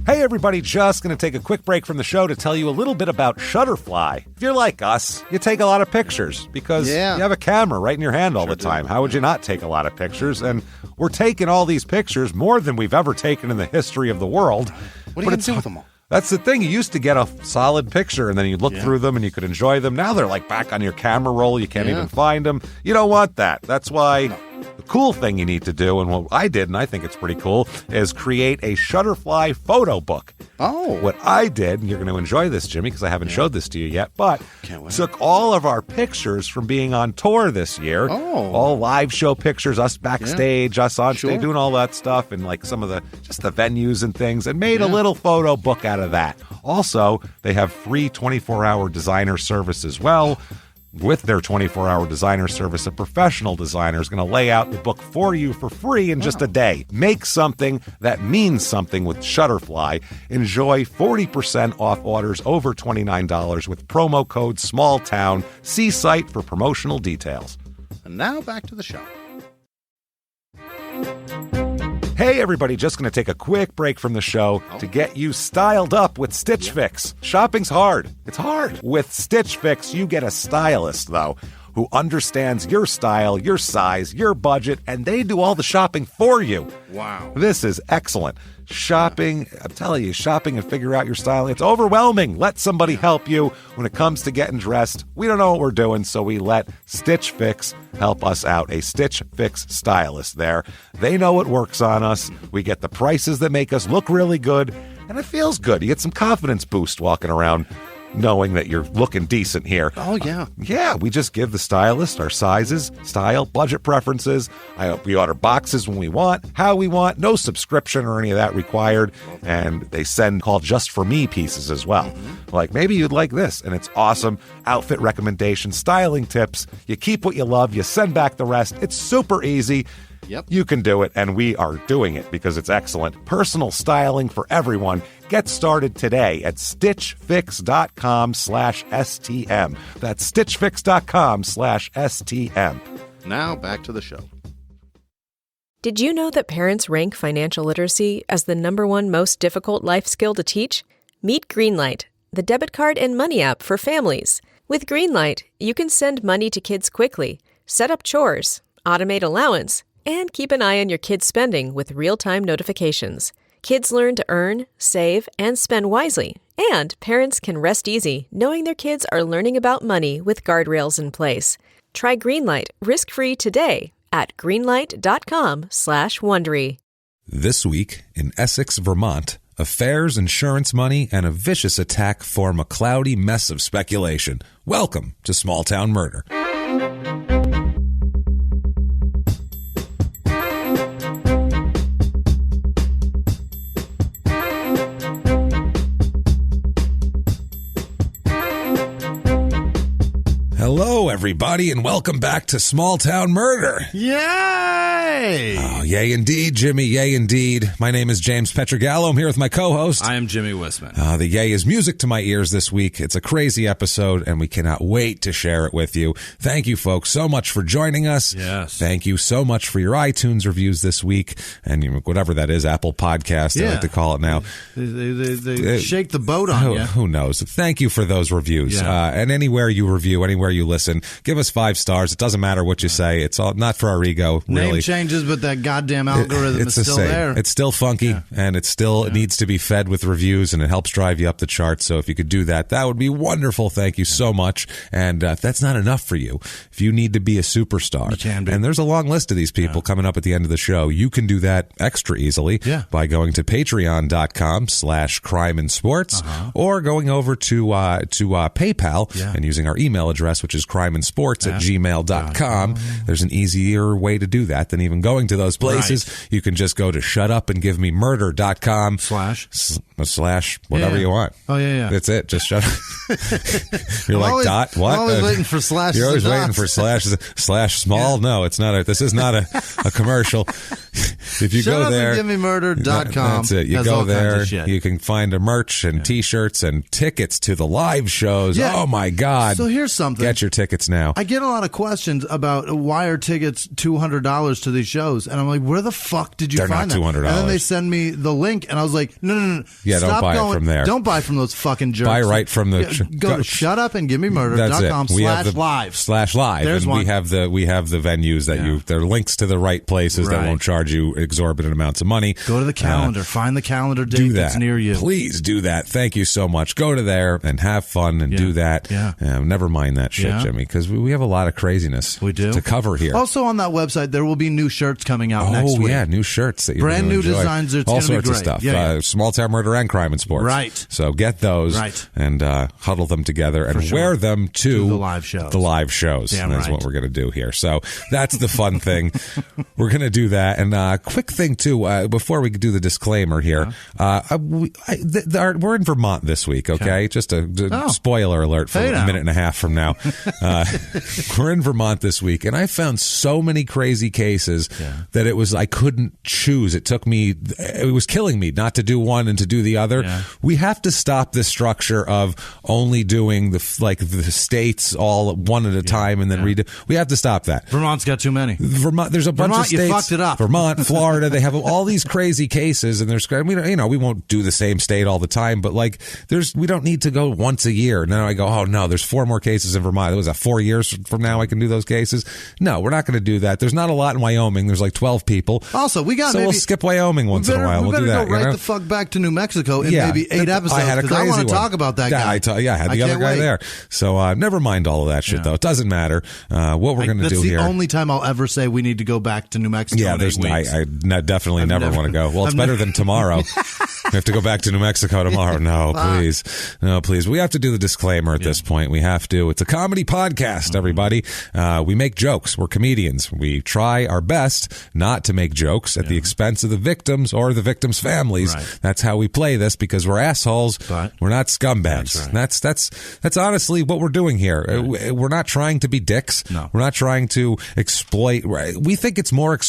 Hey everybody, just going to take a quick break from the show to tell you a little bit about Shutterfly. If you're like us, you take a lot of pictures because you have a camera right in your hand all the time. How would you not take a lot of pictures? And we're taking all these pictures, more than we've ever taken in the history of the world. What are you going to do with them all? That's the thing. You used to get a solid picture, and then you'd look through them, and you could enjoy them. Now they're like back on your camera roll. You can't even find them. You don't want that. That's why the cool thing you need to do, and what I did, and I think it's pretty cool, is create a Shutterfly photo book. Oh. What I did, and you're going to enjoy this, Jimmy, because I haven't showed this to you yet, but took all of our pictures from being on tour this year. Oh. All live show pictures, us backstage, us on stage, doing all that stuff, and like some of the, just the venues and things, and made a little photo book out of that. Also, they have free 24-hour designer service as well. With their 24-hour designer service, a professional designer is going to lay out the book for you for free in just a day. Make something that means something with Shutterfly. Enjoy 40% off orders over $29 with promo code SMALLTOWN. See site for promotional details. And now back to the show. Hey everybody, just going to take a quick break from the show to get you styled up with Stitch Fix. Shopping's hard. It's hard. With Stitch Fix, you get a stylist, though, who understands your style, your size, your budget, and they do all the shopping for you. Wow. This is excellent. Shopping, I'm telling you, shopping and figure out your style, it's overwhelming. Let somebody help you when it comes to getting dressed. We don't know what we're doing, so we let Stitch Fix help us out. A Stitch Fix stylist there. They know what works on us. We get the prices that make us look really good, and it feels good. You get some confidence boost walking around knowing that you're looking decent here. Oh, yeah. Yeah, we just give the stylist our sizes, style, budget preferences. We order boxes when we want, how we want, no subscription or any of that required. And they send called Just For Me pieces as well. Like, maybe you'd like this, and it's awesome. Outfit recommendations, styling tips. You keep what you love, you send back the rest. It's super easy. Yep. You can do it, and we are doing it because it's excellent. Personal styling for everyone. Get started today at stitchfix.com/STM. That's stitchfix.com/STM. Now back to the show. Did you know that parents rank financial literacy as the #1 most difficult life skill to teach? Meet Greenlight, the debit card and money app for families. With Greenlight, you can send money to kids quickly, set up chores, automate allowance, and keep an eye on your kids' spending with real-time notifications. Kids learn to earn, save, and spend wisely. And parents can rest easy knowing their kids are learning about money with guardrails in place. Try Greenlight risk-free today at greenlight.com/Wondery. This week in Essex, Vermont, affairs, insurance money, and a vicious attack form a cloudy mess of speculation. Welcome to Small Town Murder. Hello, everybody, and welcome back to Small Town Murder. Yay! Oh, yay indeed, Jimmy, yay indeed. My name is James Pietragallo. I'm here with my co-host. I am Jimmy Whisman. The yay is music to my ears this week. It's a crazy episode, and we cannot wait to share it with you. Thank you, folks, so much for joining us. Yes. Thank you so much for your iTunes reviews this week, and whatever that is, Apple Podcast, I like to call it now. They shake the boat on you. Who knows? Thank you for those reviews. And anywhere you review, anywhere you listen, give us 5 stars. It doesn't matter what you say. It's all not for our ego, really. Name changes, but that goddamn algorithm is still there. It's still funky, and it still needs to be fed with reviews, and it helps drive you up the charts. So if you could do that, that would be wonderful. Thank you so much. And if that's not enough for you, if you need to be a superstar, you can be. And there's a long list of these people coming up at the end of the show, you can do that extra easily by going to patreon.com/crimeinsports or going over to PayPal and using our email address, which is crimeinsports@gmail.com. There's an easier way to do that than even going to those places. You can just go to shutupandgivememurder.com slash whatever you want. Oh, yeah. That's it. Just shut up. You're like, dot, what? I'm always waiting for slashes. You're always waiting for slashes. Slash small? No, it's not. This is not a commercial. If you go there, shutupandgivememurder.com. That's it. You go there, you can find a merch and T-shirts and tickets to the live shows. Oh, my God. So here's something. Get your tickets now. I get a lot of questions about why are tickets $200 to these shows, and I'm like, where the fuck did you find They're not $200. And then they send me the link, and I was like, no. Yeah, Stop don't buy it from there. Don't buy from those fucking jerks. Buy right from the... Go to shutupandgivememurder.com/live. There's one. We have the venues that there are links to the right places that won't charge you exorbitant amounts of money. Go to the calendar. Find the calendar date that's near you. Please do that. Thank you so much. Go to there and have fun and do that. Yeah. Never mind that shit, Jimmy, because we have a lot of craziness we do. To cover here. Also on that website, there will be new shirts coming out next week. Oh, yeah, new shirts. That brand new enjoy. designs. It's all going to be sorts great. of stuff. Yeah. Small Town Murder and Crime and Sports. Right. So get those and huddle them together and wear them to the live shows. Damn that's what we're going to do here. So that's the fun thing. We're going to do that. And quick thing, too, before we do the disclaimer here, we're in Vermont this week, okay? Just a spoiler alert for a minute and a half from now. We're in Vermont this week, and I found so many crazy cases that I couldn't choose. It was killing me not to do one and to do the other. Yeah. We have to stop this structure of only doing the states all one at a time and then redo. We have to stop that. Vermont's got too many. There's a bunch of states. You fucked it up. Vermont, Florida, they have all these crazy cases, and we won't do the same state all the time, but we don't need to go once a year. Now I go, oh no, there's 4 more cases in Vermont. Was that 4 years from now I can do those cases? No, we're not going to do that. There's not a lot in Wyoming. There's 12 people. Also, we'll skip Wyoming once in a while. We'll do that. Go right the fuck back to New Mexico in maybe 8 episodes. I want to talk about that guy. I had the other guy there. So never mind all of that shit though. It doesn't matter. What we're going to do here. That's the only time I'll ever say we need to go back to New Mexico. Yeah, I definitely never want to go. Well, it's better than tomorrow. We have to go back to New Mexico tomorrow. No, please. No, please. We have to do the disclaimer at this point. We have to. It's a comedy podcast, everybody. We make jokes. We're comedians. We try our best not to make jokes at the expense of the victims or the victims' families. Right. That's how we play this because we're assholes. But we're not scumbags. That's honestly what we're doing here. Right. We're not trying to be dicks. No. We're not trying to exploit. We think it's more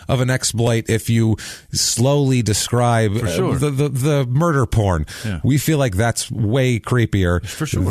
of an exploit if you slowly describe the murder porn. Yeah. We feel like that's way creepier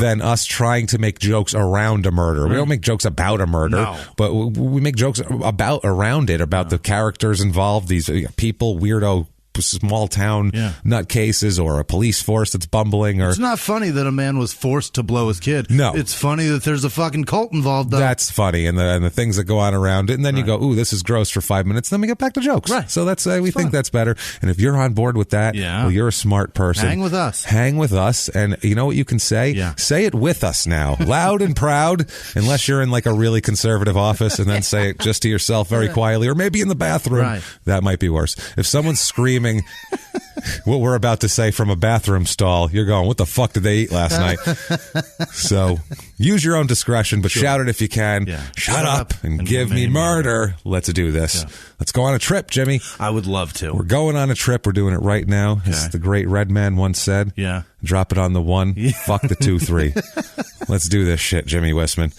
than us trying to make jokes around a murder. Right. We don't make jokes about a murder, but we make jokes around it, about the characters involved, these people, weirdo small town nutcases, or a police force that's bumbling. Or it's not funny that a man was forced to blow his kid. No, it's funny that there's a fucking cult involved. Though. That's funny, and the things that go on around it, and then you go, "Ooh, this is gross" for 5 minutes. Then we get back to jokes. Right. So that's we think that's better. And if you're on board with that, well, you're a smart person. Hang with us. Hang with us, and you know what you can say? Yeah. Say it with us now, loud and proud. Unless you're in a really conservative office, and then say it just to yourself very quietly, or maybe in the bathroom. Right. That might be worse. If someone's screaming what we're about to say from a bathroom stall, you're going, what the fuck did they eat last night? So use your own discretion, but shout it if you can. Yeah. Shut up and give me murder. Let's do this. Yeah. Let's go on a trip, Jimmy. I would love to. We're going on a trip. We're doing it right now. As the great Red Man once said. Yeah. Drop it on the 1. Yeah. Fuck the 2, 3. Let's do this shit, Jimmy Whisman.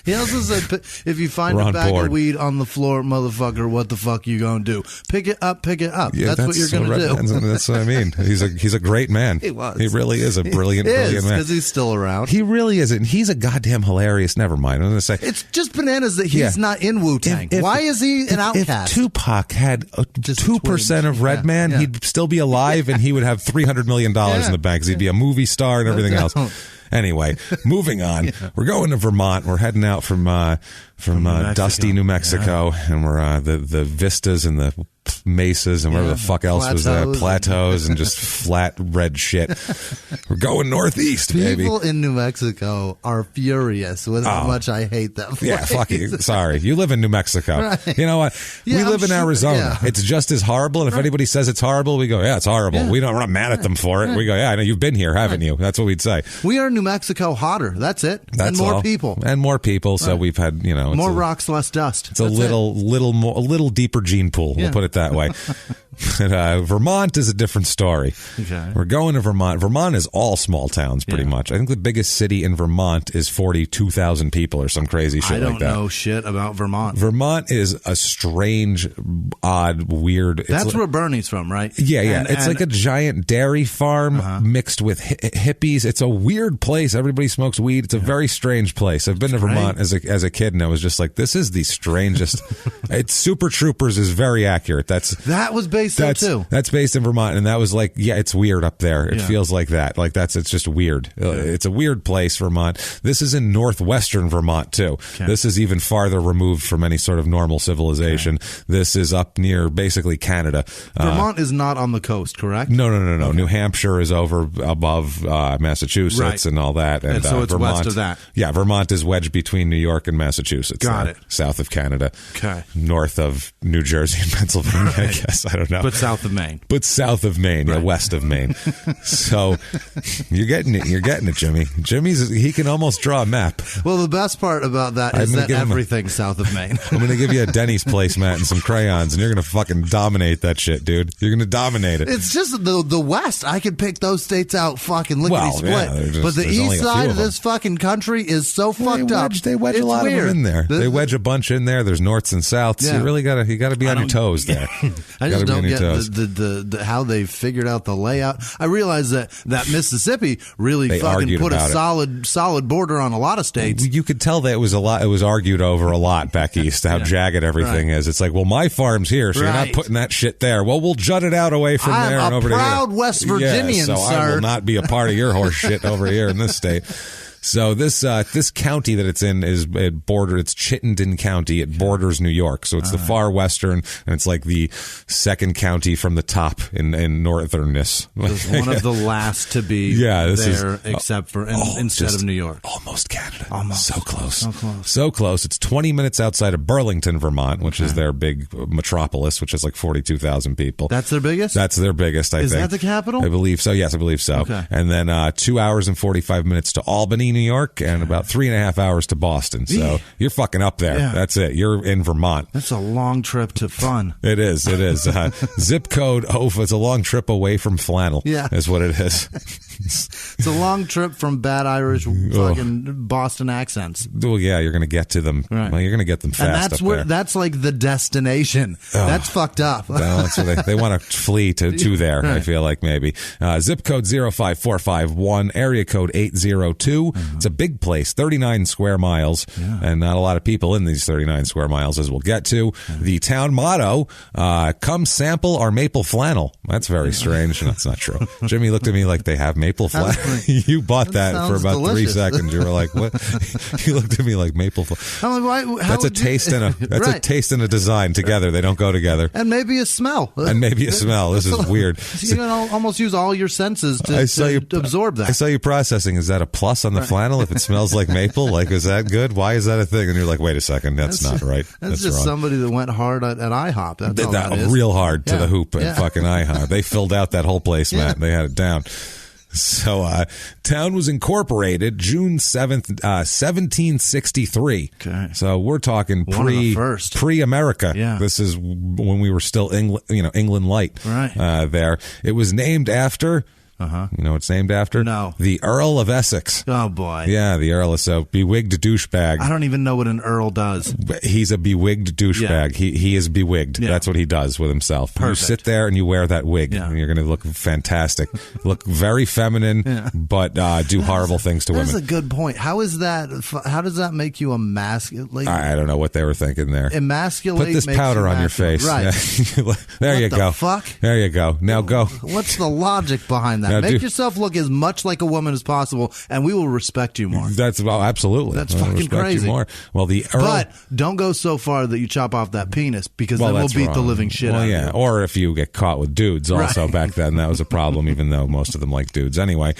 He also said, if you find a bag of weed on the floor, motherfucker, what the fuck you gonna do? Pick it up, pick it up. Yeah, that's what you're gonna do. That's what I mean. He's a great man. He was. He really is a brilliant man. Because he's still around. He really is. And he's a goddamn hilarious. Never mind. I'm gonna say it's just bananas that he's not in Wu-Tang. Why is he an outcast? If Tupac had 2% of Redman, he'd still be alive, and he would have $300 million in the bank. 'Cause he'd be a movie star and everything else. Anyway, moving on. We're going to Vermont. We're heading out from dusty New Mexico, and we're the vistas and the mesas and whatever the fuck else was there, plateaus and just flat red shit. We're going northeast, baby. People in New Mexico are furious with how much I hate them. Yeah, fuck you. Sorry. You live in New Mexico. Right. You know what? We live in Arizona. It's just as horrible, and if anybody says it's horrible, we go, yeah, it's horrible. Yeah. We're not mad at them for it. We go, yeah, I know you've been here, haven't you? That's what we'd say. We are New Mexico hotter. That's it. And more people. And more people, so we've had, more rocks, less dust. It's a little deeper gene pool. We'll put it that way. But Vermont is a different story. Okay. We're going to Vermont. Vermont is all small towns, pretty much. I think the biggest city in Vermont is 42,000 people or some crazy shit like that. I don't know shit about Vermont. Vermont is a strange, odd, weird... That's where Bernie's from, right? Yeah. It's like a giant dairy farm mixed with hippies. It's a weird place. Everybody smokes weed. It's a very strange place. I've been to Vermont as a kid, and I was just like, this is the strangest... It's Super Troopers is very accurate. That was based there, too. That's based in Vermont, and that was like, it's weird up there. It feels like that. Like, it's just weird. It's a weird place, Vermont. This is in northwestern Vermont, too. Okay. This is even farther removed from any sort of normal civilization. Okay. This is up near, basically, Canada. Vermont is not on the coast, correct? No. Okay. New Hampshire is over above Massachusetts and all that. And so it's Vermont, west of that. Yeah, Vermont is wedged between New York and Massachusetts. Got it. South of Canada. Okay. North of New Jersey and Pennsylvania, I guess. I don't know. But south of Maine. West of Maine. So you're getting it, Jimmy. He can almost draw a map. Well, the best part about that is that everything's south of Maine. I'm going to give you a Denny's placemat and some crayons, and you're going to fucking dominate that shit, dude. You're going to dominate it. It's just the West. I could pick those states out fucking lickety-split. Yeah, but the east side of this fucking country is so fucked up. They wedge a lot of them in there. They wedge a bunch in there. There's norths and souths. Yeah. You got to be on your toes there. I just don't get the how they figured out the layout. I realize that Mississippi really fucking put a solid border on a lot of states. You could tell that it was argued over a lot back east, how jagged everything is. It's like, well, my farm's here, so you're not putting that shit there. Well, we'll jut it out away from there and over to here. I'm a proud West Virginian, so sir. I will not be a part of your horse shit over here in this state. So this county that it's in it's Chittenden County. It borders New York. So it's the far western, and it's like the second county from the top in northernness. It's one of the last to be except for instead of New York. Almost Canada. Almost. So close. It's 20 minutes outside of Burlington, Vermont, which is their big metropolis, which is like 42,000 people. That's their biggest? That's their biggest, I think. Is that the capital? I believe so. Yes, I believe so. Okay. And then 2 hours and 45 minutes to Albany, New York, and about 3.5 hours to Boston. So you're fucking up there. Yeah. That's it. You're in Vermont. That's a long trip to fun. It is. Zip code, it's a long trip away from flannel. Yeah. Is what it is. It's a long trip from bad Irish fucking Boston accents. Well, yeah, you're going to get to them. Right. Well, you're going to get them fast. And that's like the destination. That's fucked up. Well, that's where they want to flee to there, right. I feel like maybe. Zip code 05451, area code 802. It's a big place, 39 square miles, and not a lot of people in these 39 square miles, as we'll get to. The town motto, come sample our maple flannel. That's very strange. That's not true. Jimmy looked at me like, they have maple flannel? You bought that for about delicious. 3 seconds. You were like, what? You looked at me like maple flannel. That's a taste and a taste and a design together. They don't go together. And maybe a smell. This is weird. You can almost use all your senses to absorb that. I saw you processing. Is that a plus on the flannel if it smells like maple? Like, is that good? Why is that a thing? And you're like, wait a second, that's not right. That's just wrong. Somebody that went hard at IHOP. That's all that is. Real hard to the hoop at fucking IHOP. They filled out that whole place, Matt. They had it down. So, town was incorporated June 7th, 1763. Okay. So we're talking pre-America. Yeah. This is when we were still England light. Right. There. It was named after... You know what it's named after? No. The Earl of Essex. Oh, boy. Yeah, the Earl is so bewigged douchebag. I don't even know what an Earl does. He's a bewigged douchebag. Yeah. He is bewigged. Yeah. That's what he does with himself. Perfect. You sit there and you wear that wig, and you're going to look fantastic. Look very feminine, but do horrible things to women. That's a good point. How does that make you emasculate? I don't know what they were thinking there. Emasculate. Put this powder on your face. Right. Yeah. There you go. Fuck? There you go. Now go. What's the logic behind that? Make yourself look as much like a woman as possible, and we will respect you more. Absolutely. That's fucking crazy. More. Well, but don't go so far that you chop off that penis, because then we'll beat the living shit out of you. Or if you get caught with dudes, also back then that was a problem, even though most of them like dudes anyway.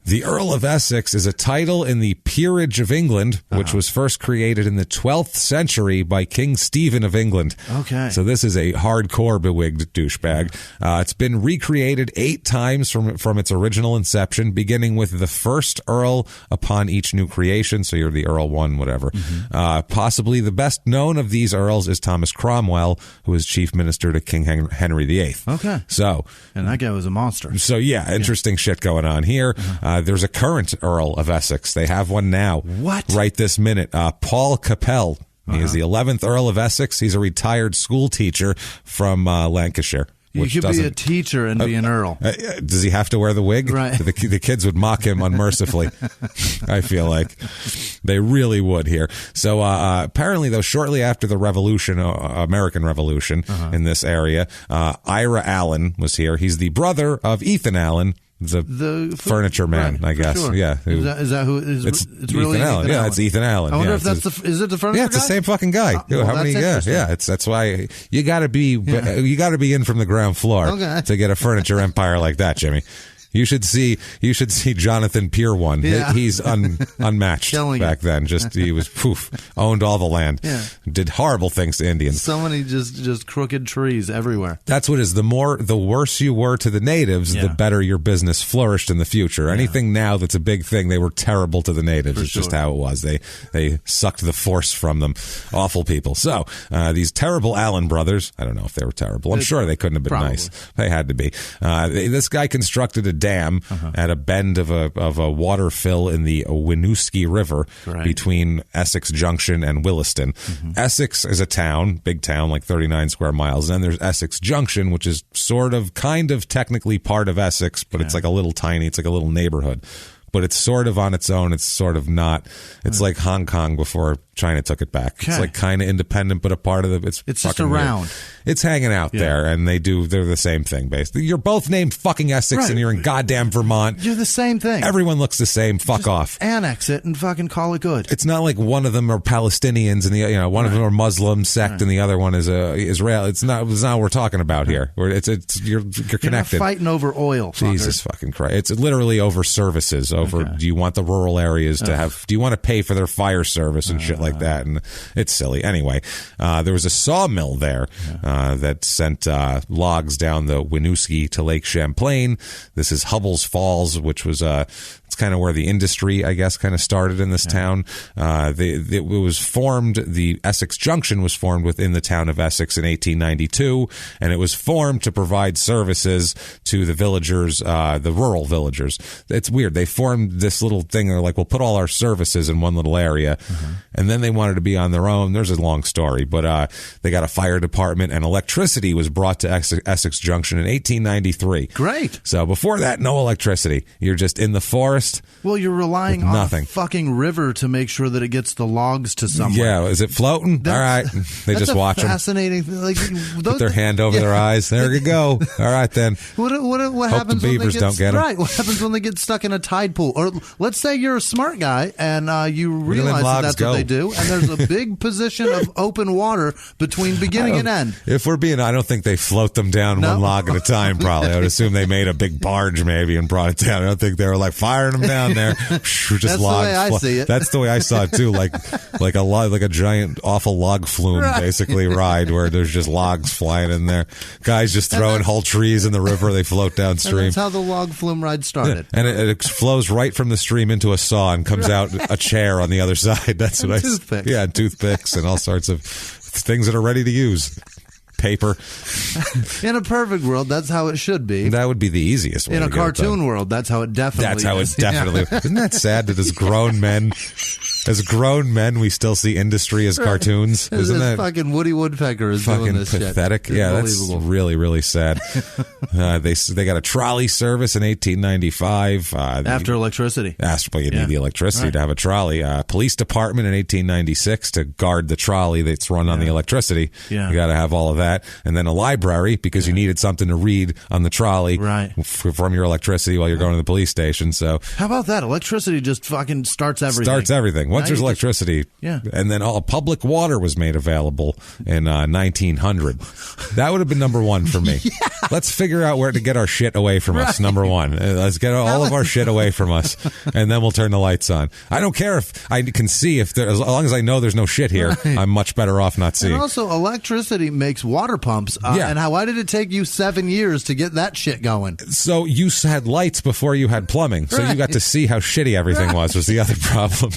The Earl of Essex is a title in the Peerage of England, which was first created in the 12th century by King Stephen of England. Okay. So this is a hardcore bewigged douchebag. It's been recreated 8 times from its original inception, beginning with the first Earl upon each new creation. So you're the Earl 1, whatever. Possibly the best known of these Earls is Thomas Cromwell, who was chief minister to King Henry VIII. Okay. So, and that guy was a monster. So yeah, interesting shit going on here. There's a current Earl of Essex. They have one now. What? Right this minute. Paul Capel. He is the 11th Earl of Essex. He's a retired school teacher from Lancashire. You could be a teacher and be an Earl. Does he have to wear the wig? Right. The kids would mock him unmercifully. I feel like they really would here. So apparently, though, shortly after the Revolution, American Revolution in this area, Ira Allen was here. He's the brother of Ethan Allen, the furniture man, right, I guess. Sure. Yeah. Is that who it is? It's really Ethan Allen. Yeah, it's Ethan Allen. I wonder if that's is it the furniture guy? Yeah, it's the same fucking guy. Well, how many? Yeah. That's why you got to be in from the ground floor to get a furniture empire like that, Jimmy. You should see Jonathan Pier one. Yeah. He's unmatched back then. Just he was owned all the land. Yeah. Did horrible things to Indians. So many just crooked trees everywhere. That's what is the worse you were to the natives, the better your business flourished in the future. Anything now that's a big thing, they were terrible to the natives. It's just how it was. They sucked the force from them. Awful people. So these terrible Allen brothers, I don't know if they were terrible. I'm sure they couldn't have been nice. They had to be. This guy constructed a dam at a bend of a water fill in the Winooski River between Essex Junction and Williston. Essex is a town, big town, like 39 square miles. Then there's Essex Junction, which is kind of technically part of Essex, but it's like a little neighborhood. But it's sort of on its own. It's sort of not. It's like Hong Kong before China took it back. It's like kind of independent, but a part of it's just around. Weird. It's hanging out there, and they're the same thing, basically. You're both named fucking Essex, and you're in goddamn Vermont. You're the same thing. Everyone looks the same. Fuck off. Annex it and fucking call it good. It's not like one of them are Palestinians, and one of them are Muslim sect, and the other one is Israel. It's not what we're talking about here. You're connected. You're not fighting over oil. Fucker. Jesus fucking Christ! It's literally over services. Do you want the rural areas to have? Do you want to pay for their fire service and shit like that? And it's silly. Anyway, there was a sawmill there that sent logs down the Winooski to Lake Champlain. This is Hubbell's Falls, which was it's kind of where the industry, I guess, kind of started in this town. It was formed. The Essex Junction was formed within the town of Essex in 1892, and it was formed to provide services to the villagers, the rural villagers. It's weird. They formed this little thing. They're like, we'll put all our services in one little area, and then they wanted to be on their own. There's a long story, but they got a fire department, and electricity was brought to Essex Junction in 1893. Great. So before that, no electricity. You're just in the forest. Well, you're relying on a fucking river to make sure that it gets the logs to somewhere. Yeah, is it floating? All right. They just watch them. Fascinating. Like, put their hand over their eyes. There you go. All right, then. What happens the beavers when they don't get them. Right. What happens when they get stuck in a tide pool? Or let's say you're a smart guy and you realize that's what they do, and there's a big position of open water between beginning and end. If we're being, I don't think they float them down one log at a time, probably. I would assume they made a big barge maybe and brought it down. I don't think they were like firing them down there. Just that's logs. The way I see it. That's the way I saw it too. Like a giant awful log flume basically ride where there's just logs flying in there. Guys just throwing whole trees in the river. They float downstream. And that's how the log flume ride started. And it flows right from the stream into a saw and comes out a chair on the other side. That's what toothpicks. Yeah, toothpicks and all sorts of things that are ready to use. Paper. In a perfect world, that's how it should be. That would be the easiest way. In a cartoon world, that's how it definitely is. That's how it definitely is. Isn't that sad that as grown men, we still see industry as cartoons? Isn't that fucking Woody Woodpecker is doing this pathetic? Shit. Yeah, that's really, really sad. They got a trolley service in 1895. After electricity. You need the electricity to have a trolley. Police department in 1896 to guard the trolley that's run on the electricity. Yeah. You got to have all of that. And then a library because you needed something to read on the trolley from your electricity while you're going to the police station. So how about that? Electricity just fucking starts everything. once there's electricity, and then all public water was made available in 1900. That would have been number one for me. Let's figure out where to get our shit away from us. Number one, let's get all of our shit away from us, and then we'll turn the lights on. I don't care if I can see if there, as long as I know there's no shit here. I'm much better off not seeing. And also, electricity makes water pumps. And why did it take you 7 years to get that shit going? So you had lights before you had plumbing, so you got to see how shitty everything was the other problem.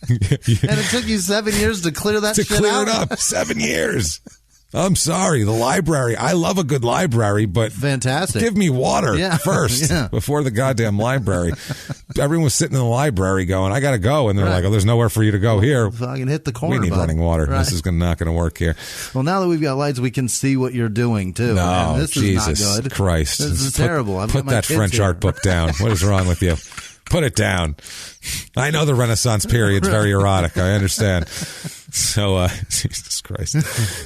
And it took you 7 years to clear that shit out? To clear it up. 7 years. I'm sorry, the library. I love a good library, but fantastic. Give me water first before the goddamn library. Everyone was sitting in the library going, I got to go. And they're like, oh, there's nowhere for you to go here. If I can hit the corner, we need running water. This is not going to work here. Well, now that we've got lights, we can see what you're doing, too. No, this Jesus is not good. Christ. This is terrible. Put that French art book down. What is wrong with you? Put it down. I know the Renaissance period's very erotic. I understand. So, Jesus Christ.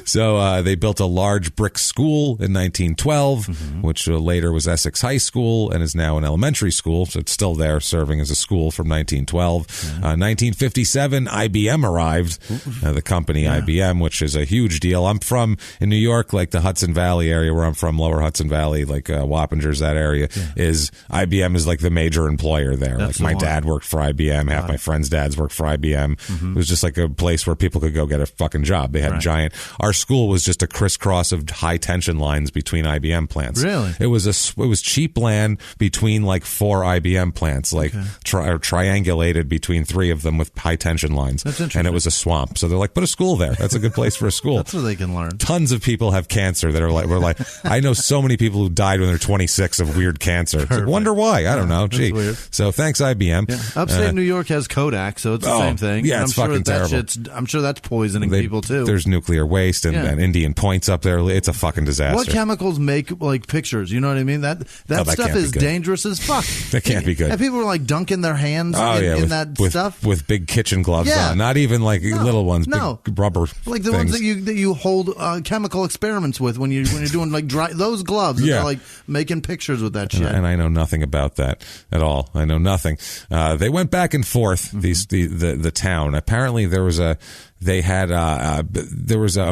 So, they built a large brick school in 1912, which later was Essex High School and is now an elementary school. So it's still there serving as a school from 1912. 1957, IBM arrived, the company IBM, which is a huge deal. I'm from, in New York, like the Hudson Valley area where I'm from, Lower Hudson Valley, like Wappingers, that area, is IBM is like the major employer there. That's like my dad worked for IBM. Half my friends' dads worked for IBM. It was just like a place where people could go get a fucking job. They had giant. Our school was just a crisscross of high tension lines between IBM plants. Really? It was cheap land between like 4 IBM plants, like triangulated between 3 of them with high tension lines. That's interesting. And it was a swamp. So they're like, put a school there. That's a good place for a school. That's where they can learn. Tons of people have cancer that are like, we're like, I know so many people who died when they're 26 of weird cancer. Like, wonder why? I don't know. Gee. Weird. So thanks IBM. Yeah. Upstate New York has Kodak, so it's the same thing. Yeah, it's fucking terrible. I'm sure that's poisoning people too. There's nuclear waste and Indian Point's up there. It's a fucking disaster. What chemicals make like pictures? You know what I mean? That stuff is dangerous as fuck. That can't be good. And people were like dunking their hands in that stuff with big kitchen gloves on. Not even like little ones. Big rubber. Like the things. ones that you hold chemical experiments with when you're doing like those gloves. They're like making pictures with that shit. And I know nothing about that at all. I know nothing. They went back and forth. The town. Apparently there was a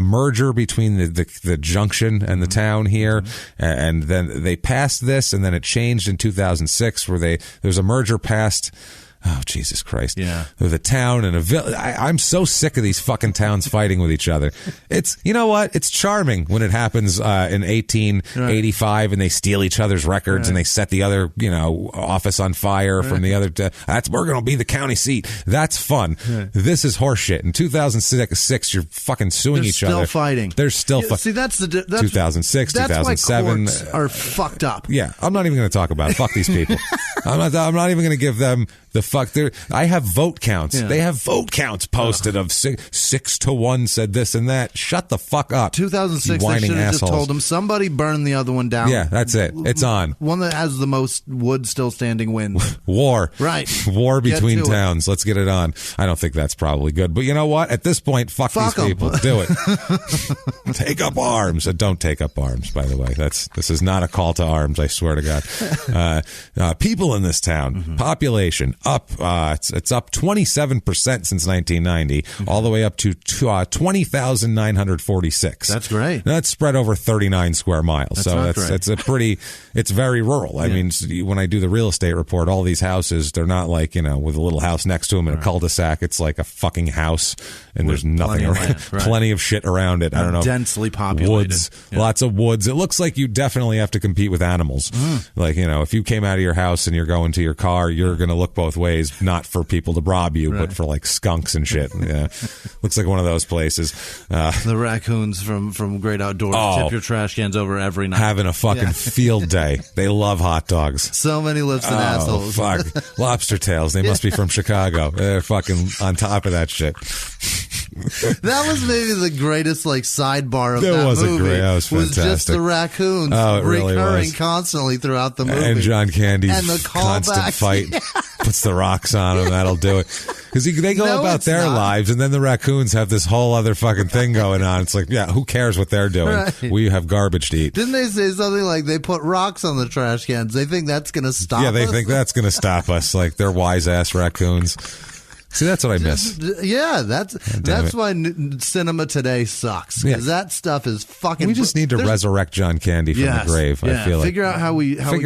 merger between the junction and the town here, and then they passed this, and then it changed in 2006 where there's a merger passed. Oh, Jesus Christ. Yeah. The town and a village. I'm so sick of these fucking towns fighting with each other. You know what? It's charming when it happens in 1885 and they steal each other's records and they set the other, office on fire from the other. We're going to be the county seat. That's fun. This is horseshit. In 2006, you're fucking suing each other. They're still fighting. They're still fighting. See, that's 2006, that's 2007. Why courts are fucked up. Yeah. I'm not even going to talk about it. Fuck these people. I'm not even going to give them the fuck. I have vote counts. They have vote counts posted of 6-1 said this and that. Shut the fuck up. 2006, they should have just told them somebody burn the other one down. Yeah, that's it. It's on. One that has the most wood still standing wins. War. Right. War between towns. Let's get it on. I don't think that's probably good. But you know what? At this point, fuck these people. Do it. Take up arms. Don't take up arms, by the way. This is not a call to arms, I swear to God. People in this town, population up, it's up 27% since 1990, all the way up to 20,946. That's great. That's spread over 39 square miles. It's very rural. I mean, when I do the real estate report, all these houses, they're not like, with a little house next to them in a cul-de-sac. It's like a fucking house and there's nothing around. Plenty of shit around it. I don't know. Densely populated. Woods. Lots of woods. It looks like you definitely have to compete with animals. Like, if you came out of your house and you're going to your car, you're going to look both ways, not for people to rob you, but for like skunks and shit. Yeah. Looks like one of those places. The raccoons from Great Outdoors tip your trash cans over every night. Having a fucking field day. They love hot dogs. So many lips and assholes. Fuck. Lobster tails. They must be from Chicago. They're fucking on top of that shit. That was maybe the greatest sidebar of that movie. That was fantastic. Was just the raccoons recurring constantly throughout the movie. And John Candy's and the constant fight. Puts the rocks on them. That'll do it. Because they go about their lives, and then the raccoons have this whole other fucking thing going on. It's like, who cares what they're doing? Right. We have garbage to eat. Didn't they say something like they put rocks on the trash cans? They think that's going to stop us? Yeah, they think that's going to stop us. Like, they're wise-ass raccoons. See, that's what I miss. Yeah, that's why cinema today sucks. Because that stuff is fucking... We just need to resurrect John Candy from the grave, I feel like. Figure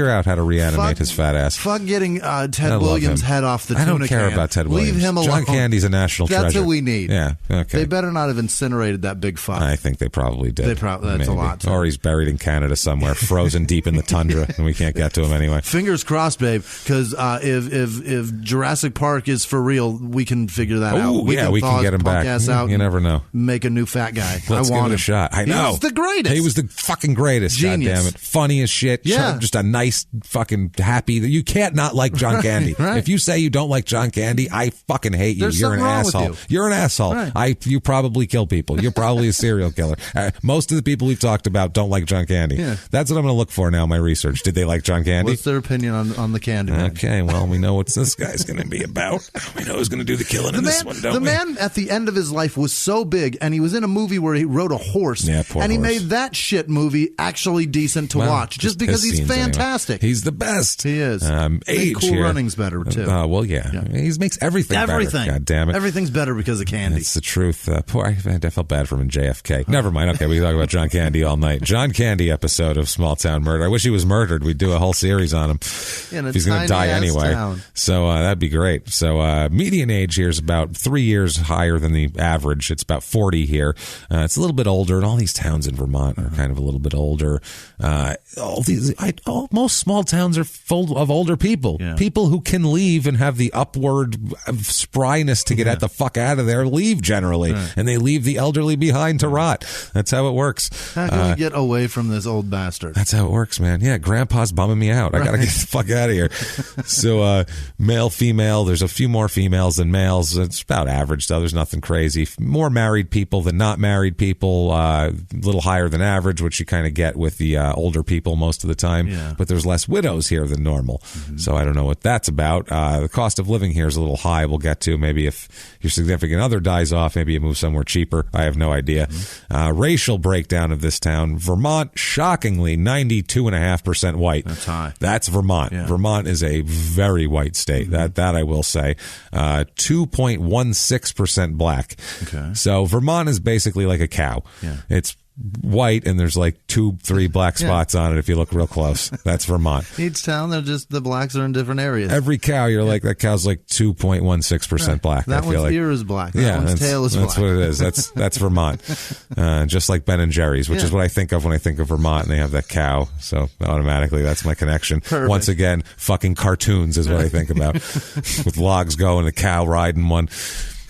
out how to reanimate his fat ass. Fuck getting Ted Williams' head off the tuna can. I don't care about Ted Williams. Leave him alone. John Candy's a national treasure. That's what we need. Yeah, okay. They better not have incinerated that big fuck. I think they probably did. That's a lot. Or he's buried in Canada somewhere, frozen deep in the tundra, and we can't get to him anyway. Fingers crossed, babe, because if Jurassic Park is for real, we can figure that out. We can get him back. Out, you never know. Make a new fat guy. Let's give it a shot. I know. He was the greatest. He was the fucking greatest. Genius. God damn it. Funny as shit. Yeah. Just a nice fucking happy. You can't not like John Candy. Right. If you say you don't like John Candy, I fucking hate you. You're an asshole. You're an asshole. Right. You probably kill people. You're probably a serial killer. Most of the people we've talked about don't like John Candy. Yeah. That's what I'm going to look for now in my research. Did they like John Candy? What's their opinion on the Candy Man? Okay, well, we know what this guy's going to be about. We know who's going to do the killing in this one, don't we? The man at the end of his life was so big, and he was in a movie where he rode a horse, and he made that shit movie actually decent to watch, just because he's fantastic. Anyway. He's the best. He is. Age Cool here. Running's better, too. Well, yeah. He makes everything better. God damn it. Everything's better because of Candy. It's the truth. I felt bad for him in JFK. Never mind. Okay, we can talk about John Candy all night. John Candy episode of Small Town Murder. I wish he was murdered. We'd do a whole series on him. If he's going to die anyway. Town. So that'd be great. So median age here is about 3 years higher than the average. It's about 40 here. It's a little bit older, and all these towns in Vermont are kind of a little bit older. Most small towns are full of older people. Yeah. People who can leave and have the upward spryness to get the fuck out of there leave generally, and they leave the elderly behind to rot. That's how it works. How can we get away from this old bastard? That's how it works, man. Yeah, Grandpa's bumming me out. I gotta get the fuck out of here. So male, female, there's a few more females than males. It's about average, though. There's nothing crazy. More married people than not married people. A little higher than average, which you kind of get with the older people most of the time. Yeah. But there's less widows here than normal. Mm-hmm. So I don't know what that's about. The cost of living here is a little high. We'll get to maybe if your significant other dies off, maybe you move somewhere cheaper. I have no idea. Mm-hmm. Racial breakdown of this town. Vermont, shockingly, 92.5% white. That's high. That's Vermont. Yeah. Vermont is a very white state. Mm-hmm. That I will say. 2.16% black. Okay. So Vermont is basically like a cow. Yeah. It's white, and there's like 2-3 black spots on it if you look real close. That's Vermont. Each town, they're just the blacks are in different areas. Every cow, you're like, that cow's like 2.16% black. That one's ear is black. That one's tail is black. That's what it is. That's Vermont. Just like Ben and Jerry's, which is what I think of when I think of Vermont, and they have that cow. So automatically, that's my connection. Perfect. Once again, fucking cartoons is what I think about. With logs going, a cow riding one.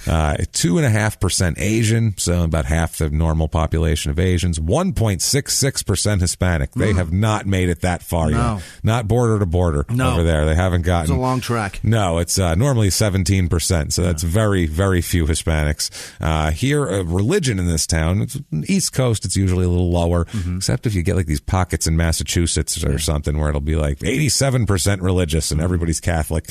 2.5% Asian, so about half the normal population of Asians. 1.66% Hispanic. They have not made it that far yet. Not border to border over there. They haven't gotten. It's a long track. No, it's normally 17%. So that's very, very few Hispanics. Here, religion in this town, it's East Coast, it's usually a little lower, except if you get like these pockets in Massachusetts or something where it'll be like 87% religious and everybody's Catholic.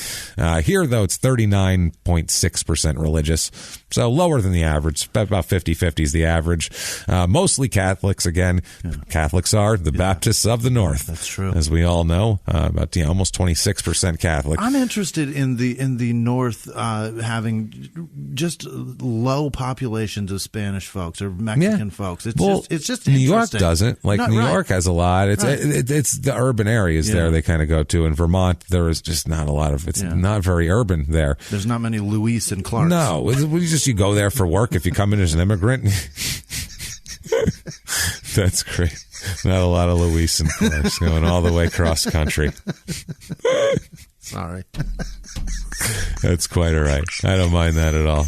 Here, though, it's 39.6% religious. So lower than the average. About 50-50 is the average. Mostly Catholics. Again, Catholics are the Baptists of the North. That's true. As we all know, about almost 26% Catholic. I'm interested in the North having just low populations of Spanish folks or Mexican folks. It's just New York doesn't. Like New York has a lot. It's the urban areas there they kind of go to. In Vermont, there is just not a lot of. It's not very urban there. There's not many Louis and Clarks. No. You go there for work if you come in as an immigrant. That's great. Not a lot of Luis and Clarks going all the way cross country. Sorry. That's quite all right. I don't mind that at all.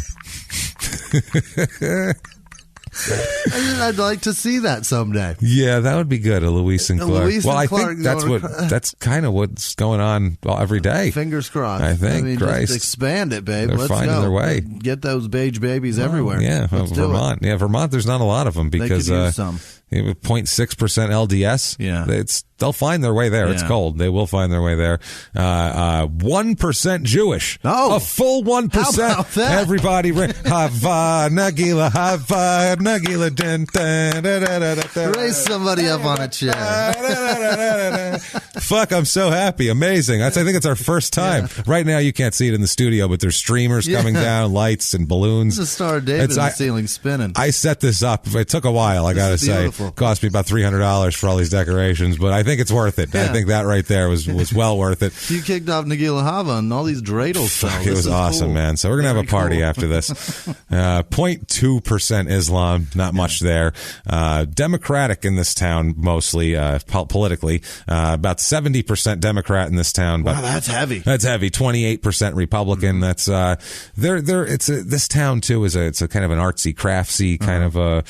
I'd like to see that someday. Yeah, that would be good. A Luis and Clark. I think that's kind of what's going on every day. Fingers crossed. I think. Just expand it, babe. They're Let's finding their way. Get those beige babies everywhere. Yeah, Vermont. Yeah, Vermont. There's not a lot of them because they could use some. 0.6% LDS. Yeah. They'll find their way there. Yeah. It's cold. They will find their way there. 1% Jewish. Oh. A full 1%. How about that? Everybody, Hava, Nagila, Hava, Nagila, raise somebody up on a chair. Fuck, I'm so happy. Amazing. I think it's our first time. Yeah. Right now, you can't see it in the studio, but there's streamers coming down, lights and balloons. It's a Star of David in the ceiling spinning. I set this up. It took a while, I got to say. It cost me about $300 for all these decorations, but I think it's worth it. Yeah. I think that right there was well worth it. You kicked off Nagila Hava and all these dreidels. Fuck, it was awesome, cool. Man. So we're going to have a party after this. 0.2% Islam, not much there. Democratic in this town, mostly politically. About 70% Democrat in this town. Wow, that's heavy. That's heavy. 28% Republican. That's this town too it's a kind of an artsy, craftsy kind of a.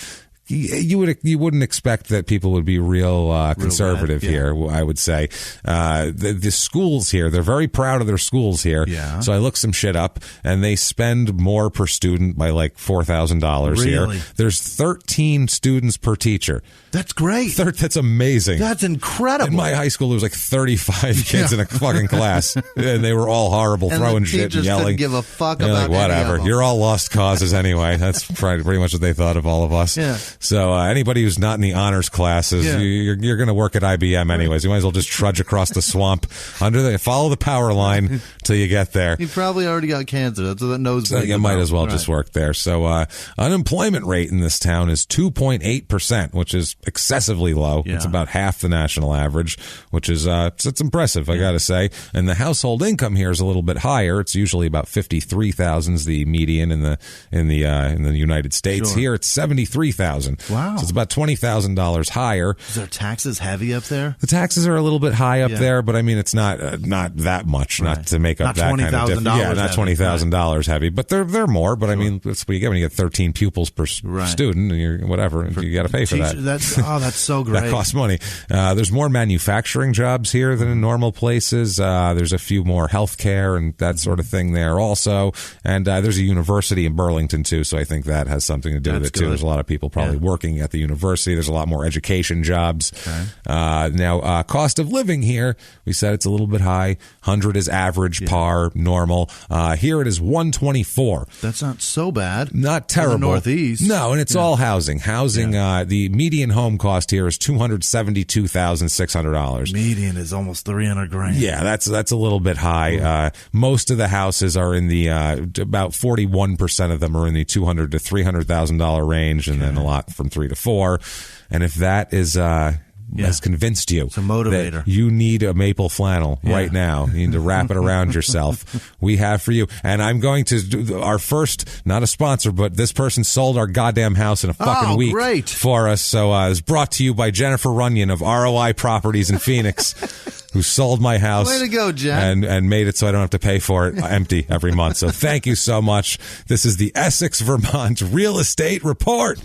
You wouldn't expect that people would be real conservative here. I would say the schools here, they're very proud of their schools here. Yeah. So I looked some shit up, and they spend more per student by like $4,000 here. There's 13 students per teacher. That's great. That's amazing. That's incredible. In my high school, there was like 35 kids in a fucking class, and they were all horrible, throwing shit and yelling. Didn't give a fuck about whatever. You're all lost causes anyway. That's pretty much what they thought of all of us. Yeah. So anybody who's not in the honors classes, you're going to work at IBM anyways. You might as well just trudge across the swamp follow the power line till you get there. You probably already got cancer. That's what that nose. So you might as well just work there. So unemployment rate in this town is 2.8%, which is excessively low. Yeah. It's about half the national average, which is it's impressive, I got to say. And the household income here is a little bit higher. It's usually about $53,000 is the median in the United States. Sure. Here it's $73,000. Wow. So it's about $20,000 higher. Is their taxes heavy up there? The taxes are a little bit high up there, but I mean it's not that much, not to make up that kind of difference. Yeah, not $20,000 heavy, but they're more. But I mean, that's what you get when you get 13 pupils per student, and you're whatever. You got to pay for that. That's so great. That costs money. There's more manufacturing jobs here than in normal places. There's a few more healthcare and that sort of thing there also, and there's a university in Burlington too. So I think that has something to do with it too. There's a lot of people probably working at the university. There's a lot more education jobs. Okay. Now, cost of living here, we said it's a little bit high. 100 is average, par, normal. Here it is 124. That's not so bad. Not terrible. In the Northeast. No, and it's all housing. The median home cost here is $272,600. Median is almost $300,000. Yeah, that's a little bit high. Most of the houses are in the about 41% of them are in the $200,000 to $300,000 range, and then a lot from 3 to 4. And if that is has convinced you it's a motivator. That you need a maple flannel right now, you need to wrap it around yourself, we have for you. And I'm going to do our first, not a sponsor, but this person sold our goddamn house in a fucking week for us. So it's brought to you by Jennifer Runyon of ROI Properties in Phoenix, who sold my house. Way to go, Jen. And made it so I don't have to pay for it empty every month. So thank you so much. This is the Essex, Vermont Real Estate Report.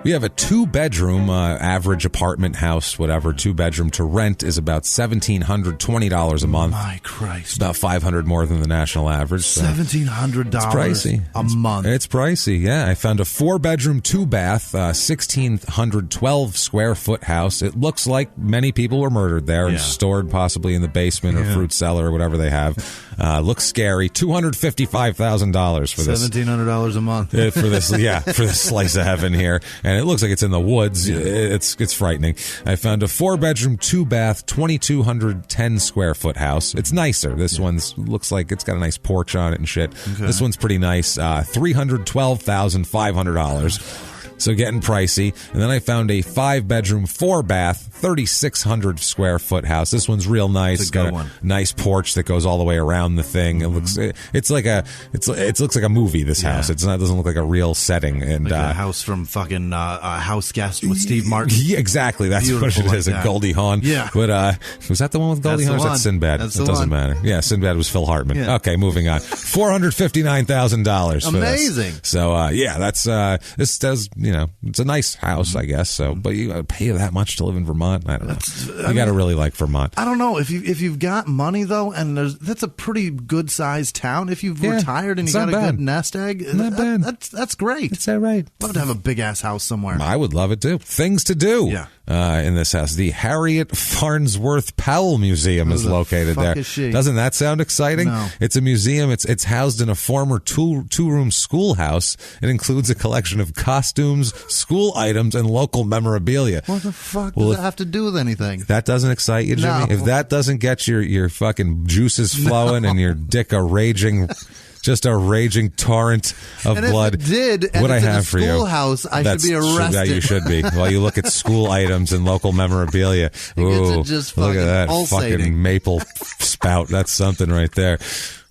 We have a 2-bedroom average apartment house, whatever, 2-bedroom to rent is about $1,720 a month. My Christ. It's about $500 more than the national average. So $1,700 it's pricey. A month. It's pricey, yeah. I found a 4-bedroom, 2-bath, 1,612 square foot house. It looks like many people were murdered there and stored possibly in the basement or fruit cellar or whatever they have. Looks scary. $255,000 for this. $1,700 a month. For this, for this slice of heaven here. And it looks like it's in the woods. Yeah. It's frightening. I found a 4-bedroom, 2-bath, 2,210 square foot house. It's nicer. This one's looks like it's got a nice porch on it and shit. Okay. This one's pretty nice. $312,500. So getting pricey. And then I found a 5-bedroom, 4-bath, 3,600 square foot house. This one's real nice. It's a good one. Nice porch that goes all the way around the thing. It looks it looks like a movie. This house. It doesn't look like a real setting. And like a house from fucking House Guest with Steve Martin. Yeah, exactly. That's what it is. Like Goldie Hawn. Yeah. But was that the one with Goldie Hawn? Or was that Sinbad? It doesn't matter. Yeah, Sinbad was Phil Hartman. Yeah. Okay, moving on. $459,000. Amazing. So that's this does it's a nice house, I guess. So, but you pay that much to live in Vermont? I don't know. You got to really like Vermont. I don't know if you've got money though, and that's a pretty good sized town. If you've retired and you got a good nest egg, that's great. It's all right. Love to have a big ass house somewhere. I would love it too. Things to do. Yeah. In this house, the Harriet Farnsworth Powell Museum is located there. Doesn't that sound exciting? No. It's a museum. It's housed in a former two-room schoolhouse. It includes a collection of costumes, school items, and local memorabilia. What the fuck does that have to do with anything? That doesn't excite you, Jimmy? No. If that doesn't get your fucking juices flowing and your dick just a raging torrent of blood. If it did, and what I it's have in a for you. schoolhouse, I should be arrested. Yeah, you should be. While you look at school items and local memorabilia. Ooh, just look at that pulsating. fucking maple spout. That's something right there.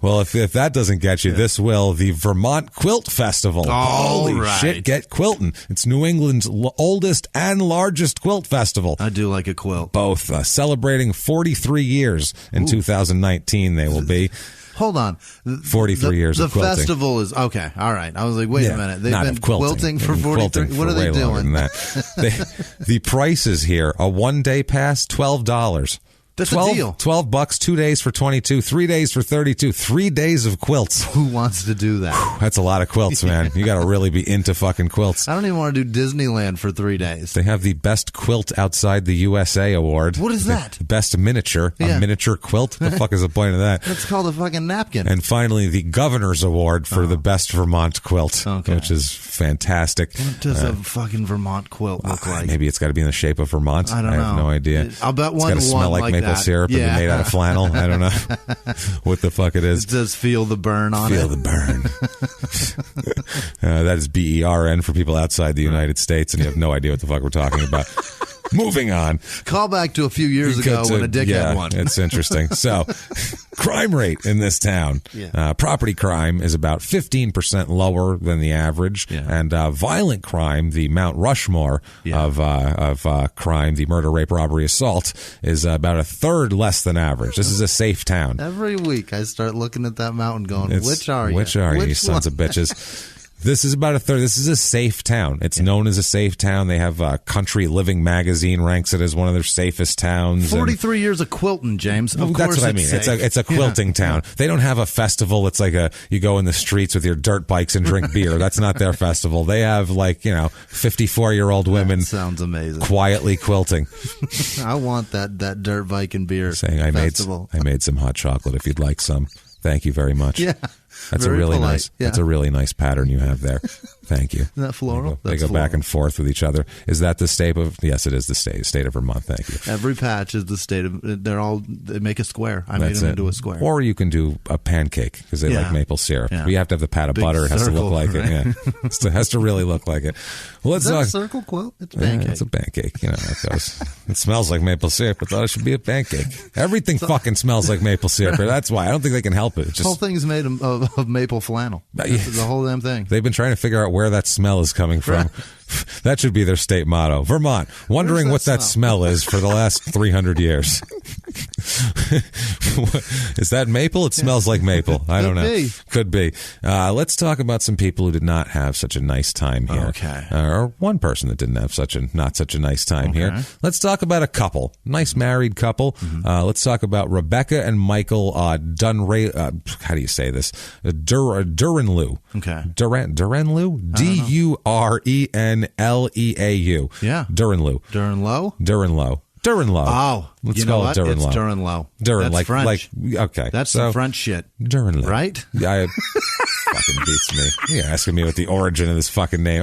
Well, if that doesn't get you, this will. The Vermont Quilt Festival. Holy shit, get quilting. It's New England's oldest and largest quilt festival. I do like a quilt. Both. Celebrating 43 years in 2019 they will be. Hold on. 43 years of quilting. The festival is, okay, all right. I was like, wait a minute. They've been quilting for 43. What are they doing? The prices here, a one-day pass, $12. That's a deal. $12, 2 days for 22, 3 days for 32, 3 days of quilts. Who wants to do that? That's a lot of quilts, man. You got to really be into fucking quilts. I don't even want to do Disneyland for 3 days. They have the Best Quilt Outside the USA award. What is that? Best Miniature. A miniature quilt? The fuck is the point of that? That's called a fucking napkin. And finally, the Governor's Award for the Best Vermont quilt, which is fantastic. What does a fucking Vermont quilt look like? Maybe it's got to be in the shape of Vermont. I don't know. I have no idea. I'll bet it's got to smell like maple syrup and be made out of flannel. I don't know what the fuck it is. It does feel the burn on it. Feel the burn. That is BERN for people outside the United States, and you have no idea what the fuck we're talking about. Moving on. Call back to a few years ago when a dick had one. It's interesting. So, crime rate in this town. Property crime is about 15% lower than the average. And violent crime, the Mount Rushmore of crime, the murder, rape, robbery, assault, is about a third less than average. This is a safe town. Every week I start looking at that mountain going, which are you? Which are you, sons of bitches? This is about a third. This is a safe town. It's known as a safe town. They have Country Living magazine ranks it as one of their safest towns. 43 years of quilting, James. Of course, that's what I mean. It's a quilting town. They don't have a festival. It's like you go in the streets with your dirt bikes and drink beer. That's not their festival. They have 54-year-old women. That sounds amazing. Quietly quilting. I want that dirt bike and beer festival. I made some hot chocolate if you'd like some. Thank you very much. Yeah. That's very really polite. Nice. Yeah. That's a really nice pattern you have there. Thank you. Isn't that floral? They go back and forth with each other. Is that the state of? Yes, it is the state of Vermont. Thank you. Every patch is the state of. They make a square. I made them into a square. Or you can do a pancake because they like maple syrup. Yeah. You have to have the pat of butter. It has to look like it. Yeah, it has to really look like it. Well, is that a circle quilt? It's a pancake. It's a pancake. You know how it goes. It smells like maple syrup. I thought it should be a pancake. Everything fucking smells like maple syrup. That's why I don't think they can help it. The whole thing is made of maple flannel. The whole damn thing. They've been trying to figure out where that smell is coming from. That should be their state motto. Vermont, wondering what that smell is for the last 300 years. Is that maple? It smells like maple. I don't know. Could be. Let's talk about some people who did not have such a nice time here. Okay. Or one person that didn't have not such a nice time here. Let's talk about a couple. Nice married couple. Mm-hmm. Let's talk about Rebecca and Michael Dunray. How do you say this? Durenleau. Okay. Durenleau? Durenleau. Yeah. Durenleau. Durenleau? Oh, let's call it Durenleau. It's Durenleau. That's French. Okay. That's some French shit. Durenleau. Right? Yeah, fucking beats me. You're asking me what the origin of this fucking name.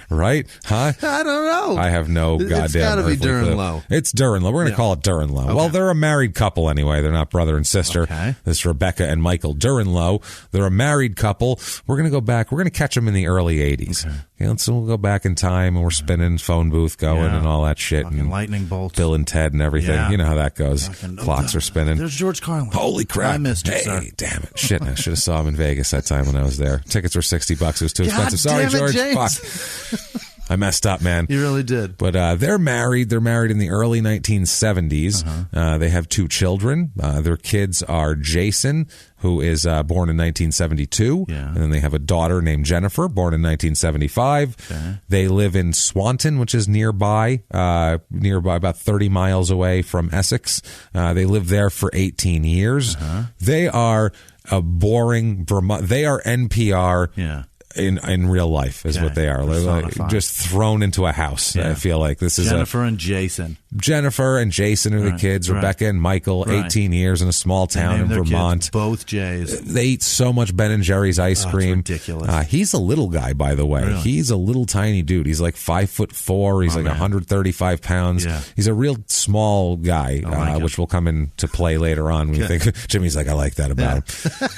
Right? Huh? I don't know. I have no goddamn. It's got to be Durenleau. It's Durenleau. We're going to call it Durenleau. Okay. Well, they're a married couple anyway. They're not brother and sister. Okay. This is Rebecca and Michael Durenleau. They're a married couple. We're going to go back. We're going to catch them in the early 80s. Okay. So we'll go back in time and we're spinning phone booth going and all that shit. Fucking and lightning bolts. Bill and Ted and everything. Yeah. You know how that goes. Clocks are spinning. There's George Carlin. Holy crap. I missed it, sir. Damn it. Shit, I should have saw him in Vegas that time when I was there. Tickets were $60. It was too expensive. Sorry, damn it, George. James. Fuck. I messed up, man. You really did. But they're married. They're married in the early 1970s. They have 2 children. Their kids are Jason, who is born in 1972. Yeah. And then they have a daughter named Jennifer, born in 1975. Okay. They live in Swanton, which is nearby about 30 miles away from Essex. They lived there for 18 years. They are a boring Vermont. They are NPR. Yeah. In real life is what they are. Like, just thrown into a house. I feel like this is Jennifer and Jason. Jennifer and Jason are the kids. Rebecca and Michael, 18 years in a small town in Vermont. Kids, both J's. They eat so much Ben and Jerry's ice cream. It's ridiculous. He's a little guy, by the way. Really? He's a little tiny dude. He's like 5'4". He's 135 pounds. Yeah. He's a real small guy, which will come into play later on. When you think Jimmy's like, I like that about him.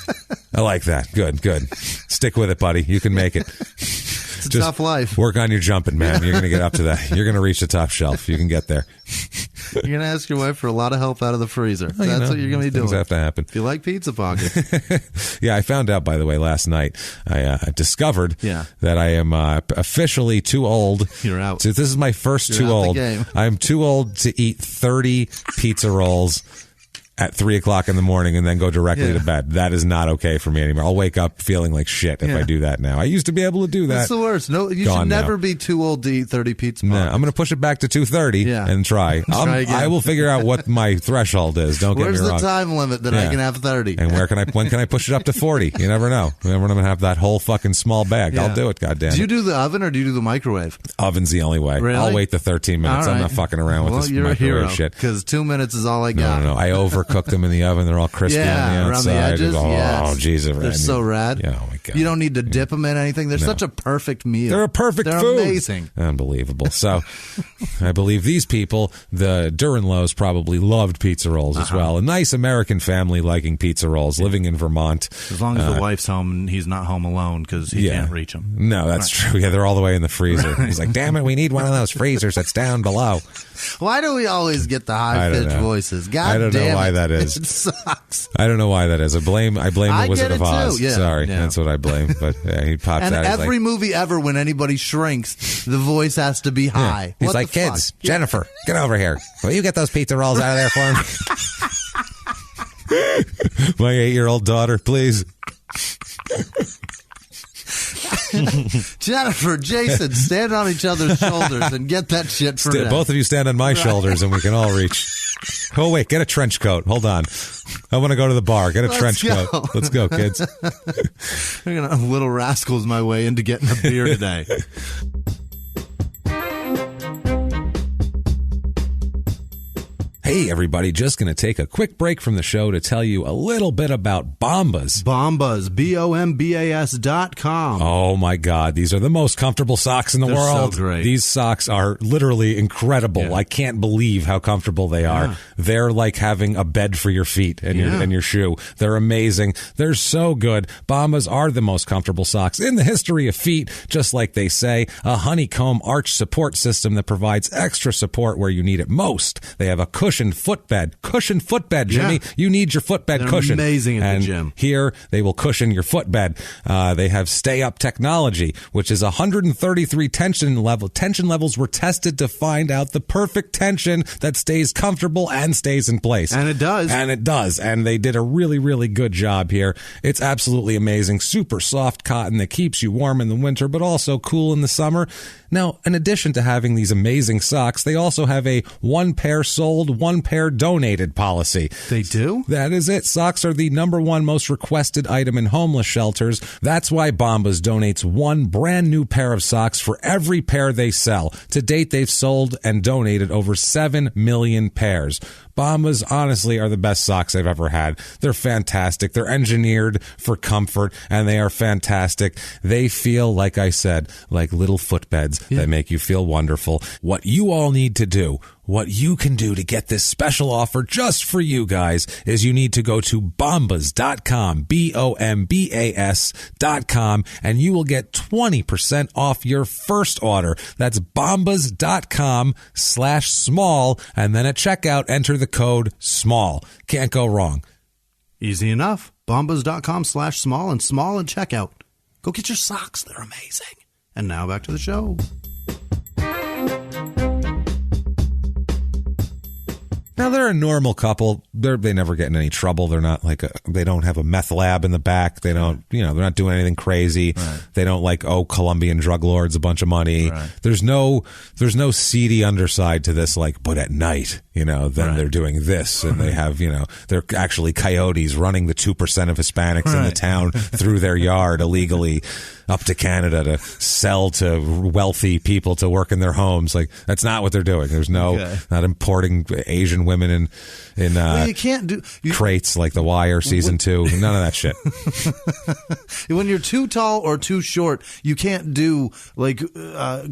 I like that. Good. Stick with it, buddy. You can make it. It's a tough life. Work on your jumping, man. You're going to get up to that. You're going to reach the top shelf. You can get there. You're going to ask your wife for a lot of help out of the freezer. That's what you're going to be doing. Things have to happen. If you like pizza pockets. Yeah, I found out, by the way, last night. I discovered that I am officially too old. You're out. So this is my first You're too out old. the game. I'm too old to eat 30 pizza rolls at 3 o'clock in the morning and then go directly to bed. That is not okay for me anymore. I'll wake up feeling like shit if I do that now. I used to be able to do that. That's the worst. No, you should never be too old to eat 30 pizza pockets. No, I'm going to push it back to 2:30 and try. I will figure out what my threshold is. Don't get me wrong. Where's the time limit that I can have 30? And when can I push it up to 40? You never know. When I'm going to have that whole fucking small bag. I'll do it, goddamn. Do you do the oven or do you do the microwave? Oven's the only way. Really? I'll wait the 13 minutes. I'm not fucking around with this microwave shit. Because 2 minutes is all I got. No. I overcook them in the oven. They're all crispy on the outside. Around the edges. Oh, Jesus. They're so rad. Yeah, oh my God. You don't need to dip them in anything. They're such a perfect meal. They're a perfect food. They're amazing. Unbelievable. So I believe these people, the Duranlows, probably loved pizza rolls as well. A nice American family liking pizza rolls, living in Vermont. As long as the wife's home and he's not home alone because he can't reach them. No, that's true. Yeah, they're all the way in the freezer. He's like, damn it, we need one of those freezers that's down below. Why do we always get the high-pitched voices? God I don't know why that is. It sucks. I don't know why that is. I blame the Wizard of Oz. Yeah, Sorry, that's what I blame. But he pops and out. And every movie ever, when anybody shrinks, the voice has to be high. He's like, kids, Jennifer, get over here. Will you get those pizza rolls out of there for me? My 8-year-old daughter, please. Jennifer, Jason, stand on each other's shoulders and get that shit for them. Both of you stand on my shoulders and we can all reach. Oh, wait, get a trench coat. Hold on. I want to go to the bar. Get a trench coat. Let's go, kids. I'm going to Little Rascals my way into getting a beer today. Hey, everybody, just going to take a quick break from the show to tell you a little bit about Bombas. Bombas, BOMBAS.com. Oh, my God. These are the most comfortable socks in the world. So great. These socks are literally incredible. Yeah. I can't believe how comfortable they are. Yeah. They're like having a bed for your feet and your shoe. They're amazing. They're so good. Bombas are the most comfortable socks in the history of feet, just like they say. A honeycomb arch support system that provides extra support where you need it most. They have a cushioned footbed, Jimmy. Yeah. You need your footbed cushion. Amazing at the gym. Here, they will cushion your footbed. They have stay-up technology, which is 133 tension levels. Tension levels were tested to find out the perfect tension that stays comfortable and stays in place. And it does. And they did a really, really good job here. It's absolutely amazing. Super soft cotton that keeps you warm in the winter, but also cool in the summer. Now, in addition to having these amazing socks, they also have a one pair sold, one pair donated policy. They do? That is it. Socks are the #1 most requested item in homeless shelters. That's why Bombas donates one brand new pair of socks for every pair they sell. To date, they've sold and donated over 7 million pairs. Bombas, honestly, are the best socks I've ever had. They're fantastic. They're engineered for comfort, and they are fantastic. They feel, like I said, like little footbeds that make you feel wonderful. What you all need to do, what you can do to get this special offer just for you guys, is you need to go to bombas.com, BOMBAS.com, and you will get 20% off your first order. That's bombas.com/small, and then at checkout, enter the code SMALL. Can't go wrong. Easy enough. Bombas.com/small and small at checkout. Go get your socks. They're amazing. And now back to the show. Now they're a normal couple. They never get in any trouble. They're not like they don't have a meth lab in the back. They don't, they're not doing anything crazy. Right. They don't owe Colombian drug lords a bunch of money. Right. There's no seedy underside to this. But at night, then they're doing this, and they have, they're actually coyotes running the 2% of Hispanics in the town through their yard illegally up to Canada to sell to wealthy people to work in their homes. That's not what they're doing. There's not importing Asian women in you can't do crates like The Wire season 2. None of that shit. When you're too tall or too short, you can't do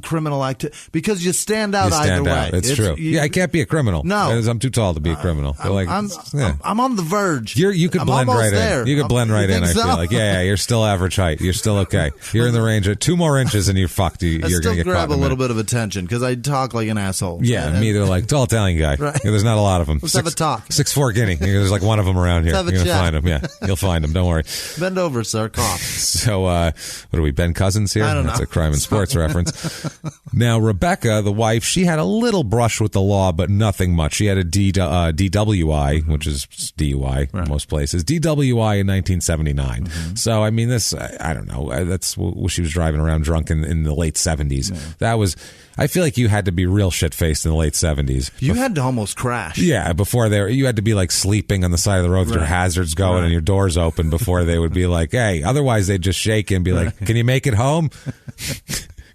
criminal activity because you stand out either way. It's true. I can't be a criminal. No, I'm too tall to be a criminal. I'm on the verge. You could blend right in. You could blend right in. I feel like you're still average height. You're still okay. You're in the range of 2 more inches and you're fucked. You're going to get grab caught a little bit of attention because I talk like an asshole. Yeah, me. They're tall Italian guy. Right. There's not a lot of them. Let's have a talk. 6'4" Guinea. There's one of them around here. You're going to find him. Yeah, you'll find him. Don't worry. Bend over, sir. Cough. So, what are we, Ben Cousins here? I don't know. That's a crime and sports reference. Now, Rebecca, the wife, she had a little brush with the law, but nothing much. She had a DWI, which is DUI in most places. DWI in 1979. Mm-hmm. So, this, I don't know. That's what she was driving around drunk in the late 70s. Yeah. That was, I feel like you had to be real shit-faced in the late 70s. You had to almost crash. Yeah, before you had to be sleeping on the side of the road with your hazards going and your doors open before they would be hey, otherwise they'd just shake you and be can you make it home?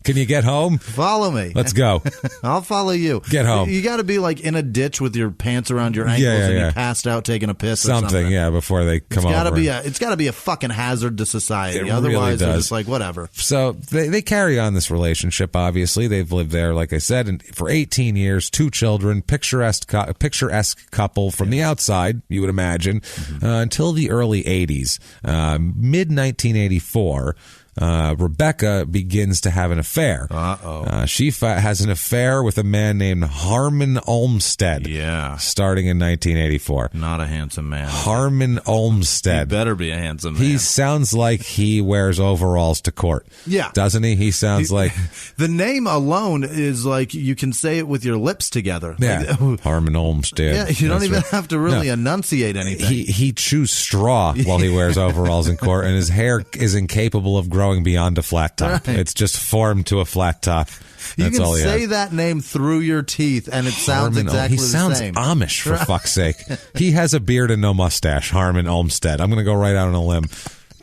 Can you get home? Follow me. Let's go. I'll follow you. Get home. You got to be in a ditch with your pants around your ankles and you passed out taking a piss or something. Yeah, before they come over. It's got to be a fucking hazard to society. It Otherwise, really it's just whatever. So they carry on this relationship, obviously. They've lived there, like I said, and for 18 years, 2 children, picturesque couple from the outside, you would imagine, until the early 80s. Mid-1984, Rebecca begins to have an affair. She has an affair with a man named Harmon Olmsted. Yeah. Starting in 1984. Not a handsome man. Harmon Olmsted. He better be a handsome man. He sounds like he wears overalls to court. Yeah. Doesn't he? He sounds like... The name alone is you can say it with your lips together. Yeah. Harmon Olmsted. Yeah, you don't even have to really enunciate anything. He chews straw while he wears overalls in court, and his hair is incapable of growing beyond a flat top. Right. It's just formed to a flat top. You can say that name through your teeth, and it sounds exactly the same. He sounds Amish, for fuck's sake. He has a beard and no mustache, Harmon Olmsted. I'm going to go right out on a limb.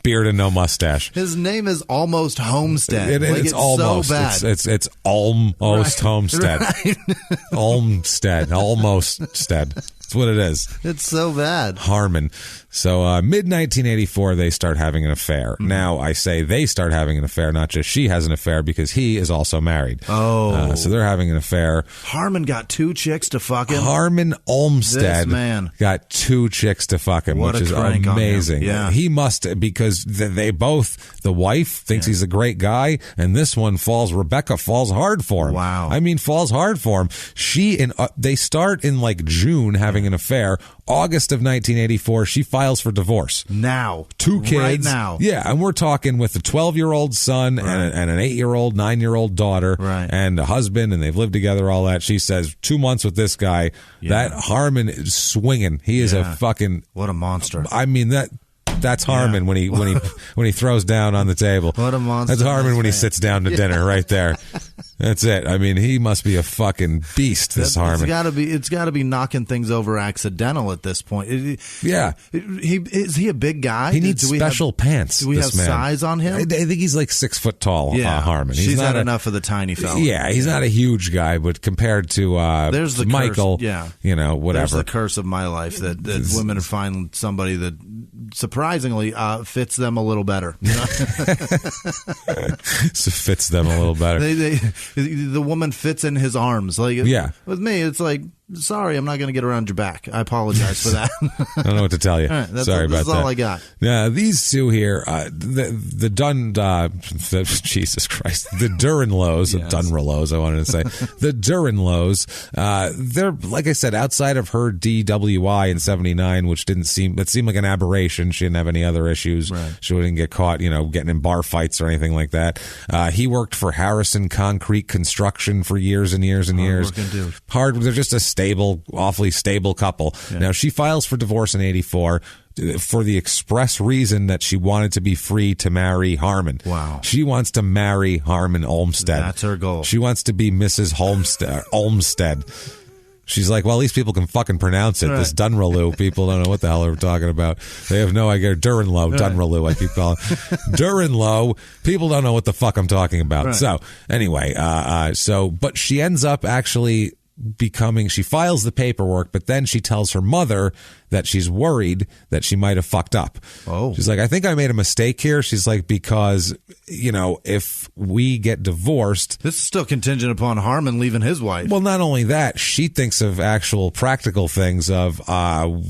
Beard and no mustache. His name is almost Homestead. It's almost. So bad. It's almost Homestead. Right. Olmsted. Almost Stead. That's what it is. It's so bad. Harmon. So mid-1984, they start having an affair. Mm-hmm. Now, I say they start having an affair, not just she has an affair, because he is also married. Oh. So they're having an affair. Harmon got 2 chicks to fuck him? Harmon Olmsted got 2 chicks to fuck him, which is amazing. Yeah. He must, because they both, the wife thinks he's a great guy, and this one Rebecca falls hard for him. Wow. Falls hard for him. They start in June having an affair. August of 1984, she files for divorce. Now. 2 kids. Right now. Yeah, and we're talking with a 12-year-old son and an 8-year-old, 9-year-old daughter and a husband, and they've lived together, all that. She says 2 months with this guy. Yeah. That Harmon is swinging. He is a fucking... What a monster. That's Harmon when he throws down on the table. What a monster. That's Harmon when he sits down to dinner right there. That's it. He must be a fucking beast, this Harmon. It's got to be knocking things over accidental at this point. Is he a big guy? He needs special pants. Do we have size on him? I think he's 6 foot tall, Harmon. She's not enough of the tiny fella. Yeah, he's not a huge guy, but compared to there's the Michael, curse. Whatever. There's the curse of my life that women find somebody that surprisingly fits them a little better. So fits them a little better. The woman fits in his arms. With me, it's sorry, I'm not going to get around your back. I apologize for that. I don't know what to tell you. Right, Sorry about that. That's all I got. Yeah, these two here, the Jesus Christ, the Durenlows, Dunrelows, I wanted to say, the Durenlows, they're, like I said, outside of her DWI in 79, which seemed like an aberration. She didn't have any other issues. Right. She wouldn't get caught, getting in bar fights or anything like that. He worked for Harrison Concrete Construction for years and years and years. Dude. They're just awfully stable couple. Yeah. Now, she files for divorce in 1984 for the express reason that she wanted to be free to marry Harmon. Wow. She wants to marry Harmon Olmsted. That's her goal. She wants to be Mrs. Olmsted. She's like, well, at least people can fucking pronounce it. Right. This Dunrelu, people don't know what the hell we're talking about. They have no idea. Duranlow, right. Dunrelu, I keep calling it. Duranlow, people don't know what the fuck I'm talking about. Right. So, anyway, but she ends up actually she files the paperwork, but then she tells her mother that she's worried that she might have fucked up. Oh. She's like, I think I made a mistake here. She's like, because, if we get divorced. This is still contingent upon Harmon leaving his wife. Well, not only that, she thinks of actual practical things of,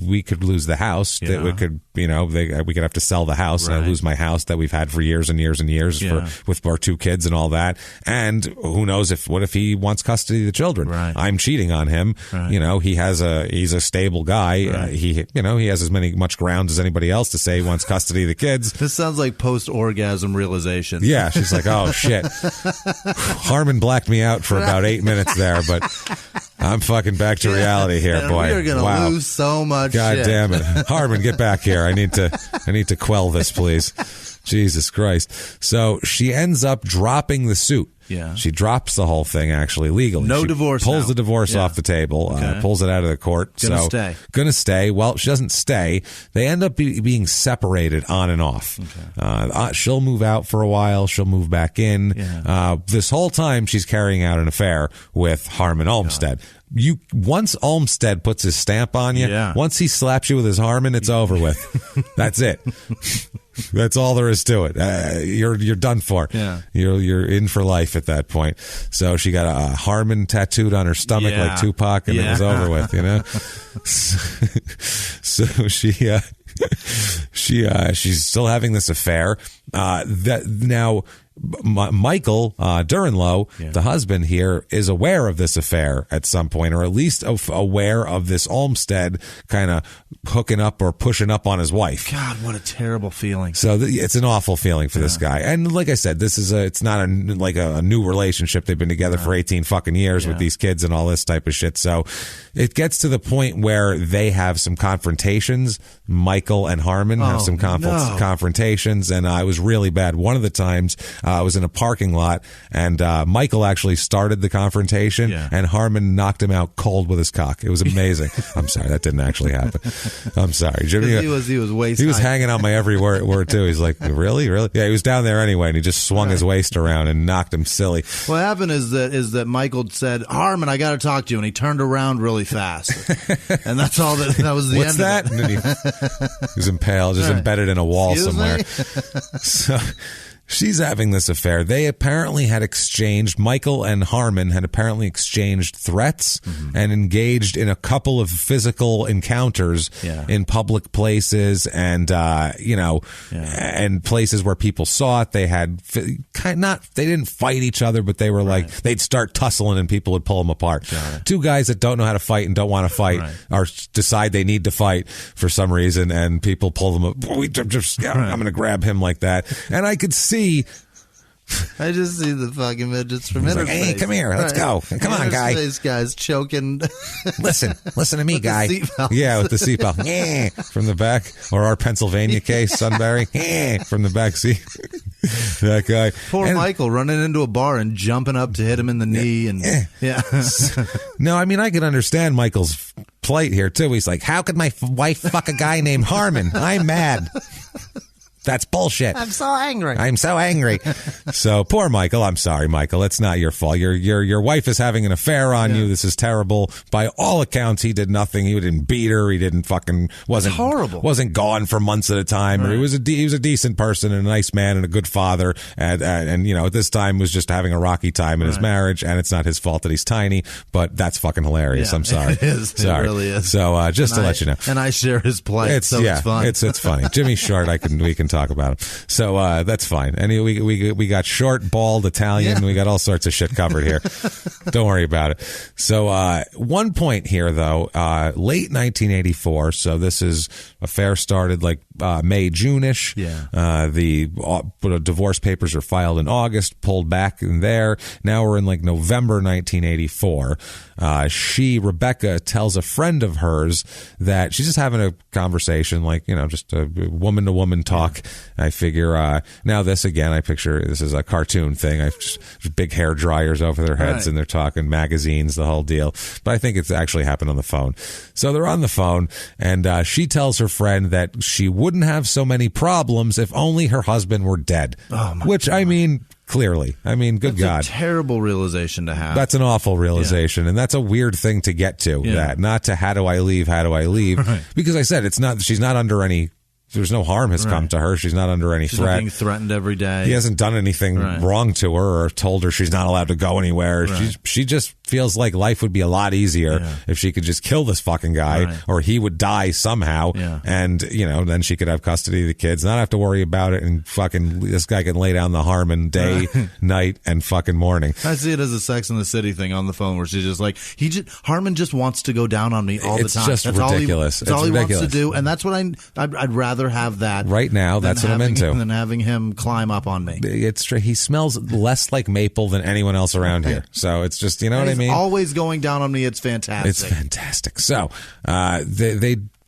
we could lose the house, that we could, we could have to sell the house, right. And I lose my house that we've had for years and years and years with our 2 kids and all that. And who knows what if he wants custody of the children? Right. I'm cheating on him. Right. He's a stable guy. Right. He has much ground as anybody else to say he wants custody of the kids. This sounds like post-orgasm realization. Yeah, she's like, oh, shit. Harmon blacked me out for about 8 minutes there, but I'm fucking back to reality here, boy. We're going to lose so much God damn it. Harmon, get back here. I need to quell this, please. Jesus Christ. So she ends up dropping the suit. Yeah. She drops the whole thing, actually, legally. No divorce. Pulls the divorce off the table, pulls it out of the court. Gonna stay. Well, she doesn't stay. They end up being separated on and off. Okay. She'll move out for a while. She'll move back in. Yeah. This whole time, she's carrying out an affair with Harmon Olmsted. Once Olmsted puts his stamp on you, once he slaps you with his Harmon, it's over with. That's it. That's all there is to it. You're done for. Yeah. You're in for life at that point. So she got a Harmon tattooed on her stomach like Tupac, and it was over with. So she's still having this affair. Michael Duranlow, the husband here, is aware of this affair at some point, or at least aware of this Olmsted kind of hooking up or pushing up on his wife. God, what a terrible feeling. So it's an awful feeling for this guy. And like I said, it's not a new relationship. They've been together for 18 fucking years with these kids and all this type of shit. So it gets to the point where they have some confrontations. Michael and Harmon have some confrontations, and it was really bad. One of the times, I was in a parking lot, and Michael actually started the confrontation, and Harmon knocked him out cold with his cock. It was amazing. I'm sorry, that didn't actually happen. I'm sorry, Jimmy. He was hanging out my every word too. He's like, really? Yeah, he was down there anyway, and he just swung his waist around and knocked him silly. What happened is that Michael said, Harmon, I got to talk to you, and he turned around really fast, and that's all. That was the What's end that? of it. He was impaled, just embedded in a wall somewhere. So she's having this affair. They apparently had exchanged, Michael and Harmon had apparently exchanged threats and engaged in a couple of physical encounters in public places and, and places where people saw it. They had they didn't fight each other, but they were like, they'd start tussling and people would pull them apart. Two guys that don't know how to fight and don't want to fight or decide they need to fight for some reason, and people pull them up. I'm going to grab him like that. And I could see. I just see the fucking midgets from Interface. Like, hey, come here, let's go. Come on, guy. Interface guy's choking. Listen to me, guy. Yeah, with the seatbelt. Yeah, from the back. Or our Pennsylvania case, Sunbury. Yeah, from the back seat. That guy. Poor Michael running into a bar and jumping up to hit him in the knee. And No, I mean, I can understand Michael's plight here, too. He's like, how could my wife fuck a guy named Harmon? I'm mad. That's bullshit. I'm so angry. So poor Michael. I'm sorry, Michael. It's not your fault. Your wife is having an affair on you. This is terrible. By all accounts, he did nothing. He didn't beat her. He didn't wasn't gone for months at a time. Or he was a decent person and a nice man and a good father. And at this time was just having a rocky time in his marriage. And it's not his fault that he's tiny. But that's fucking hilarious. I'm sorry. It is. Sorry. It really is. So just to let you know. And I share his plight. It's fun. It's funny. Jimmy's short. We can talk talk about him. So that's fine. And we got short, bald, Italian. We got all sorts of shit covered here. Don't worry about it. So one point here, though, late 1984. So this is affair started like May, June-ish. Yeah. The divorce papers are filed in August, pulled back in there. Now we're in like November 1984. Rebecca tells a friend of hers that she's just having a conversation, like, just a woman-to-woman talk. I figure, now this again, I picture this is a cartoon thing. Just big hair dryers over their heads, and they're talking magazines, the whole deal. But I think it's actually happened on the phone. So they're on the phone, and she tells her friend that she wouldn't have so many problems if only her husband were dead. Oh my Which, God. I mean, clearly. I mean, good God. That's a terrible realization to have. That's an awful realization, and that's a weird thing to get to. That not to how do I leave? Right. Because I said she's not under any. There's no harm has come to her. She's not under any She's threat. not being threatened every day. He hasn't done anything wrong to her or told her she's not allowed to go anywhere. Right. She just feels like life would be a lot easier if she could just kill this fucking guy, or he would die somehow, and then she could have custody of the kids, not have to worry about it, and fucking this guy can lay down the Harmon day, night, and fucking morning. I see it as a Sex and the City thing on the phone where she's just like, Harmon just wants to go down on me all the time. It's just ridiculous. That's all he wants to do, and that's what I'd rather have that right now. That's what I'm into. Than having him climb up on me. It's true. He smells less like maple than anyone else around here. So it's just, you know what I mean? Always going down on me. It's fantastic. It's fantastic. So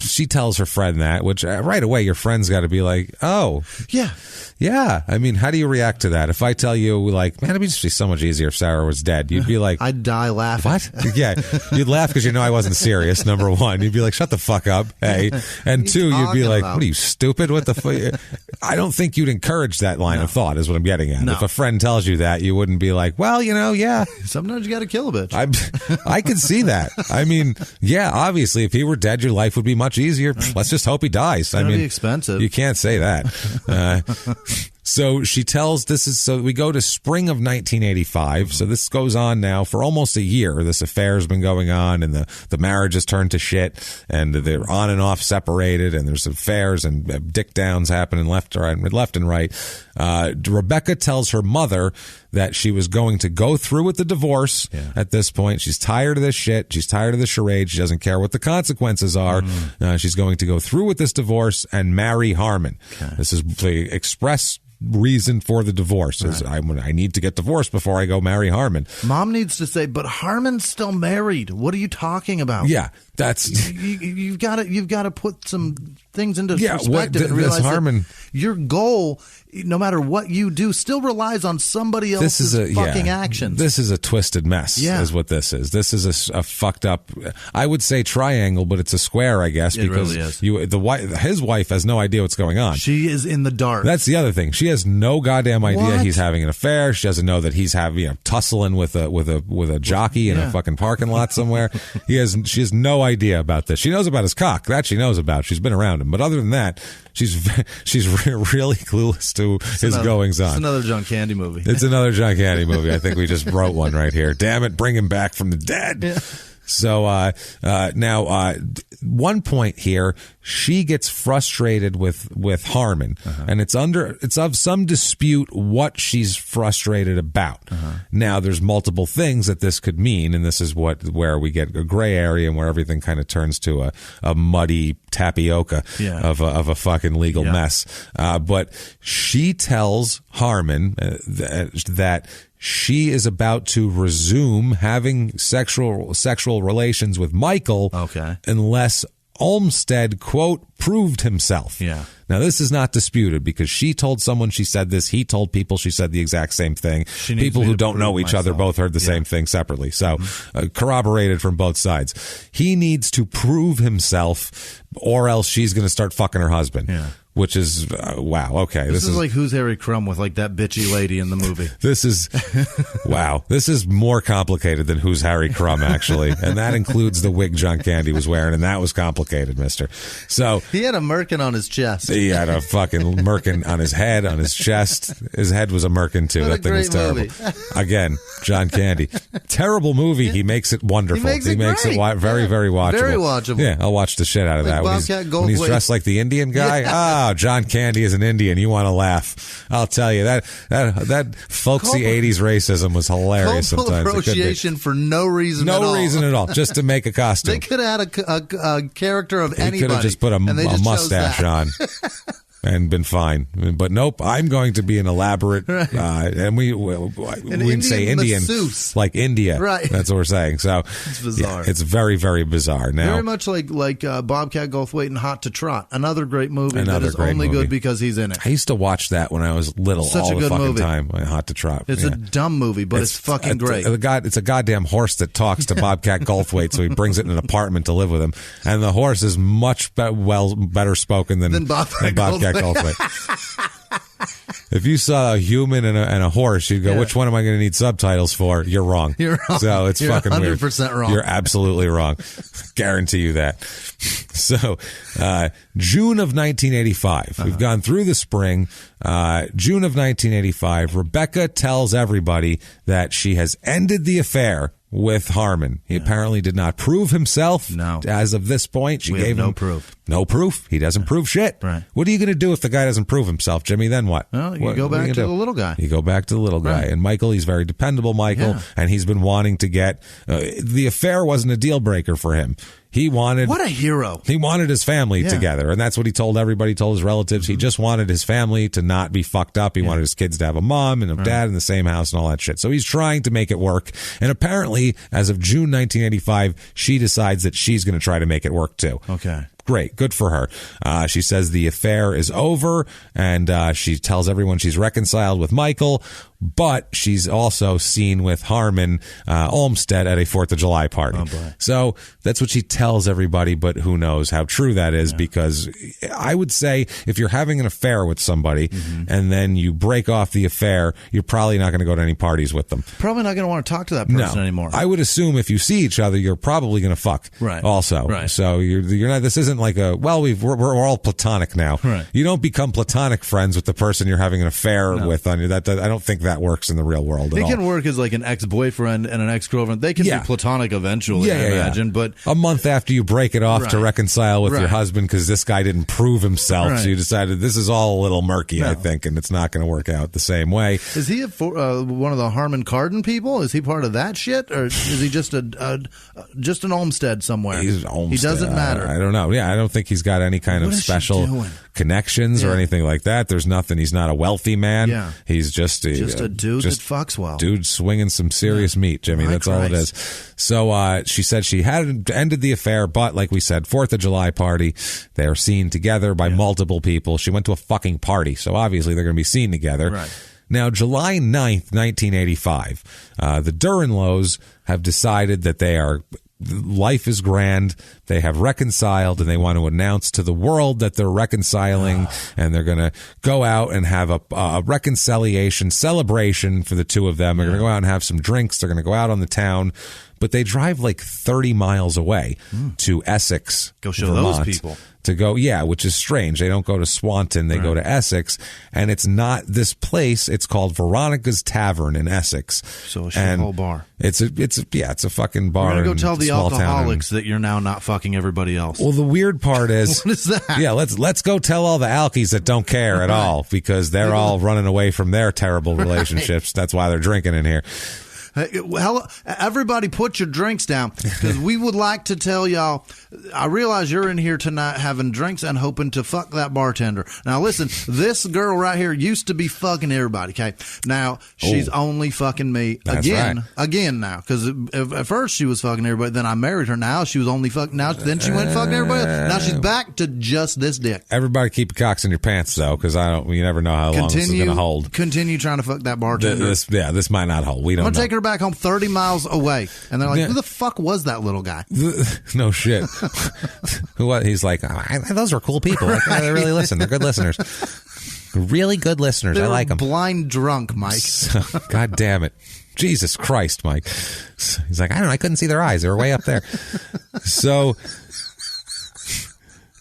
she tells her friend that, which right away your friend's got to be like, oh, yeah. I mean, how do you react to that? If I tell you, like, man, it'd just be so much easier if Sarah was dead, you'd be like, I'd die laughing. What? Yeah, you'd laugh because I wasn't serious. Number one, you'd be like, shut the fuck up, hey. And two, you'd be like, what are you, stupid? What the fuck? I don't think you'd encourage that line of thought. Is what I'm getting at. No. If a friend tells you that, you wouldn't be like, well, yeah. Sometimes you got to kill a bitch. I could see that. I mean, yeah, obviously, if he were dead, your life would be much easier. Let's just hope he dies. It's be expensive. You can't say that. So she tells so we go to spring of 1985. So this goes on now for almost a year. This affair has been going on, and the marriage has turned to shit, and they're on and off separated, and there's affairs and dick downs happening left and right. Rebecca tells her mother that she was going to go through with the divorce at this point. She's tired of this shit. She's tired of the charade. She doesn't care what the consequences are. She's going to go through with this divorce and marry Harmon. Okay. This is the express reason for the divorce. Is I need to get divorced before I go marry Harmon. Mom needs to say, but Harmon's still married. What are you talking about? Yeah, that's you've got to put some things into perspective and realize Harmon, that your goal, no matter what you do, still relies on somebody else's fucking actions. This is a twisted mess, is what this is. This is a fucked up, I would say triangle, but it's a square, I guess, because really is. His wife has no idea what's going on. She is in the dark. That's the other thing. She has no goddamn idea he's having an affair. She doesn't know that he's tussling with a jockey in a fucking parking lot somewhere. She has no idea about this. She knows about his cock. That she knows about. She's been around him. But other than that, she's really clueless to his goings on. It's another John Candy movie. It's another John Candy movie. I think we just wrote one right here. Damn it, bring him back from the dead. Yeah. So now, one point here, she gets frustrated with Harmon, and it's of some dispute what she's frustrated about. Now, there's multiple things that this could mean, and this is where we get a gray area and where everything kind of turns to a muddy tapioca of a fucking legal mess. But she tells Harmon that she is about to resume having sexual relations with Michael unless Olmsted, quote, proved himself. Yeah. Now, this is not disputed because she told someone she said this. He told people she said the exact same thing. People who don't know each other both heard the same thing separately. So corroborated from both sides. He needs to prove himself or else she's going to start fucking her husband. Yeah. Which is, wow, okay. This is like Who's Harry Crumb with like that bitchy lady in the movie. This is, wow. This is more complicated than Who's Harry Crumb, actually. And that includes the wig John Candy was wearing, and that was complicated, mister. So he had a merkin on his chest. He had a fucking merkin on his head, on his chest. His head was a merkin, too. That thing was terrible. Again, John Candy. Terrible movie. He makes it wonderful. He makes it very, very watchable. Very watchable. Yeah, I'll watch the shit out of that. When he's dressed like the Indian guy. wow, John Candy is an Indian. You want to laugh. I'll tell you, that folksy 80s racism was hilarious sometimes. Appropriation for no reason at all. No reason at all, just to make a costume. They could have had a character of anybody. They could have just put a mustache on. And been fine, but nope. I'm going to be an elaborate, and we say Indian, masseuse. Like India, right? That's what we're saying. So it's bizarre. Yeah, it's very, very bizarre. Now, very much like Bobcat Goldthwait and Hot to Trot, another great movie that is only good because he's in it. I used to watch that when I was little, Such all a the good fucking movie. time. Hot to Trot. It's a dumb movie, but it's fucking great. It's a goddamn horse that talks to Bobcat Goldthwait, so he brings it in an apartment to live with him, and the horse is much better spoken than Bobcat Goldthwait. If you saw a human and a horse, you'd go, which one am I going to need subtitles for? You're wrong. You're wrong. So it's You're fucking 100% weird. wrong. You're absolutely wrong. Guarantee you that. So June of 1985. We've gone through the spring. June of 1985, Rebecca tells everybody that she has ended the affair with Harmon. He apparently did not prove himself. No. As of this point, she gave him no proof. No proof. He doesn't prove shit. Right. What are you going to do if the guy doesn't prove himself, Jimmy? Then what? Well, you go back to the little guy. You go back to the little guy. Right. And Michael, he's very dependable, Michael, and he's been wanting to get the affair wasn't a deal breaker for him. He wanted... What a hero. He wanted his family together, and that's what he told everybody, told his relatives. He just wanted his family to not be fucked up. He wanted his kids to have a mom and a dad in the same house and all that shit. So he's trying to make it work. And apparently, as of June 1985, she decides that she's going to try to make it work too. Okay. Great. Good for her. She says the affair is over, and she tells everyone she's reconciled with Michael, but she's also seen with Harmon Olmsted at a 4th of July party. Oh, boy. So that's what she tells everybody, but who knows how true that is, because I would say if you're having an affair with somebody and then you break off the affair, you're probably not going to go to any parties with them. Probably not going to want to talk to that person anymore. I would assume if you see each other, you're probably going to fuck also. Right. So you're not, this isn't like a, well, we're all platonic now. Right. You don't become platonic friends with the person you're having an affair with on you. That I don't think that works in the real world at all. It can work as like an ex-boyfriend and an ex-girlfriend. They can be platonic eventually, I imagine. But a month after you break it off to reconcile with your husband because this guy didn't prove himself, so you decided this is all a little murky, I think, and it's not going to work out the same way. Is he one of the Harmon Kardon people? Is he part of that shit, or is he just just an Olmsted somewhere? He's Olmsted. He doesn't matter. I don't know. Yeah, I don't think he's got any kind of special connections or anything like that. There's nothing. He's not a wealthy man. Yeah. He's just a dude that fucks well. Dude swinging some serious meat, Jimmy. That's all it is. So she said she had ended the affair, but like we said, 4th of July party. They are seen together by multiple people. She went to a fucking party, so obviously they're going to be seen together. Right. Now, July 9th, 1985, the Durenlows have decided that life is grand. They have reconciled, and they want to announce to the world that they're reconciling, and they're going to go out and have a reconciliation celebration for the two of them. They're going to go out and have some drinks. They're going to go out on the town, but they drive like 30 miles away to Essex, go show Vermont, those people. To go, which is strange. They don't go to Swanton, they go to Essex, and it's not this place. It's called Veronica's Tavern in Essex. So it's a whole bar. It's a fucking bar. You're gonna go tell the alcoholics town. that you're now not fucking everybody else. Well, the weird part is, what is that? Yeah, let's go tell all the alkies that don't care at all, because they're all running away from their terrible relationships. That's why they're drinking in here. Well, everybody put your drinks down, because we would like to tell y'all, I realize you're in here tonight having drinks and hoping to fuck that bartender. Now listen, this girl right here used to be fucking everybody, okay? Now she's only fucking me again now, because at first she was fucking everybody, then I married her. Now she was only fucking, then she went fucking everybody. Now she's back to just this dick. Everybody keep your cocks in your pants, though, because you never know how long this is going to hold. Continue trying to fuck that bartender. This might not hold. We don't know. I'm going to take her back home 30 miles away, and they're like, who the fuck was that little guy? No shit. He's like, those are cool people. Like, they really listen. They're good listeners. Really good listeners. I like them. Blind drunk, Mike. God damn it. Jesus Christ, Mike. He's like, I don't know. I couldn't see their eyes. They were way up there. So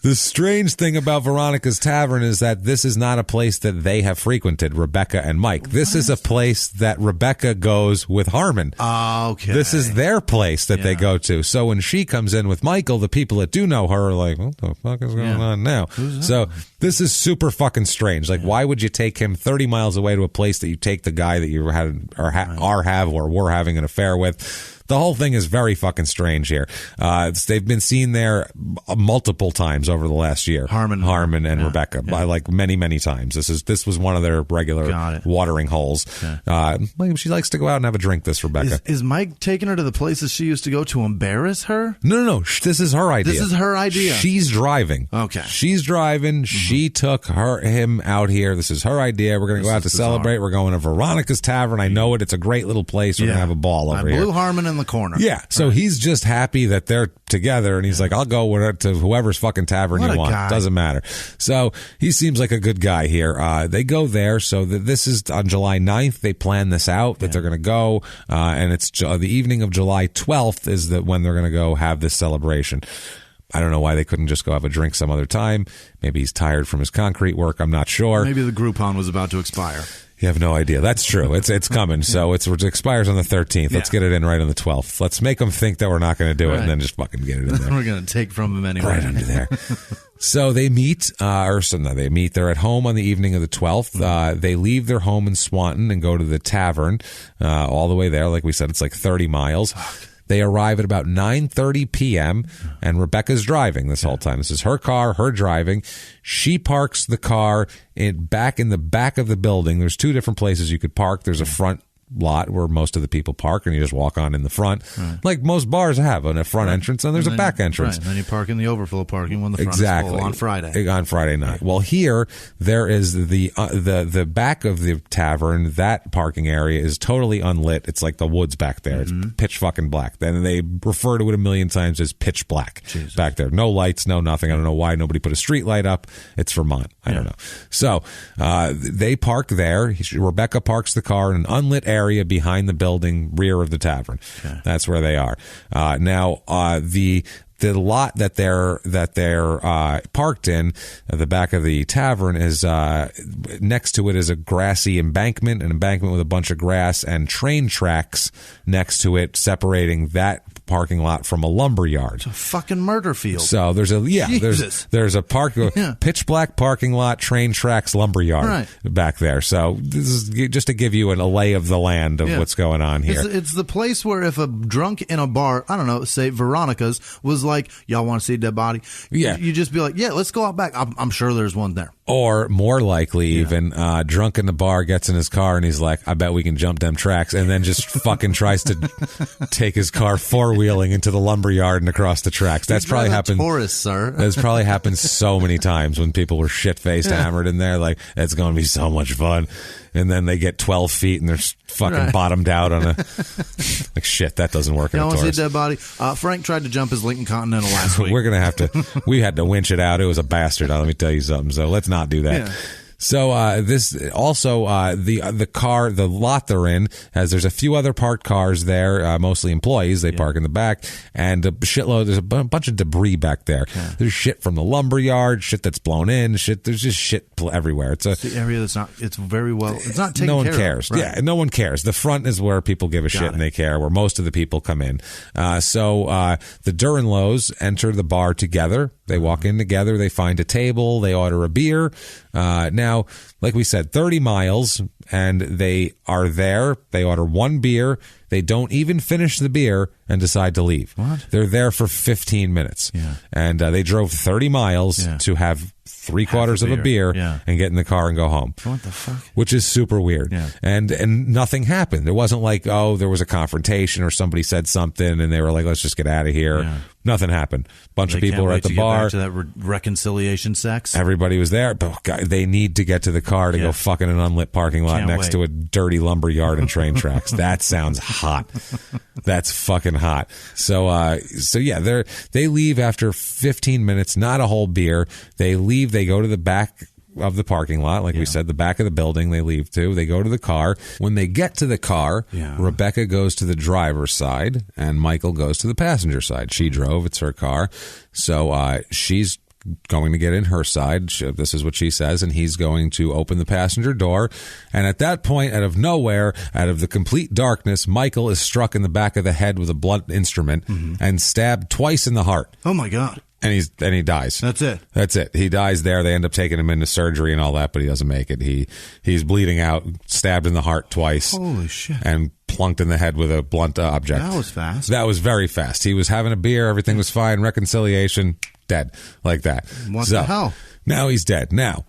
The strange thing about Veronica's Tavern is that this is not a place that they have frequented, Rebecca and Mike. This is a place that Rebecca goes with Harmon. Okay. This is their place that they go to. So when she comes in with Michael, the people that do know her are like, what the fuck is going on now? So this is super fucking strange. Like, why would you take him 30 miles away to a place that you take the guy that you had or were having an affair with? The whole thing is very fucking strange here. They've been seen there multiple times over the last year. Harmon and Rebecca, by like many, many times. This was one of their regular watering holes. She likes to go out and have a drink. This Rebecca is Mike taking her to the places she used to go to embarrass her? No. This is her idea. This is her idea. She's driving. Okay, she's driving. Mm-hmm. She took him out here. This is her idea. We're gonna go out to celebrate. We're going to Veronica's Tavern. I know it. It's a great little place. We're gonna have a ball over here. Blue Harmon in the corner. Yeah, so he's just happy that they're together, and he's like, I'll go to whoever's fucking tavern you want. Doesn't matter. So he seems like a good guy here. They go there, so this is on July 9th. They plan this out, that they're going to go, and it's the evening of July 12th is when they're going to go have this celebration. I don't know why they couldn't just go have a drink some other time. Maybe he's tired from his concrete work. I'm not sure. Maybe the Groupon was about to expire. You have no idea. That's true. It's coming. So it expires on the 13th. Let's get it in right on the 12th. Let's make them think that we're not going to do it, and then just fucking get it in there. We're going to take from them anyway. Right under there. So they meet, they meet. They're at home on the evening of the 12th. They leave their home in Swanton and go to the tavern all the way there. Like we said, it's like 30 miles. They arrive at about 9:30 p.m., and Rebecca's driving this whole time. This is her car, her driving. She parks the car back in the back of the building. There's two different places you could park. There's a front lot where most of the people park, and you just walk on in the front, like most bars have, on a front entrance, and there's a back entrance. And then you park in the overflow parking when the front is full on Friday. On Friday night. Well, here there is the back of the tavern. That parking area is totally unlit. It's like the woods back there. It's pitch fucking black. Then they refer to it a million times as pitch black back there. No lights, no nothing. I don't know why nobody put a street light up. It's Vermont. I don't know. So they park there. Rebecca parks the car in an unlit area behind the building, rear of the tavern. That's where they are. Now, the lot that they're parked in, the back of the tavern, is next to it is a grassy embankment, an embankment with a bunch of grass and train tracks next to it, separating that parking lot from a lumber yard. It's a fucking murder field. So there's a pitch black parking lot, train tracks, lumber yard back there. So this is just to give you a lay of the land of what's going on here. It's the place where if a drunk in a bar, I don't know, say Veronica's, was like, y'all want to see a dead body? Yeah. You just be like, yeah, let's go out back. I'm sure there's one there. Or more likely, even drunk in the bar, gets in his car and he's like, I bet we can jump them tracks, and then just fucking tries to take his car four-wheeling into the lumber yard and across the tracks. That's probably happened. Taurus, sir. That's probably happened so many times when people were shit-faced, hammered in there. Like, it's going to be so much fun. And then they get 12 feet and they're fucking bottomed out on a like shit. That doesn't work in a Taurus. See a dead body. Frank tried to jump his Lincoln Continental last week. We're gonna have to. We had to winch it out. It was a bastard. Let me tell you something. So let's not do that. So this also the lot they're in there's a few other parked cars there, mostly employees. They park in the back, and a shitload. There's a bunch of debris back there. There's shit from the lumber yard, shit that's blown in, shit. There's just shit everywhere. It's the area that's not. It's very well. It's not taken care of. No one cares. Right. Yeah, no one cares. The front is where people give a shit and they care. Where most of the people come in. So the Duranlows enter the bar together. They walk in together. They find a table. They order a beer. Now, like we said, 30 miles, and they are there. They order one beer. They don't even finish the beer and decide to leave. What? They're there for 15 minutes. And they drove 30 miles to have three-quarters of a beer and get in the car and go home. What the fuck? Which is super weird. And nothing happened. There wasn't like, there was a confrontation or somebody said something and they were like, let's just get out of here. Nothing happened. Bunch of people were at the bar. Get back to that reconciliation sex. Everybody was there, but they need to get to the car to go fuck in an unlit parking lot next to a dirty lumber yard and train tracks. That sounds hot. That's fucking hot. So they leave after 15 minutes, not a whole beer. They leave. They go to the back of the parking lot, like we said, the back of the building they leave to. They go to the car. When they get to the car, Rebecca goes to the driver's side and Michael goes to the passenger side. She drove. It's her car. So she's going to get in her side. This is what she says, and he's going to open the passenger door. And at that point, out of nowhere, out of the complete darkness, Michael is struck in the back of the head with a blunt instrument and stabbed twice in the heart. Oh, my God. And he dies. That's it. That's it. He dies there. They end up taking him into surgery and all that, but he doesn't make it. He's bleeding out, stabbed in the heart twice. Holy shit. And plunked in the head with a blunt object. That was fast. That was very fast. He was having a beer. Everything was fine. Reconciliation. Dead. Like that. What the hell? Now he's dead. Now,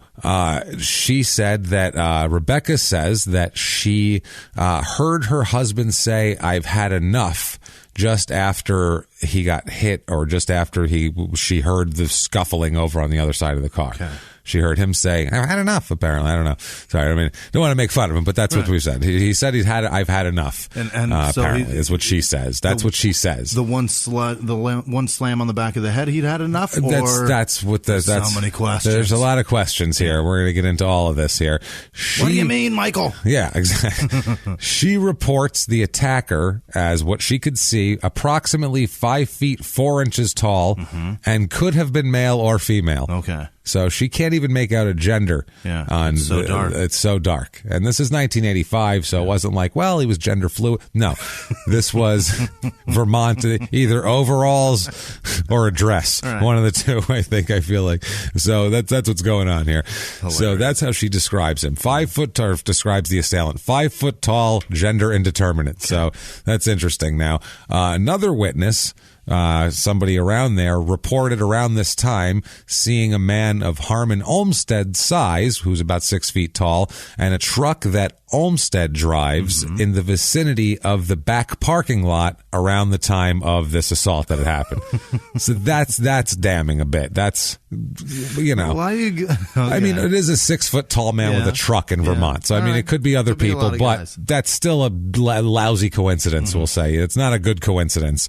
she said that Rebecca says that she heard her husband say, "I've had enough," just after he got hit, or just after she heard the scuffling over on the other side of the car. Okay. She heard him say, "I've had enough," apparently. I don't know. Sorry, I mean, don't want to make fun of him, but that's what we said. He said I've had enough. And so apparently, is what she says. That's what she says. The one slam on the back of the head, he'd had enough? Or that's what that's so many questions. There's a lot of questions here. We're going to get into all of this here. What do you mean, Michael? Yeah, exactly. She reports the attacker as what she could see, approximately 5 feet 4 inches tall, and could have been male or female. Okay. So she can't even make out a gender. Yeah, it's so dark. It's so dark. And this is 1985, so it wasn't like, well, he was gender fluid. No, this was Vermont, either overalls or a dress. Right. One of the two, I feel like. So that's what's going on here. Hilarious. So that's how she describes him. 5 foot tall, describes the assailant. 5 foot tall, gender indeterminate. So that's interesting. Now, another witness, somebody around there, reported around this time seeing a man of Harmon Olmstead size, who's about 6 feet tall, and a truck that Olmstead drives in the vicinity of the back parking lot around the time of this assault that had happened. So that's damning a bit. That's, Why you okay. I mean, it is a 6 foot tall man with a truck in Vermont. So, I mean, it could be other people, but that's still a lousy coincidence, we'll say. It's not a good coincidence.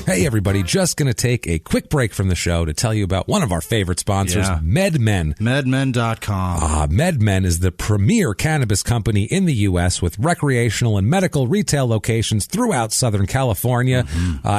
Hey, everybody, just going to take a quick break from the show to tell you about one of our favorite sponsors, MedMen. MedMen.com. MedMen is the premier cannabis company in the U.S. with recreational and medical retail locations throughout Southern California.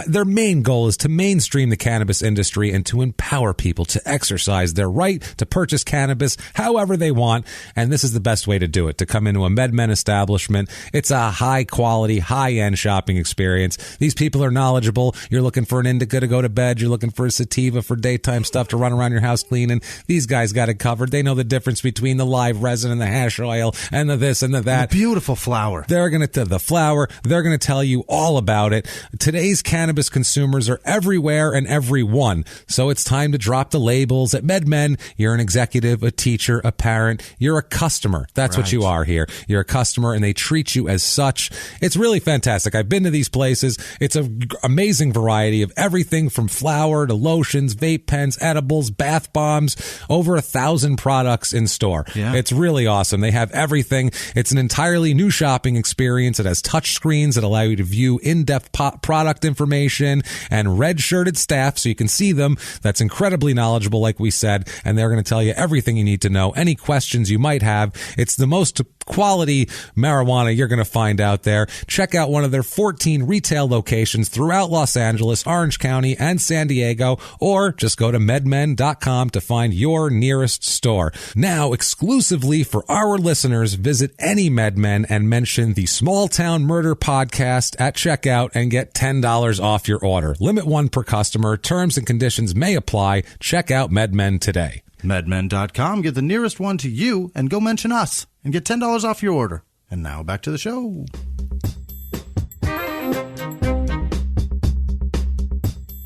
Their main goal is to mainstream the cannabis industry and to empower people to exercise their right to purchase cannabis however they want. And this is the best way to do it, to come into a MedMen establishment. It's a high-quality, high-end shopping experience. These people are knowledgeable. You're looking for an indica to go to bed. You're looking for a sativa for daytime stuff to run around your house cleaning. These guys got it covered. They know the difference between the live resin and the hash oil and the this and the that. Beautiful flower. They're going to tell you all about it. Today's cannabis consumers are everywhere and everyone. So it's time to drop the labels. At MedMen, you're an executive, a teacher, a parent. You're a customer. That's what you are here. You're a customer, and they treat you as such. It's really fantastic. I've been to these places. It's an amazing variety of everything from flour to lotions, vape pens, edibles, bath bombs, over 1,000 products in store. Yeah. It's really awesome. They have everything. It's an entirely new shopping experience. It has touch screens that allow you to view in-depth product information and red-shirted staff so you can see them. That's incredibly knowledgeable, like we said, and they're going to tell you everything you need to know, any questions you might have. It's the most quality marijuana you're going to find out there. Check out one of their 14 retail locations throughout Los Angeles, Orange County, and San Diego, or just go to medmen.com to find your nearest store. Now, exclusively for our listeners, visit any MedMen and mention the Small Town Murder Podcast at checkout and get $10 off your order. Limit 1 per customer. Terms and conditions may apply. Check out MedMen today. MedMen.com. Get the nearest one to you and go mention us and get $10 off your order. And now back to the show.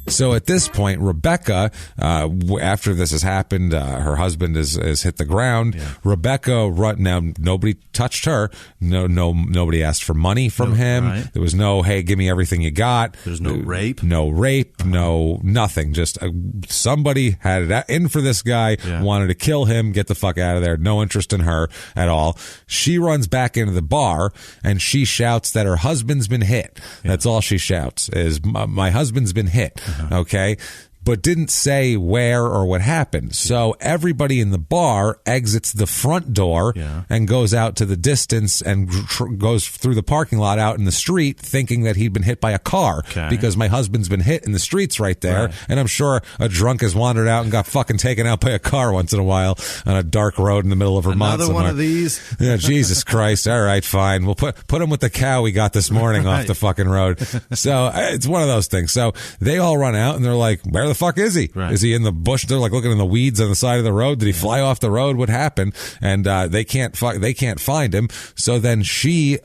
So at this point, Rebecca, after this has happened, her husband has hit the ground. Yeah. Rebecca, now nobody touched her. Nobody asked for money from him. Right. There was no, hey, give me everything you got. There's no rape. No nothing. Just somebody had it in for this guy, wanted to kill him, get the fuck out of there. No interest in her at all. She runs back into the bar and she shouts that her husband's been hit. Yeah. That's all she shouts is, my husband's been hit. Okay. but didn't say where or what happened. So everybody in the bar exits the front door and goes out to the distance and goes through the parking lot out in the street thinking that he'd been hit by a car because my husband's been hit in the streets right there. And I'm sure a drunk has wandered out and got fucking taken out by a car once in a while on a dark road in the middle of Vermont. Another one of these. Yeah, Jesus Christ. All right, fine. We'll put him with the cow we got this morning off the fucking road. So it's one of those things. So they all run out and they're like, where the fuck is he? Is he in the bush? They're like looking in the weeds on the side of the road. Did he fly off the road? What happened? And they can't find him. So then she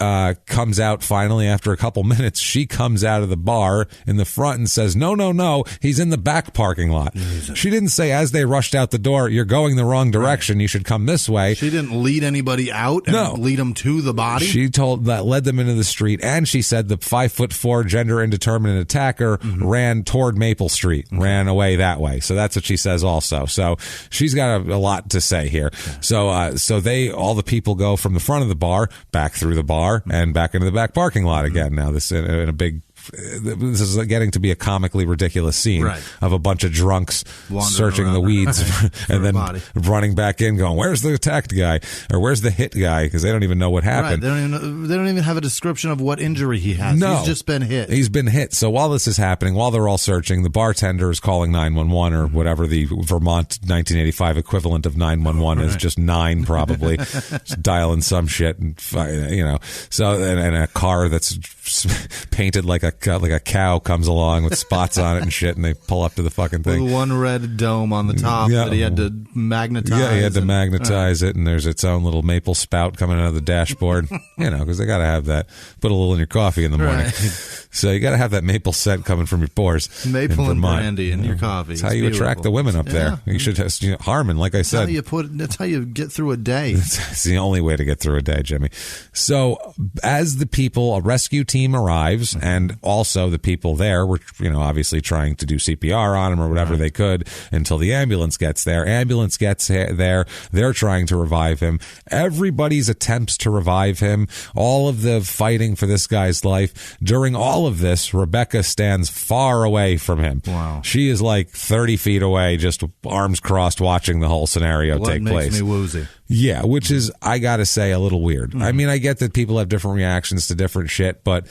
comes out finally after a couple minutes. She comes out of the bar in the front and says, no, he's in the back parking lot. She didn't say as they rushed out the door, you're going the wrong direction. You should come this way. She didn't lead anybody out and lead them to the body. She led them into the street, and she said the 5'4" gender indeterminate attacker ran toward Maple Street, ran away that way. So that's what she says also. So she's got a lot to say here. So all the people go from the front of the bar back through the bar and back into the back parking lot again. Now this in a big. This is getting to be a comically ridiculous scene of a bunch of drunks searching the weeds and then running back in going, where's the attacked guy or where's the hit guy? Because they don't even know what happened. They don't even have a description of what injury he has. No. He's just been hit. He's been hit. So while this is happening, while they're all searching, the bartender is calling 911 or whatever the Vermont 1985 equivalent of 911 is, just 9 probably. Just dialing some shit and so and a car that's painted like a cow comes along with spots on it and shit, and they pull up to the fucking thing with one red dome on the top that he had to magnetize. Yeah, he had to magnetize it, and there's its own little maple spout coming out of the dashboard. Because they got to have that. Put a little in your coffee in the morning. So you got to have that maple scent coming from your pores. Maple and brandy in your coffee. That's how you attract the women up there. You should have Harmon, like I said. That's how you get through a day. It's the only way to get through a day, Jimmy. So as a rescue team arrives, and also the people there were, obviously trying to do CPR on him or whatever they could until the ambulance gets there. Ambulance gets there. They're trying to revive him. Everybody's attempts to revive him, all of the fighting for this guy's life. During all of this, Rebecca stands far away from him. Wow. She is like 30 feet away, just arms crossed, watching the whole scenario take place. What makes me woozy? Yeah, which is, I gotta say, a little weird. I mean, I get that people have different reactions to different shit, but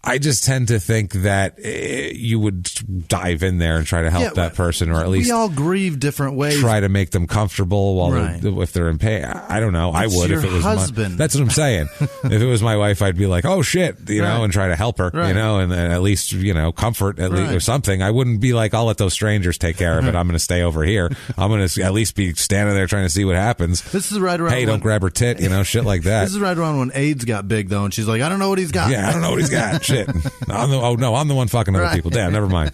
I just tend to think that you would dive in there and try to help that person, or at least we all grieve different ways. Try to make them comfortable while if they're in pain. I don't know. I would if it was husband. That's what I'm saying. If it was my wife, I'd be like, "Oh shit," and try to help her, and at least comfort least or something. I wouldn't be like, "I'll let those strangers take care of it. I'm going to stay over here. I'm going to at least be standing there trying to see what happens." This is right around. Hey, don't grab her tit, shit like that. This is right around when AIDS got big, though, and she's like, "I don't know what he's got." Yeah, I don't know what he's got. Shit. I'm the one fucking other people. Damn, never mind.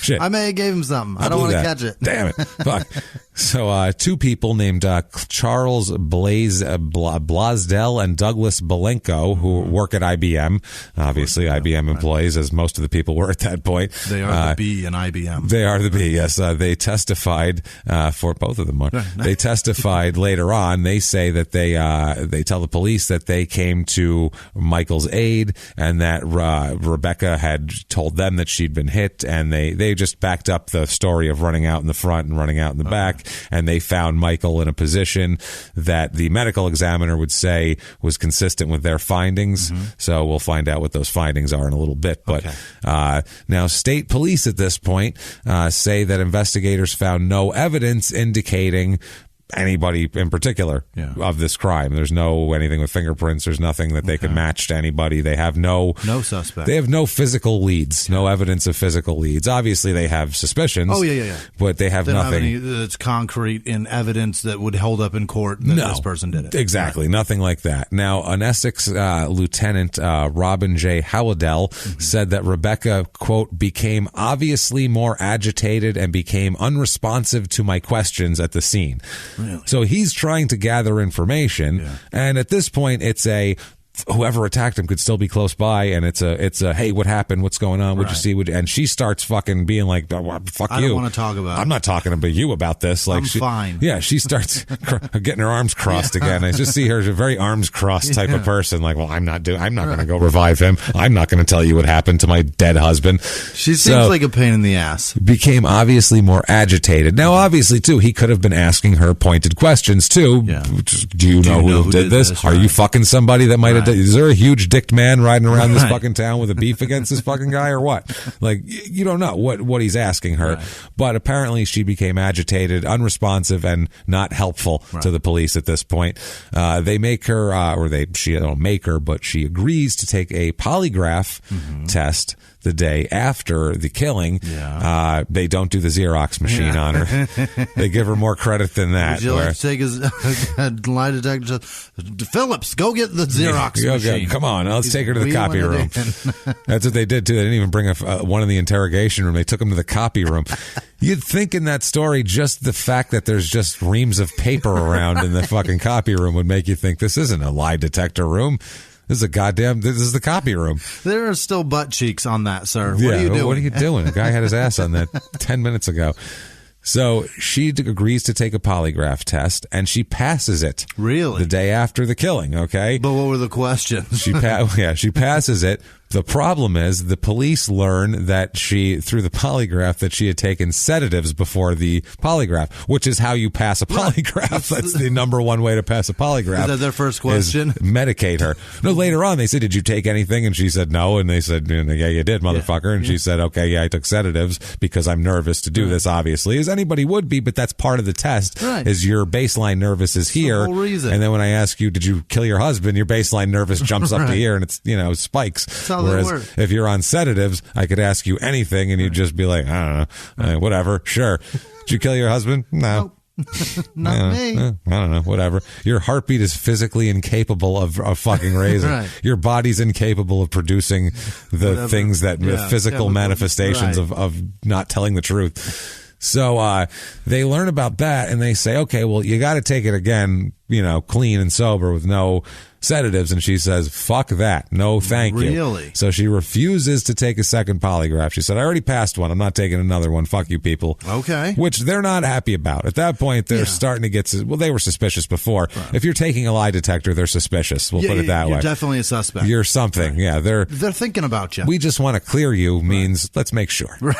Shit. I may have gave him something. I don't want to catch it. Damn it. Fuck. So, 2 people named Charles Blasdell and Douglas Belenko, who work at IBM. Obviously, IBM employees, as most of the people were at that point. They are the B in IBM. They are the B, yes. They testified for both of them. They testified later on. They say that they tell the police that they came to Michael's aid and that Rebecca had told them that she'd been hit, and they just backed up the story of running out in the front and running out in the back. And they found Michael in a position that the medical examiner would say was consistent with their findings. So we'll find out what those findings are in a little bit. But now state police at this point say that investigators found no evidence indicating anybody in particular of this crime. There's no anything with fingerprints. There's nothing that they can match to anybody. They have no suspect. They have no physical leads, no evidence of physical leads. Obviously, they have suspicions. Oh, yeah. But they have nothing. Don't have any that's concrete in evidence that would hold up in court that this person did it. Exactly. Nothing like that. Now, an Essex Lieutenant, Robin J. Howell, said that Rebecca, quote, became obviously more agitated and became unresponsive to my questions at the scene. Really? So he's trying to gather information, and at this point, it's a, whoever attacked him could still be close by, and it's a hey, what happened? What's going on? What'd you see? And she starts fucking being like, oh, fuck you. I don't want to talk about it. I'm not talking about you about this. Like, I'm fine. Yeah, she starts getting her arms crossed again. I just see her as a very arms crossed type of person. Like, well, I'm not going to go revive him. I'm not going to tell you what happened to my dead husband. She seems like a pain in the ass. Became obviously more agitated. Now, obviously, too, he could have been asking her pointed questions, too. Yeah. Do you know who did this? Are you fucking somebody that might have done? Is there a huge dicked man riding around this fucking town with a beef against this fucking guy or what? Like, you don't know what he's asking her. Right. But apparently she became agitated, unresponsive, and not helpful to the police at this point. They make her, she don't make her, but she agrees to take a polygraph test the day after the killing. Yeah. They don't do the Xerox machine on her. They give her more credit than that. Would you like to take a lie detector? Phillips, go get the Xerox machine. Come on, let's take her to the copy room. That's what they did, too. They didn't even bring one in the interrogation room. They took him to the copy room. You'd think in that story, just the fact that there's just reams of paper around in the fucking copy room would make you think this isn't a lie detector room. This is the copy room. There are still butt cheeks on that, sir. What are you doing? What are you doing? The guy had his ass on that 10 minutes ago. So she agrees to take a polygraph test, and she passes it. Really? The day after the killing, okay? But what were the questions? She passes it. The problem is the police learn that through the polygraph, that she had taken sedatives before the polygraph, which is how you pass a polygraph. That's the number one way to pass a polygraph. Is that their first question? Medicate her. No, later on they said, did you take anything? And she said no. And they said, yeah, you did, motherfucker. And she said, okay, yeah, I took sedatives because I'm nervous to do this, obviously, as anybody would be, but that's part of the test, is your baseline nervous is here. The whole reason. And then when I ask you, did you kill your husband, your baseline nervous jumps up to here and it's, spikes. Whereas if you're on sedatives, I could ask you anything and you'd just be like, I don't know, whatever, sure. Did you kill your husband? No. Not me. I don't know, whatever. Your heartbeat is physically incapable of fucking raising. Your body's incapable of producing the things that physical manifestations of not telling the truth. So they learn about that and they say, okay, well, you got to take it again, clean and sober with no sedatives. And she says, fuck that. No, thank you. Really? So she refuses to take a second polygraph. She said, I already passed one. I'm not taking another one. Fuck you people. Okay. Which they're not happy about. At that point, they're starting to get, they were suspicious before. Right. If you're taking a lie detector, they're suspicious. We'll put it that way. You're definitely a suspect. You're something. Right. Yeah. They're thinking about you. We just want to clear you means let's make sure. Right.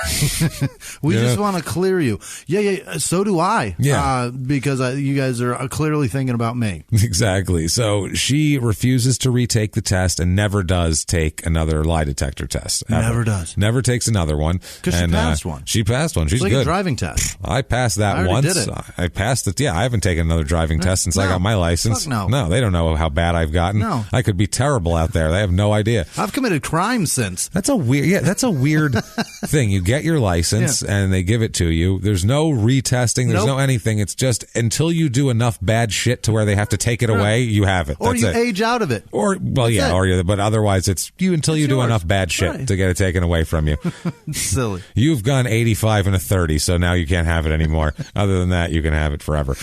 We just want to clear you. Yeah. So do I. Yeah. Because you guys are clearly thinking about me. Exactly. So she refuses to retake the test and never does take another lie detector test. Ever. Never does. Never takes another one. Because she passed one. She passed one. She's it's like good. A driving test. I passed that once. Did it. I passed it. Yeah, I haven't taken another driving test since I got my license. Fuck no. No, they don't know how bad I've gotten. No. I could be terrible out there. They have no idea. I've committed crimes since. That's a weird thing. You get your license and they give it to you. There's no retesting. There's no anything. It's just until you do enough bad shit to where they have to take it away, you have it. Or That's you it. age out of it. But otherwise it's you until you do enough bad shit to get it taken away from you. Silly. You've gone 85 and a 30, so now you can't have it anymore. Other than that, you can have it forever.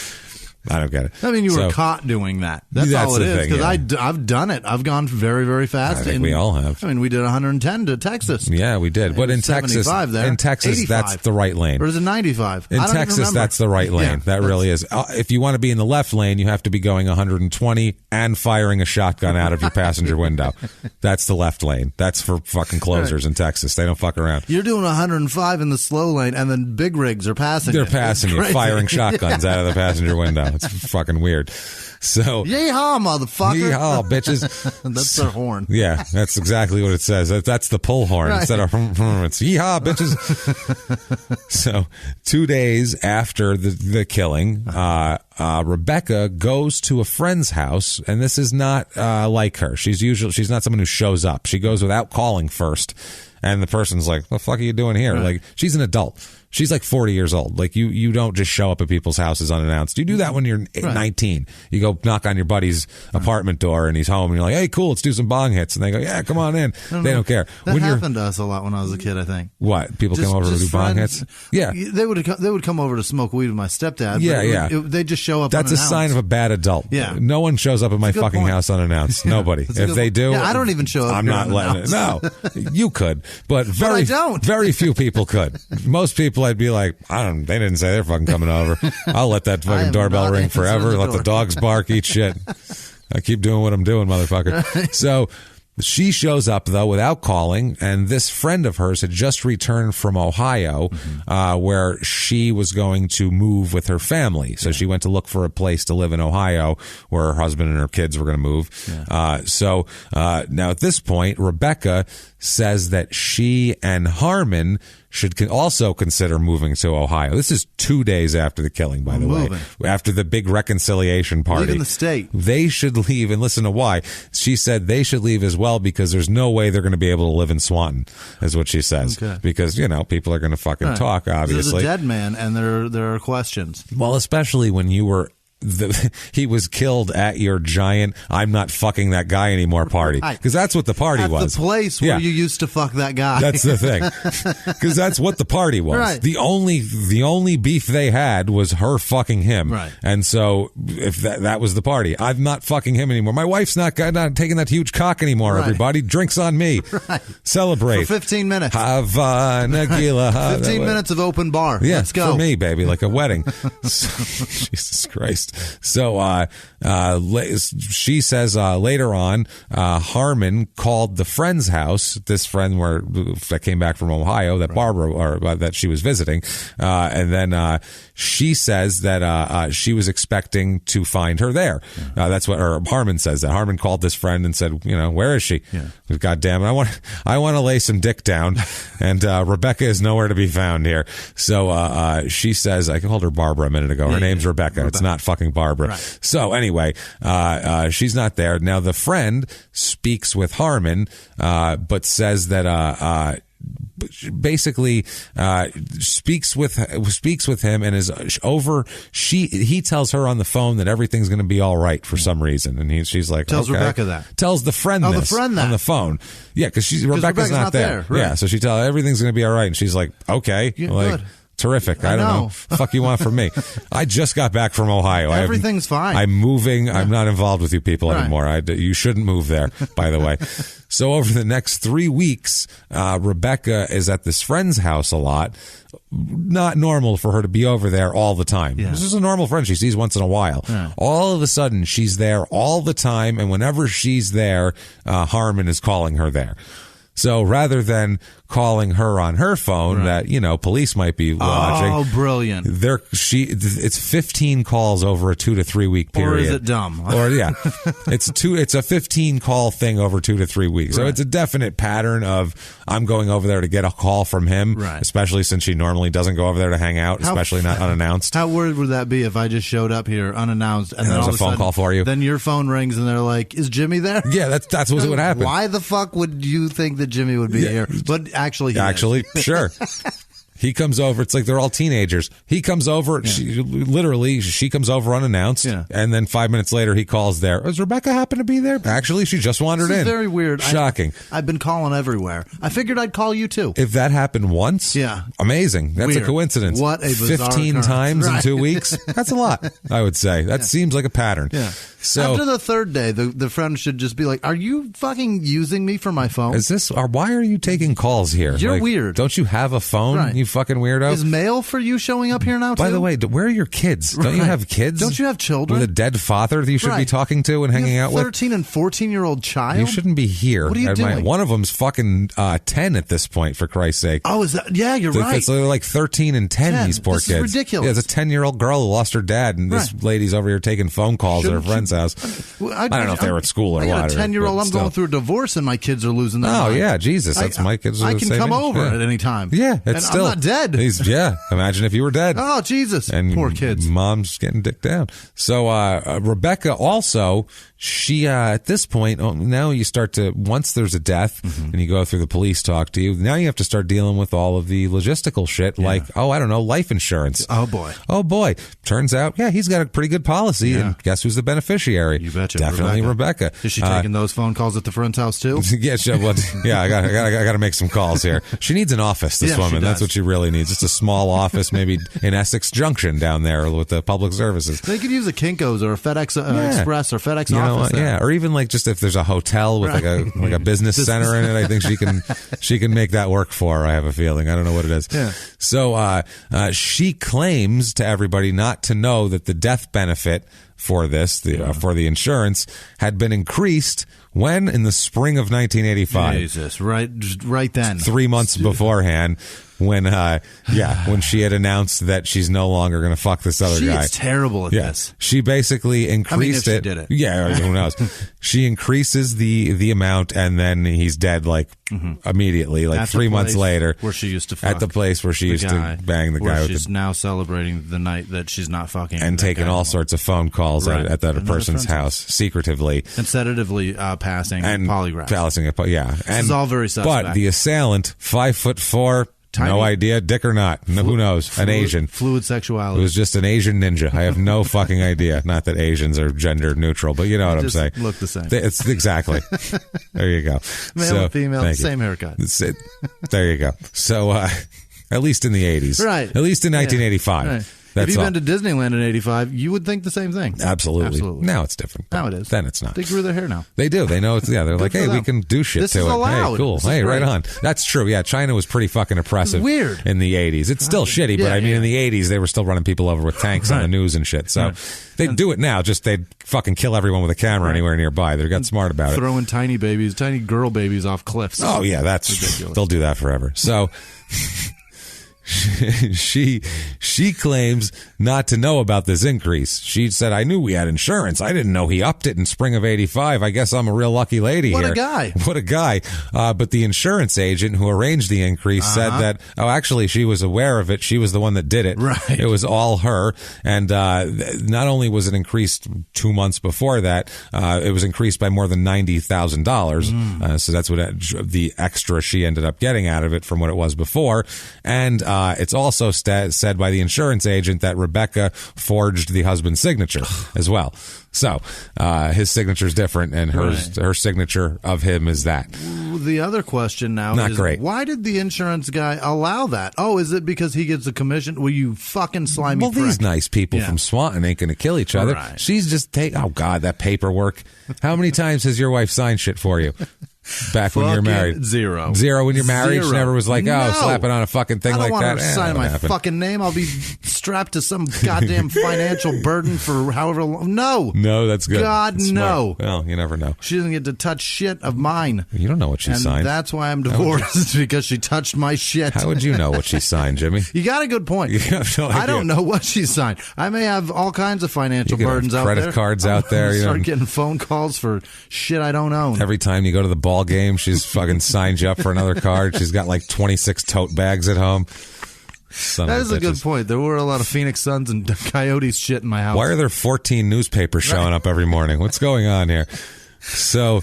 I don't get it. I mean, you were caught doing that. That's all it is. Because I've done it. I've gone very, very fast. I think we all have. I mean, we did 110 to Texas. Yeah, we did. But in Texas, 85. that's the right lane. Or is it 95? In Texas, that's the right lane. That really is. If you want to be in the left lane, you have to be going 120 and firing a shotgun out of your passenger window. That's the left lane. That's for fucking closers in Texas. They don't fuck around. You're doing 105 in the slow lane, and then big rigs are passing. They're passing you, firing shotguns out of the passenger window. It's fucking weird. So yeehaw, motherfucker! Yeehaw, bitches! That's their horn. Yeah, that's exactly what it says. That's the pull horn instead of it's yeehaw, bitches. So 2 days after the killing, Rebecca goes to a friend's house, and this is not like her. She's not someone who shows up. She goes without calling first. And the person's like, "What the fuck are you doing here?" Like, she's an adult. She's like 40 years old. Like, you don't just show up at people's houses unannounced. You do that when you're 19. You go knock on your buddy's apartment door and he's home and you're like, "Hey, cool, let's do some bong hits." And they go, "Yeah, come on in." They don't care. That happened to us a lot when I was a kid, I think. What? People come over to do bong hits? Yeah. They would come over to smoke weed with my stepdad. Yeah, they just show up That's unannounced. a sign of a bad adult. Yeah. No one shows up at my fucking house unannounced. Nobody. If they do, I don't even show up. I'm not letting it. No, you could, but I don't. very few people could. Most people, I'd be like, they didn't say they're fucking coming over. I'll let that fucking doorbell ring forever. Let the dogs bark, eat shit. I keep doing what I'm doing, motherfucker. So she shows up, though, without calling, and this friend of hers had just returned from Ohio, where she was going to move with her family. So she went to look for a place to live in Ohio where her husband and her kids were going to move. So now at this point, Rebecca says that she and Harmon should also consider moving to Ohio. This is 2 days after the killing, by the way. After the big reconciliation party. Leaving the state. They should leave, and listen to why. She said they should leave as well because there's no way they're going to be able to live in Swanton, is what she says. Okay. Because, people are going to fucking talk, obviously. There's a dead man, and there are questions. Well, especially when you were... he was killed at your giant "I'm not fucking that guy anymore" party, because that's what the party was. The place where you used to fuck that guy. That's the thing, because that's what the party was. Right. The only beef they had was her fucking him. Right. And so if that was the party, I'm not fucking him anymore. My wife's not taking that huge cock anymore. Right. Everybody, drinks on me. Right. Celebrate for 15 minutes. Nagila. 15 minutes of open bar. Yeah, let's go for me, baby, like a wedding. Jesus Christ. So she says later on, Harmon called the friend's house, this friend that came back from Ohio, that Barbara, that she was visiting, and then she says that she was expecting to find her there. That's what Harmon says. That Harmon called this friend and said, "Where is she? Yeah. God damn it, I want to lay some dick down, and Rebecca is nowhere to be found here." So she says, I called her Barbara a minute ago. Her name's Rebecca. It's not fucking Barbara. Right. So anyway, she's not there. Now the friend speaks with Harmon, but says that basically speaks with him and is over. He tells her on the phone that everything's going to be all right for some reason, and she's like, tells Rebecca that. Tells the friend that on the phone. Yeah, because Rebecca's not there. Right. Yeah, so she tells everything's going to be all right, and she's like, okay, good. Terrific. I don't know. Fuck you want from me? I just got back from Ohio. Everything's fine. I'm moving. Yeah. I'm not involved with you people anymore. You shouldn't move there, by the way. So over the next 3 weeks, Rebecca is at this friend's house a lot. Not normal for her to be over there all the time. Yeah. This is a normal friend she sees once in a while. Yeah. All of a sudden, she's there all the time, and whenever she's there, Harmon is calling her there. So rather than calling her on her phone that, police might be watching. Oh, brilliant. It's 15 calls over a 2 to 3 week period. Or is it dumb? It's a 15 call thing over 2 to 3 weeks. So it's a definite pattern of I'm going over there to get a call from him, especially since she normally doesn't go over there to hang out, especially not unannounced. How weird would that be if I just showed up here unannounced and then there's all a phone call for you? Then your phone rings and they're like, "Is Jimmy there?" Yeah, that's what would happen. Why the fuck would you think that Jimmy would be here? But actually, sure. He comes over. It's like they're all teenagers. He comes over. Yeah. She comes over unannounced. Yeah. And then 5 minutes later, he calls there. Does Rebecca happen to be there? Actually, she just wandered in. Very weird. Shocking. I've been calling everywhere. I figured I'd call you too. If that happened once, amazing. That's weird. A coincidence. What a bizarre 15 occurrence. Times in 2 weeks? That's a lot, I would say. That seems like a pattern. Yeah. So after the third day, the friend should just be like, "Are you fucking using me for my phone? Why are you taking calls here? You're weird. Don't you have a phone, you fucking weirdo? Is mail for you showing up here now, too? By the way, where are your kids? Don't you have kids? Don't you have children? With a dead father that you should be talking to and hanging out with? 13 and 14-year-old child? You shouldn't be here. What are you doing? One of them's fucking 10 at this point, for Christ's sake. Oh, is that? Yeah, you're right. They're like 13 and 10, these poor kids. This is ridiculous. Yeah, it's a 10-year-old girl who lost her dad, and this lady's over here taking phone calls at her friend's house. I don't know if they were at school or what. I got a 10-year-old. I'm going through a divorce, and my kids are losing their mind. Oh, yeah, Jesus. That's my kids. I can come over at any time. Yeah, I'm not dead. Imagine if you were dead. Oh, Jesus. And poor kids. Mom's getting dicked down. So Rebecca also she, at this point, now you start to, once there's a death and you go through the police talk to you, now you have to start dealing with all of the logistical shit, like, I don't know, life insurance. Oh, boy. Turns out, he's got a pretty good policy, and guess who's the beneficiary? You betcha. Definitely Rebecca. Is she taking those phone calls at the friend's house, too? I got to make some calls here. She needs an office, this woman. That's what she really needs. Just a small office, maybe in Essex Junction down there with the public services. They could use a Kinko's or a FedEx Express or FedEx office. Or even like just if there's a hotel with like a business center in it, I think she can make that work for her. I have a feeling. I don't know what it is. Yeah. So she claims to everybody not to know that the death benefit for this, for the insurance, had been increased when in the spring of 1985. Jesus, right then. 3 months beforehand. When she had announced that she's no longer going to fuck this other guy. She's terrible at this. She basically increased it. She did it. Yeah, who knows? She increases the amount, and then he's dead immediately, like 3 months later. Where she used to fuck. At the place where she used to bang the guy. She's now celebrating the night that she's not fucking. And taking all sorts of phone calls at that person's house, secretively. And sedatively passing polygraphs. This is all very suspect. But the assailant, 5'4", tiny. No idea, dick or not. Who knows? An Asian. Fluid sexuality. It was just an Asian ninja. I have no fucking idea. Not that Asians are gender neutral, but you know what I'm saying. Look the same. It's exactly. There you go. Male and female, same haircut. There you go. So, at least in the 80s. Right. At least in 1985. Right. If you've been to Disneyland in 85, you would think the same thing. Absolutely. Now it's different. Now it is. Then it's not. They grew their hair now. They do. They know it's, they're like, hey, we can do shit this to is it. Allowed. Hey, cool. Hey, right on. That's true. Yeah, China was pretty fucking oppressive. Weird. In the 80s. It's still shitty, but I mean, in the 80s, they were still running people over with tanks on the news and shit. So they'd do it now, just they'd fucking kill everyone with a camera anywhere nearby. They got smart about it. Throwing tiny girl babies off cliffs. Oh, yeah, that's ridiculous. They'll do that forever. So... She claims not to know about this increase. She said, I knew we had insurance. I didn't know he upped it in spring of 85. I guess I'm a real lucky lady here. What a guy. But the insurance agent who arranged the increase said that, actually, she was aware of it. She was the one that did it. Right. It was all her. And not only was it increased 2 months before that, it was increased by more than $90,000. So that's what the extra she ended up getting out of it from what it was before. And it's also said by the insurance agent that Rebecca forged the husband's signature as well. So his signature is different, and her signature of him is that. The other question now is, great. Why did the insurance guy allow that? Oh, is it because he gets a commission? Well, you fucking slimy prick. These nice people from Swanton ain't going to kill each other. Right. She's just oh, God, that paperwork. How many times has your wife signed shit for you? Back when you're married. Zero when you're married. She never was like, slap it on a fucking thing like that. I don't want her to sign my fucking name. I'll be strapped to some goddamn financial burden for however long. No, that's good. God, that's no. Well, you never know. She doesn't get to touch shit of mine. You don't know what she signed. That's why I'm divorced, because she touched my shit. How would you know what she signed, Jimmy? You got a good point. You have no idea. I don't know what she signed. I may have all kinds of financial burdens out there. Credit cards out there. Start getting phone calls for shit I don't own. Every time you go to the ball game, she's fucking signed you up for another card. She's got like 26 tote bags at home. That is a good point. There were a lot of Phoenix Suns and Coyotes shit in my house. Why are there 14 newspapers showing up every morning? What's going on here? So,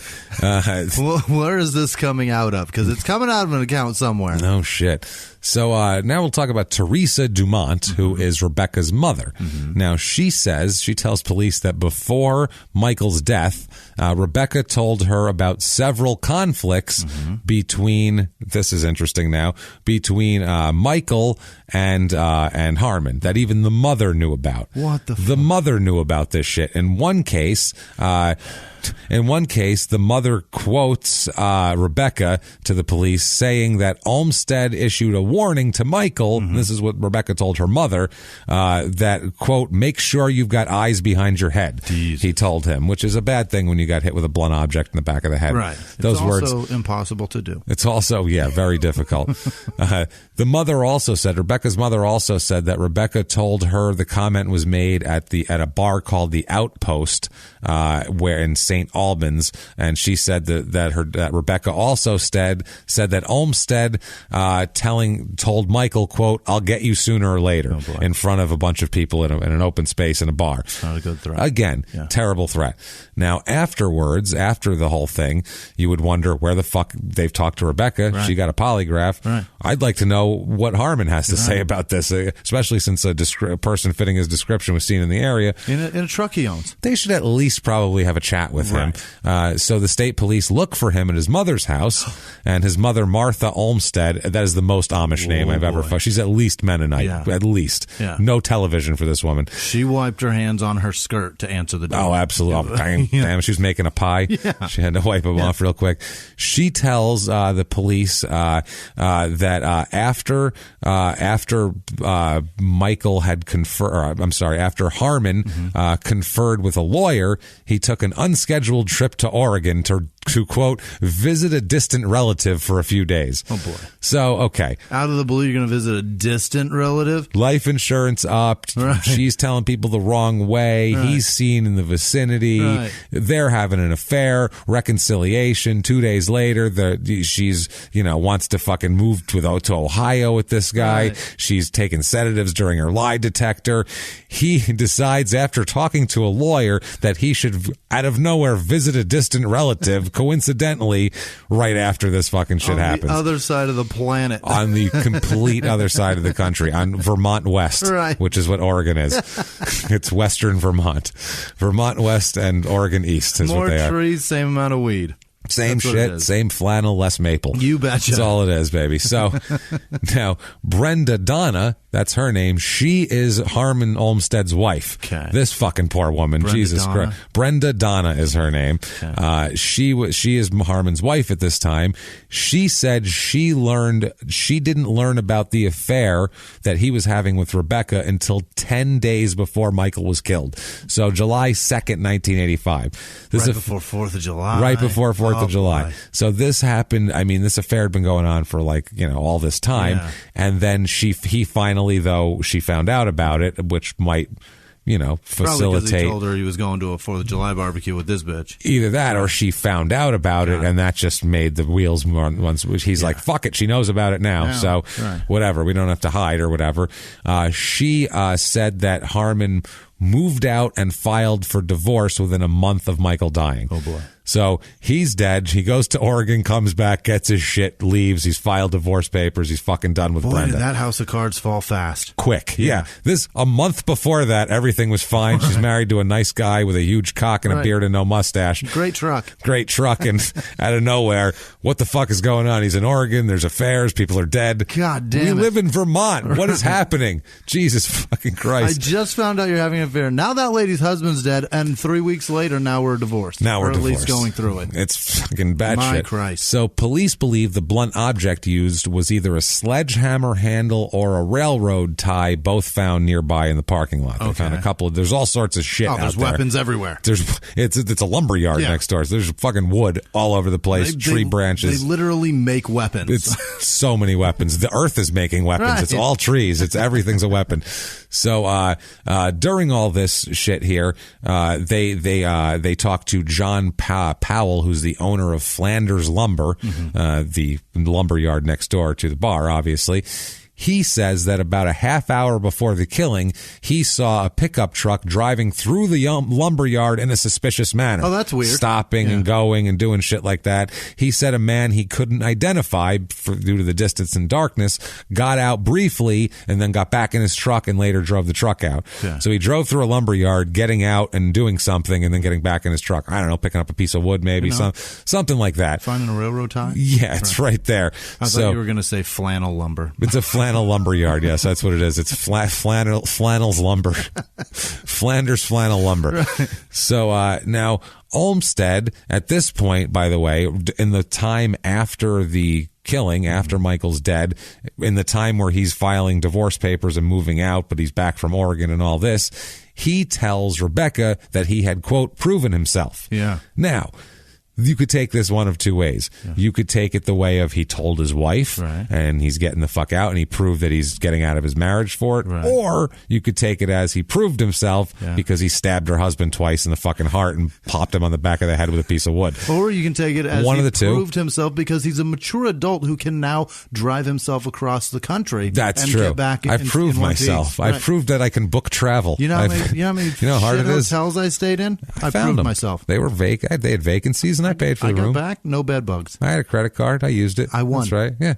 where is this coming out of? Because it's coming out of an account somewhere. No shit. So now we'll talk about Teresa Dumont, who is Rebecca's mother. Now, she tells police that before Michael's death, Rebecca told her about several conflicts between, this is interesting now, between Michael and Harmon, that even the mother knew about. What the fuck? The mother knew about this shit. In one case, the mother quotes Rebecca to the police, saying that Olmsted issued a warning to Michael. This is what Rebecca told her mother, that, quote, make sure you've got eyes behind your head. Jeez. He told him, which is a bad thing when you got hit with a blunt object in the back of the head. Right. Those words. It's also impossible to do. It's also, very difficult. Rebecca's mother also said that Rebecca told her the comment was made at a bar called the Outpost, where in St. Albans, and she said that Rebecca also said that Olmsted told Michael, quote, "I'll get you sooner or later," in front of a bunch of people in an open space in a bar. Not a good threat. Again, terrible threat. Now, afterwards, after the whole thing, you would wonder where the fuck they've talked to Rebecca. Right. She got a polygraph. Right. I'd like to know what Harmon has to say about this, especially since a person fitting his description was seen in the area. In a truck he owns. They should at least probably have a chat with him. So the state police look for him at his mother's house, and his mother, Martha Olmsted, that is the most Amish name I've ever found. She's at least Mennonite, at least. Yeah. No television for this woman. She wiped her hands on her skirt to answer the door. Oh, absolutely. Oh, damn, she was making a pie. Yeah. She had to wipe them off real quick. She tells the police that after Michael had after Harmon conferred with a lawyer, he took an unscheduled trip to Oregon to quote, visit a distant relative for a few days. Oh, boy. So, okay. Out of the blue, you're going to visit a distant relative? Life insurance upped. Right. She's telling people the wrong way. Right. He's seen in the vicinity. Right. They're having an affair. Reconciliation. 2 days later, she's, wants to fucking move to Ohio with this guy. Right. She's taking sedatives during her lie detector. He decides after talking to a lawyer that he should, out of nowhere, visit a distant relative, coincidentally, right after this fucking shit happens. On the other side of the planet. On the complete other side of the country, on Vermont West, which is what Oregon is. It's Western Vermont. Vermont West and Oregon East is what they are. More trees, same amount of weed. Same shit, same flannel, less maple. You betcha. That's all it is, baby. So now, Brenda Donna, that's her name. She is Harmon Olmsted's wife. Okay. This fucking poor woman. Brenda Jesus Donna. Christ. Brenda Donna is her name. Okay. She is Harmon's wife at this time. She said she didn't learn about the affair that he was having with Rebecca until 10 days before Michael was killed. So July 2nd, 1985. Right before 4th of July. Right before 4th of July. Boy. So this happened, this affair had been going on for all this time. Yeah. And then she found out about it, which might, facilitate. Probably because he told her he was going to a 4th of July barbecue with this bitch. Either that or she found out about it, and that just made the wheels once. He's like, fuck it, she knows about it now. So whatever, we don't have to hide or whatever. She said that Harmon moved out and filed for divorce within a month of Michael dying. Oh, boy. So he's dead. He goes to Oregon, comes back, gets his shit, leaves. He's filed divorce papers. He's fucking done with Brenda. Did that house of cards fall fast. Quick. Yeah. A month before that, everything was fine. She's married to a nice guy with a huge cock and a beard and no mustache. Great truck. And out of nowhere, what the fuck is going on? He's in Oregon. There's affairs. People are dead. God damn it. We live in Vermont. What is happening? Jesus fucking Christ. I just found out you're having an affair. Now that lady's husband's dead, and 3 weeks later, now we're divorced. Now we're divorced. At least going through it. It's fucking bad shit. My Christ. So police believe the blunt object used was either a sledgehammer handle or a railroad tie, both found nearby in the parking lot. They found a couple of, there's all sorts of shit out there. There's weapons everywhere. It's a lumber yard next door. So there's fucking wood all over the place, tree branches. They literally make weapons. It's so many weapons. The earth is making weapons. Right. It's all trees. Everything's a weapon. So during all this shit here, they talked to John Powell, who's the owner of Flanders Lumber, the lumber yard next door to the bar, obviously. He says that about a half hour before the killing, he saw a pickup truck driving through the lumber yard in a suspicious manner. Oh, that's weird. Stopping and going and doing shit like that. He said a man he couldn't identify due to the distance and darkness got out briefly and then got back in his truck and later drove the truck out. Yeah. So he drove through a lumber yard, getting out and doing something and then getting back in his truck. I don't know, picking up a piece of wood maybe, something like that. Finding a railroad tie? Yeah, it's right there. I thought you were going to say flannel lumber. It's a flannel lumber yard. Yes, that's what it is. It's flannels lumber. Flanders flannel lumber. Right. So now Olmsted, at this point, by the way, in the time after the killing, after Michael's dead, in the time where he's filing divorce papers and moving out, but he's back from Oregon and all this, he tells Rebecca that he had, quote, proven himself. Yeah. Now, You could take this one of two ways. Yeah. You could take it the way of he told his wife and he's getting the fuck out and he proved that he's getting out of his marriage for it. Right. Or you could take it as he proved himself because he stabbed her husband twice in the fucking heart and popped him on the back of the head with a piece of wood. Or you can take it as one he of the proved himself because he's a mature adult who can now drive himself across the country. That's and true. Get back I've proved myself. I've proved that I can book travel. You know how many how hard it is? Hotels I stayed in? I proved myself. They were vacant. They had vacancies and I paid for the room. Back, no bed bugs. I had a credit card. I used it. I won. That's right. Yeah.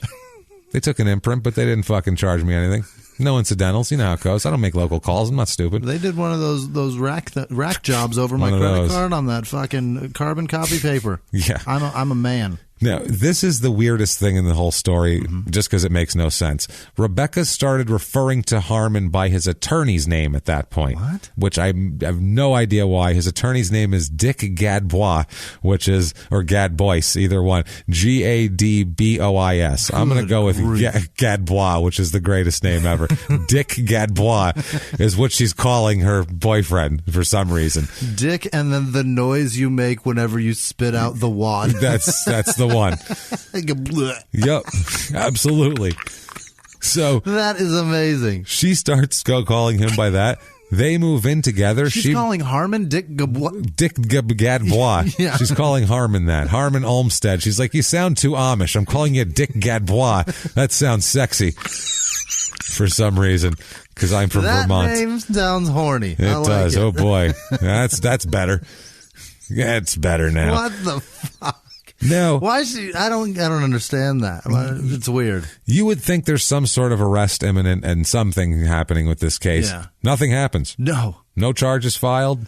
They took an imprint, but they didn't fucking charge me anything. No incidentals. You know how it goes. I don't make local calls. I'm not stupid. They did one of those rack jobs over my credit card on that fucking carbon copy paper. Yeah. I'm a man. Now, this is the weirdest thing in the whole story, just because it makes no sense. Rebecca started referring to Harmon by his attorney's name at that point. What? Which I have no idea why. His attorney's name is Dick Gadbois, or Gadbois, either one. Gadbois. I'm going to go with Gadbois, which is the greatest name ever. Dick Gadbois is what she's calling her boyfriend for some reason. Dick, and then the noise you make whenever you spit out the wad. That's the one. Yep, absolutely. So that is amazing. She starts calling him by that. They move in together. She's calling Harmon Dick Gadbois. Yeah. She's calling Harmon that. Harmon Olmsted. She's like, you sound too Amish. I'm calling you Dick Gadbois. That sounds sexy for some reason because I'm from Vermont. That name sounds horny. It does. Oh boy, that's better. Yeah, it's better now. What the fuck? No. Why is she? I don't understand that. It's weird. You would think there's some sort of arrest imminent and something happening with this case. Yeah. Nothing happens. No charges filed.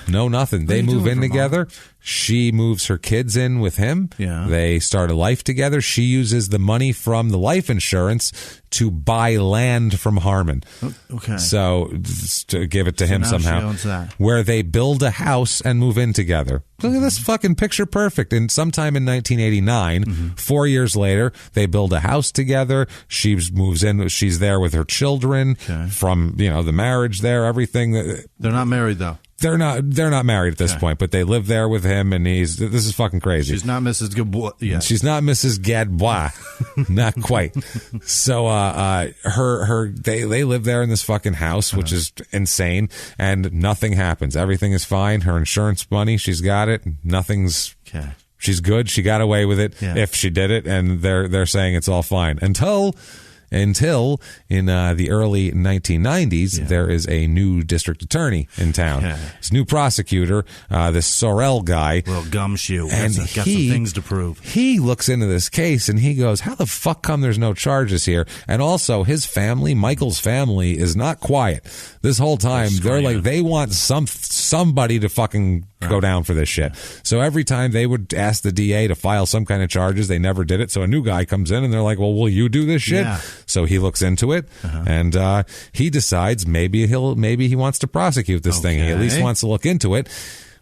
No, nothing. They move in together. She moves her kids in with him. Yeah. They start a life together. She uses the money from the life insurance to buy land from Harmon. Okay. So to give it to him somehow. She owns that. Where they build a house and move in together. Look at this fucking picture perfect. And sometime in 1989, 4 years later, they build a house together. She moves in. She's there with her children from, the marriage there, everything. They're not married though. They're not married at this point, but they live there with him, and this is fucking crazy. She's not Mrs. Gadbois yet. She's not Mrs. Gadbois. Not quite. So they live there in this fucking house, which is insane, and nothing happens. Everything is fine. Her insurance money, she's got it. Nothing's she's good. She got away with it if she did it, and they're saying it's all fine until in the early 1990s, there is a new district attorney in town. This new prosecutor, this Sorrell guy. Little gumshoe. And got some things to prove. He looks into this case and he goes, how the fuck come there's no charges here? And also his family, Michael's family, is not quiet. This whole time, they're like, they want somebody to fucking go down for this shit. So every time they would ask the DA to file some kind of charges, they never did it. So a new guy comes in and they're like, well, will you do this shit? Yeah. So he looks into it and he decides maybe he wants to prosecute this thing. He at least wants to look into it.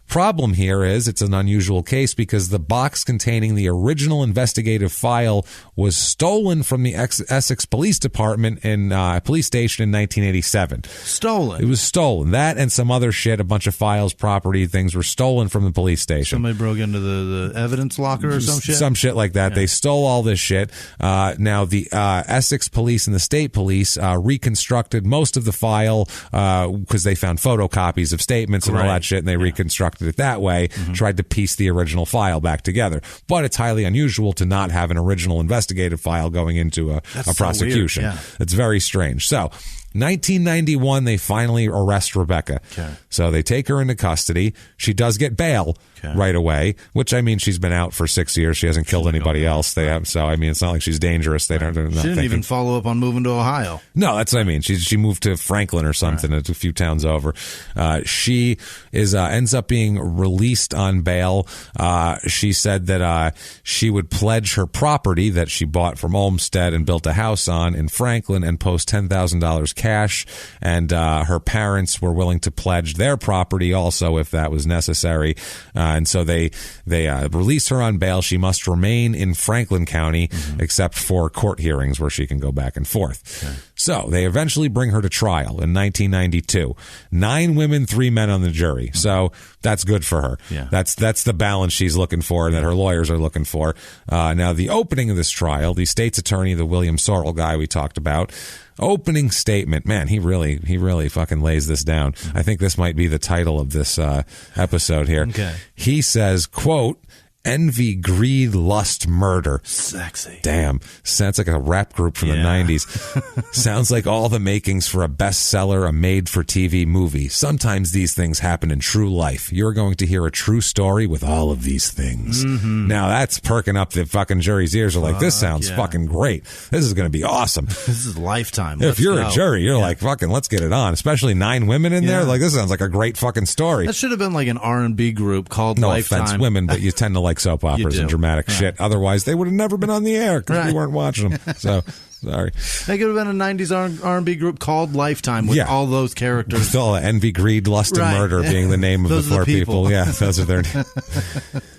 Problem here is it's an unusual case because the box containing the original investigative file was stolen from the Essex Police Department in police station in 1987. Stolen? It was stolen. That and some other shit, a bunch of files, property, things were stolen from the police station. Somebody broke into the evidence locker or some shit? Some shit like that. Yeah. They stole all this shit. Now, the Essex Police and the State Police reconstructed most of the file because they found photocopies of statements and all that shit, and they reconstructed it that way, tried to piece the original file back together. But it's highly unusual to not have an original investigative file going into a prosecution. So weird. Yeah. It's very strange. So 1991, they finally arrest Rebecca. So they take her into custody. She does get bail right away, which, I mean, she's been out for 6 years. She hasn't killed anybody else. They have, so, I mean, it's not like she's dangerous. They don't. She didn't even follow up on moving to Ohio. No, that's what I mean. She moved to Franklin or something, a few towns over. She ends up being released on bail. She said that she would pledge her property that she bought from Olmsted and built a house on in Franklin and post $10,000 cash, and her parents were willing to pledge their property also if that was necessary. And so they released her on bail. She must remain in Franklin County, except for court hearings where she can go back and forth. Okay. So they eventually bring her to trial in 1992. 9 women, 3 men on the jury. So that's good for her. Yeah. That's the balance she's looking for and that her lawyers are looking for. Now, the opening of this trial, the state's attorney, the William Sorrell guy we talked about, opening statement, man, he really fucking lays this down. I think this might be the title of this episode here. Okay. He says, quote, "Envy, greed, lust, murder." Sexy. Damn. Sounds like a rap group from the 90s. Sounds like all the makings for a bestseller, a made-for-TV movie. Sometimes these things happen in true life. You're going to hear a true story with all of these things. Now, that's perking up the fucking jury's ears. Are like, this sounds fucking great. This is going to be awesome. This is Lifetime. If you're a jury, you're like, fucking, let's get it on. Especially 9 women in there. Like, this sounds like a great fucking story. That should have been like an R&B group called Lifetime. No offense, women, but you tend to like soap operas and dramatic shit. Otherwise, they would have never been on the air because we weren't watching them. So, sorry. They could have been a 90s R&B group called Lifetime with all those characters. With all envy, greed, lust, and murder being the name of the 4 people. Yeah, those are their names.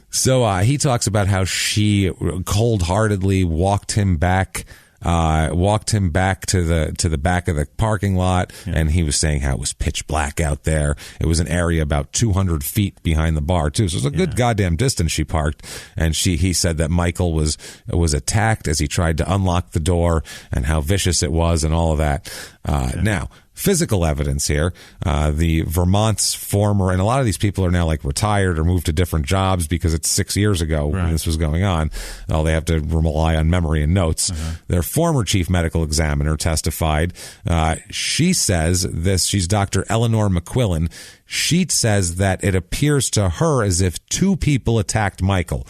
So he talks about how she cold-heartedly walked him back to the back of the parking lot, and he was saying how it was pitch black out there. It was an area about 200 feet behind the bar too, so it was a good goddamn distance she parked. And he said that Michael was attacked as he tried to unlock the door, and how vicious it was, and all of that. Now, physical evidence here. The Vermont's former, and a lot of these people are now like retired or moved to different jobs because it's 6 years ago when this was going on. All they have to rely on memory and notes. Their former chief medical examiner testified. She says this, she's Dr. Eleanor McQuillan. She says that it appears to her as if 2 people attacked Michael.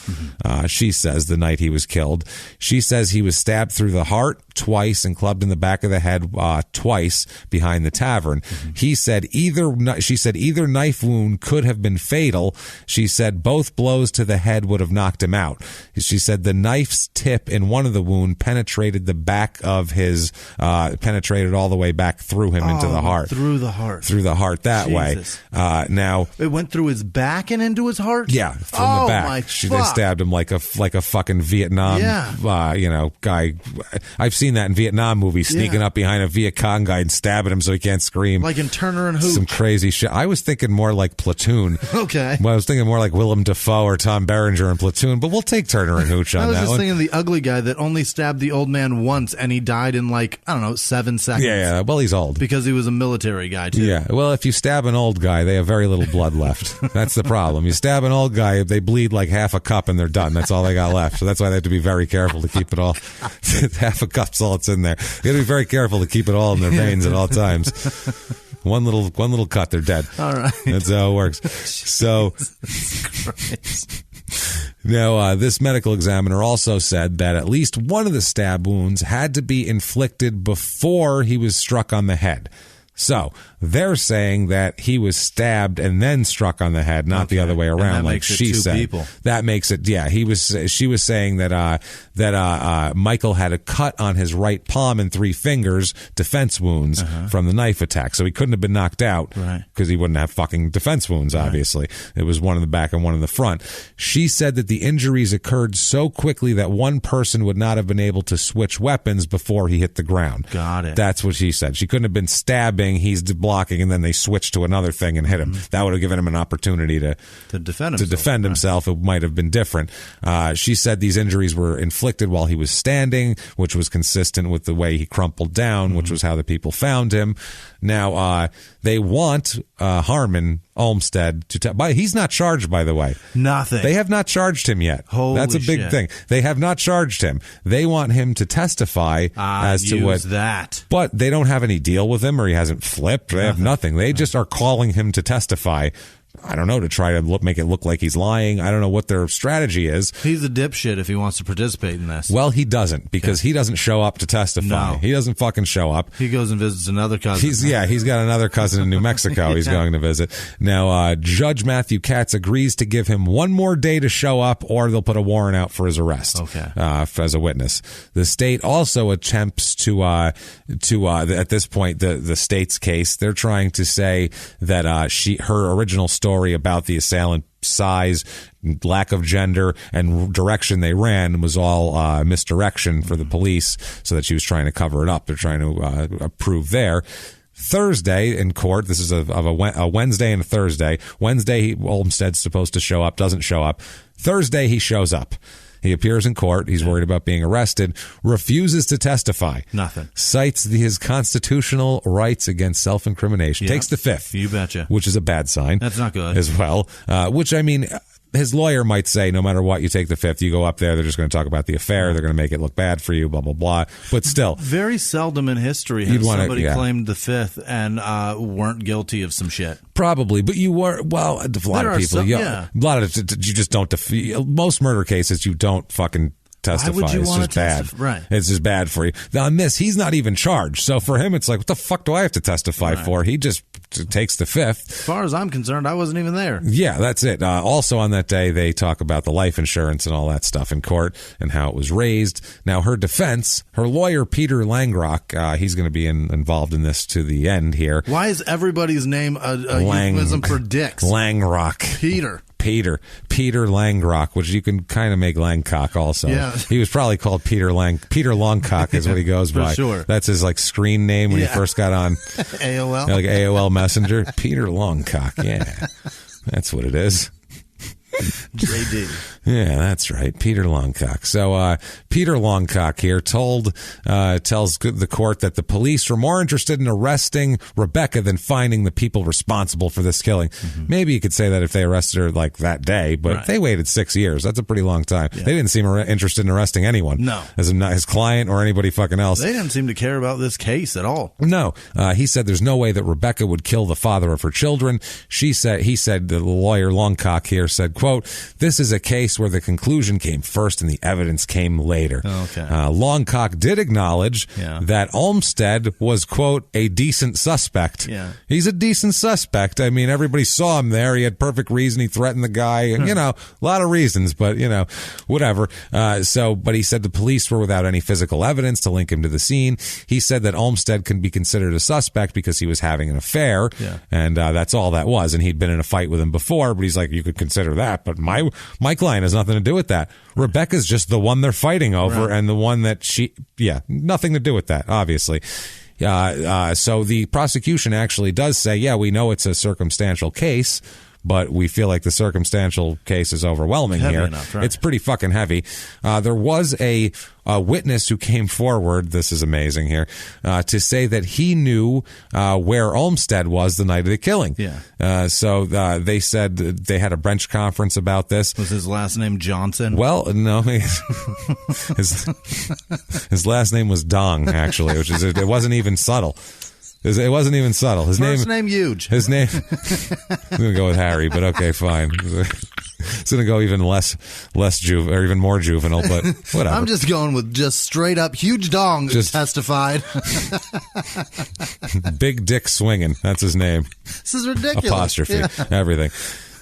She says the night he was killed. She says he was stabbed through the heart twice and clubbed in the back of the head twice behind the tavern. She said either knife wound could have been fatal. She said both blows to the head would have knocked him out. She said the knife's tip in one of the wound penetrated the back of his, penetrated all the way back through him into the heart. Through the heart. Through the heart that way. Now it went through his back and into his heart. Yeah, from the back. They stabbed him like a fucking Vietnam, guy. I've seen that in Vietnam movies, sneaking up behind a Viet Cong guy and stabbing him so he can't scream. Like in Turner and Hooch. Some crazy shit. I was thinking more like Platoon. Okay. Well, I was thinking more like Willem Dafoe or Tom Berenger in Platoon, but we'll take Turner and Hooch on that one. I was just thinking the ugly guy that only stabbed the old man once and he died in 7 seconds. Yeah. Well, he's old because he was a military guy too. Yeah. Well, if you stab an old guy, they have very little blood left. That's the problem. You stab an old guy, they bleed like half a cup and they're done. That's all they got left. So that's why they have to be very careful to keep it all. Half a cup's all it's in there. They have to be very careful to keep it all in their veins at all times. One little cut, they're dead. All right. That's how it works. So. Now, this medical examiner also said that at least one of the stab wounds had to be inflicted before he was struck on the head. So they're saying that he was stabbed and then struck on the head, not the other way around, like she said. People. That makes it, she was saying that Michael had a cut on his right palm and 3 fingers, defense wounds from the knife attack. So he couldn't have been knocked out because he wouldn't have fucking defense wounds, obviously. It was one in the back and one in the front. She said that the injuries occurred so quickly that one person would not have been able to switch weapons before he hit the ground. Got it. That's what she said. She couldn't have been stabbing, he's blocking, and then they switched to another thing and hit him. That would have given him an opportunity to defend himself. It might have been different. She said these injuries were inflicted while he was standing, which was consistent with the way he crumpled down, which was how the people found him. Now, they want Harmon Olmsted to he's not charged, by the way. Nothing. They have not charged him yet. Holy That's a big thing. They have not charged him. They want him to testify as to what that. But they don't have any deal with him, or he hasn't flipped. They have nothing. They just are calling him to testify I don't know, to try to make it look like he's lying. I don't know what their strategy is. He's a dipshit if he wants to participate in this. Well, he doesn't, because he doesn't show up to testify. No. He doesn't fucking show up. He goes and visits another cousin. He's got another cousin in New Mexico he's going to visit. Now, Judge Matthew Katz agrees to give him one more day to show up, or they'll put a warrant out for his arrest as a witness. The state also attempts to at this point, the state's case, they're trying to say that her original story about the assailant size, lack of gender, and direction they ran was all misdirection for the police, so that she was trying to cover it up. They're trying to prove there. Thursday in court, this is a Wednesday and a Thursday. Wednesday, Olmstead's supposed to show up, doesn't show up. Thursday, he shows up. He appears in court. He's worried about being arrested, refuses to testify. Nothing. Cites his constitutional rights against self-incrimination. Takes the fifth. You betcha. Which is a bad sign. That's not good. As well. Which, I mean, his lawyer might say, no matter what, you take the fifth, you go up there, they're just going to talk about the affair, they're going to make it look bad for you, blah, blah, blah. But still. Very seldom in history has somebody claimed the fifth and weren't guilty of some shit. Probably, but you were, well, a lot of people, a lot of, you just don't, most murder cases, you don't fucking testify. Why would you it's want just to bad. testify? Right. It's just bad for you. Now, on this, he's not even charged. So for him, it's like, what the fuck do I have to testify for? He just takes the fifth. As far as I'm concerned, I wasn't even there. Yeah, that's it. Also on that day, they talk about the life insurance and all that stuff in court and how it was raised. Now, her defense, her lawyer, Peter Langrock, he's going to be involved in this to the end here. Why is everybody's name a euphemism for dicks? Langrock. Peter Langrock, which you can kind of make Langcock also. Yeah. He was probably called Peter Longcock is what he goes by. Sure. That's his like screen name when he first got on AOL. Like AOL Messenger. Peter Longcock, yeah. That's what it is. JD. Yeah, that's right. Peter Longcock. So Peter Longcock here tells the court that the police were more interested in arresting Rebecca than finding the people responsible for this killing. Mm-hmm. Maybe you could say that if they arrested her like that day, but they waited 6 years. That's a pretty long time. Yeah. They didn't seem interested in arresting anyone. No. As his client or anybody fucking else. They didn't seem to care about this case at all. No. He said there's no way that Rebecca would kill the father of her children. He said, the lawyer Longcock here said, quote, "This is a case where the conclusion came first and the evidence came later." Okay. Longcock did acknowledge that Olmsted was, quote, a decent suspect. Yeah. He's a decent suspect. I mean, everybody saw him there. He had perfect reason. He threatened the guy. And, a lot of reasons, but, whatever. But he said the police were without any physical evidence to link him to the scene. He said that Olmsted can be considered a suspect because he was having an affair. Yeah. And that's all that was. And he'd been in a fight with him before, but he's like, you could consider that. But my client has nothing to do with that. Rebecca's just the one they're fighting over, and the one that nothing to do with that, obviously. So the prosecution actually does say, we know it's a circumstantial case, but we feel like the circumstantial case is overwhelming here. Enough, right? It's pretty fucking heavy. There was a witness who came forward, this is amazing here, to say that he knew where Olmsted was the night of the killing. Yeah. So they said they had a bench conference about this. Was his last name Johnson? Well, no. His last name was Dong, actually, which is it wasn't even subtle. It wasn't even subtle. His First name huge. His name. I'm going to go with Harry, but okay, fine. It's going to go even less or even more juvenile, but whatever. I'm just going with just straight up huge dong testified. Big dick swinging. That's his name. This is ridiculous. Apostrophe. Everything.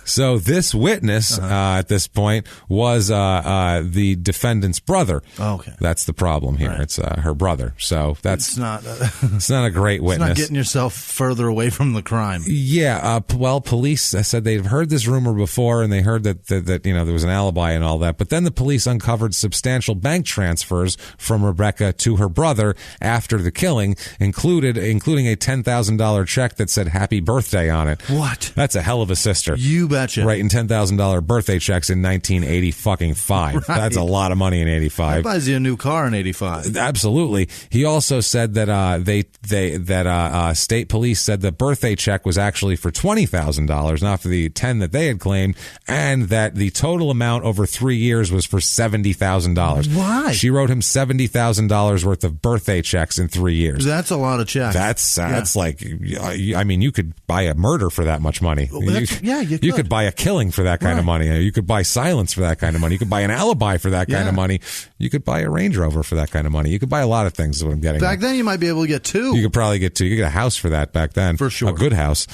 So this witness at this point was the defendant's brother. Oh, okay. That's the problem here. Right. It's her brother. So that's it's not a great witness. It's not getting yourself further away from the crime. Yeah. Well, police said they've heard this rumor before, and they heard that there was an alibi and all that. But then the police uncovered substantial bank transfers from Rebecca to her brother after the killing, including a $10,000 check that said "Happy Birthday" on it. What? That's a hell of a sister. You betcha. Writing $10,000 birthday checks in 1985. Right. That's a lot of money in 85. That buys you a new car in 85. Absolutely. He also said that State police said the birthday check was actually for $20,000, not for the 10 that they had claimed, and that the total amount over 3 years was for $70,000. Why? She wrote him $70,000 worth of birthday checks in 3 years. That's a lot of checks. That's like, I mean, you could buy a murder for that much money. You could buy a killing for that kind of money. You could buy silence for that kind of money. You could buy an alibi for that kind of money. You could buy a Range Rover for that kind of money. You could buy a lot of things is what I'm getting Back then, you might be able to get 2. You could probably get 2. You could get a house for that back then. For sure. A good house.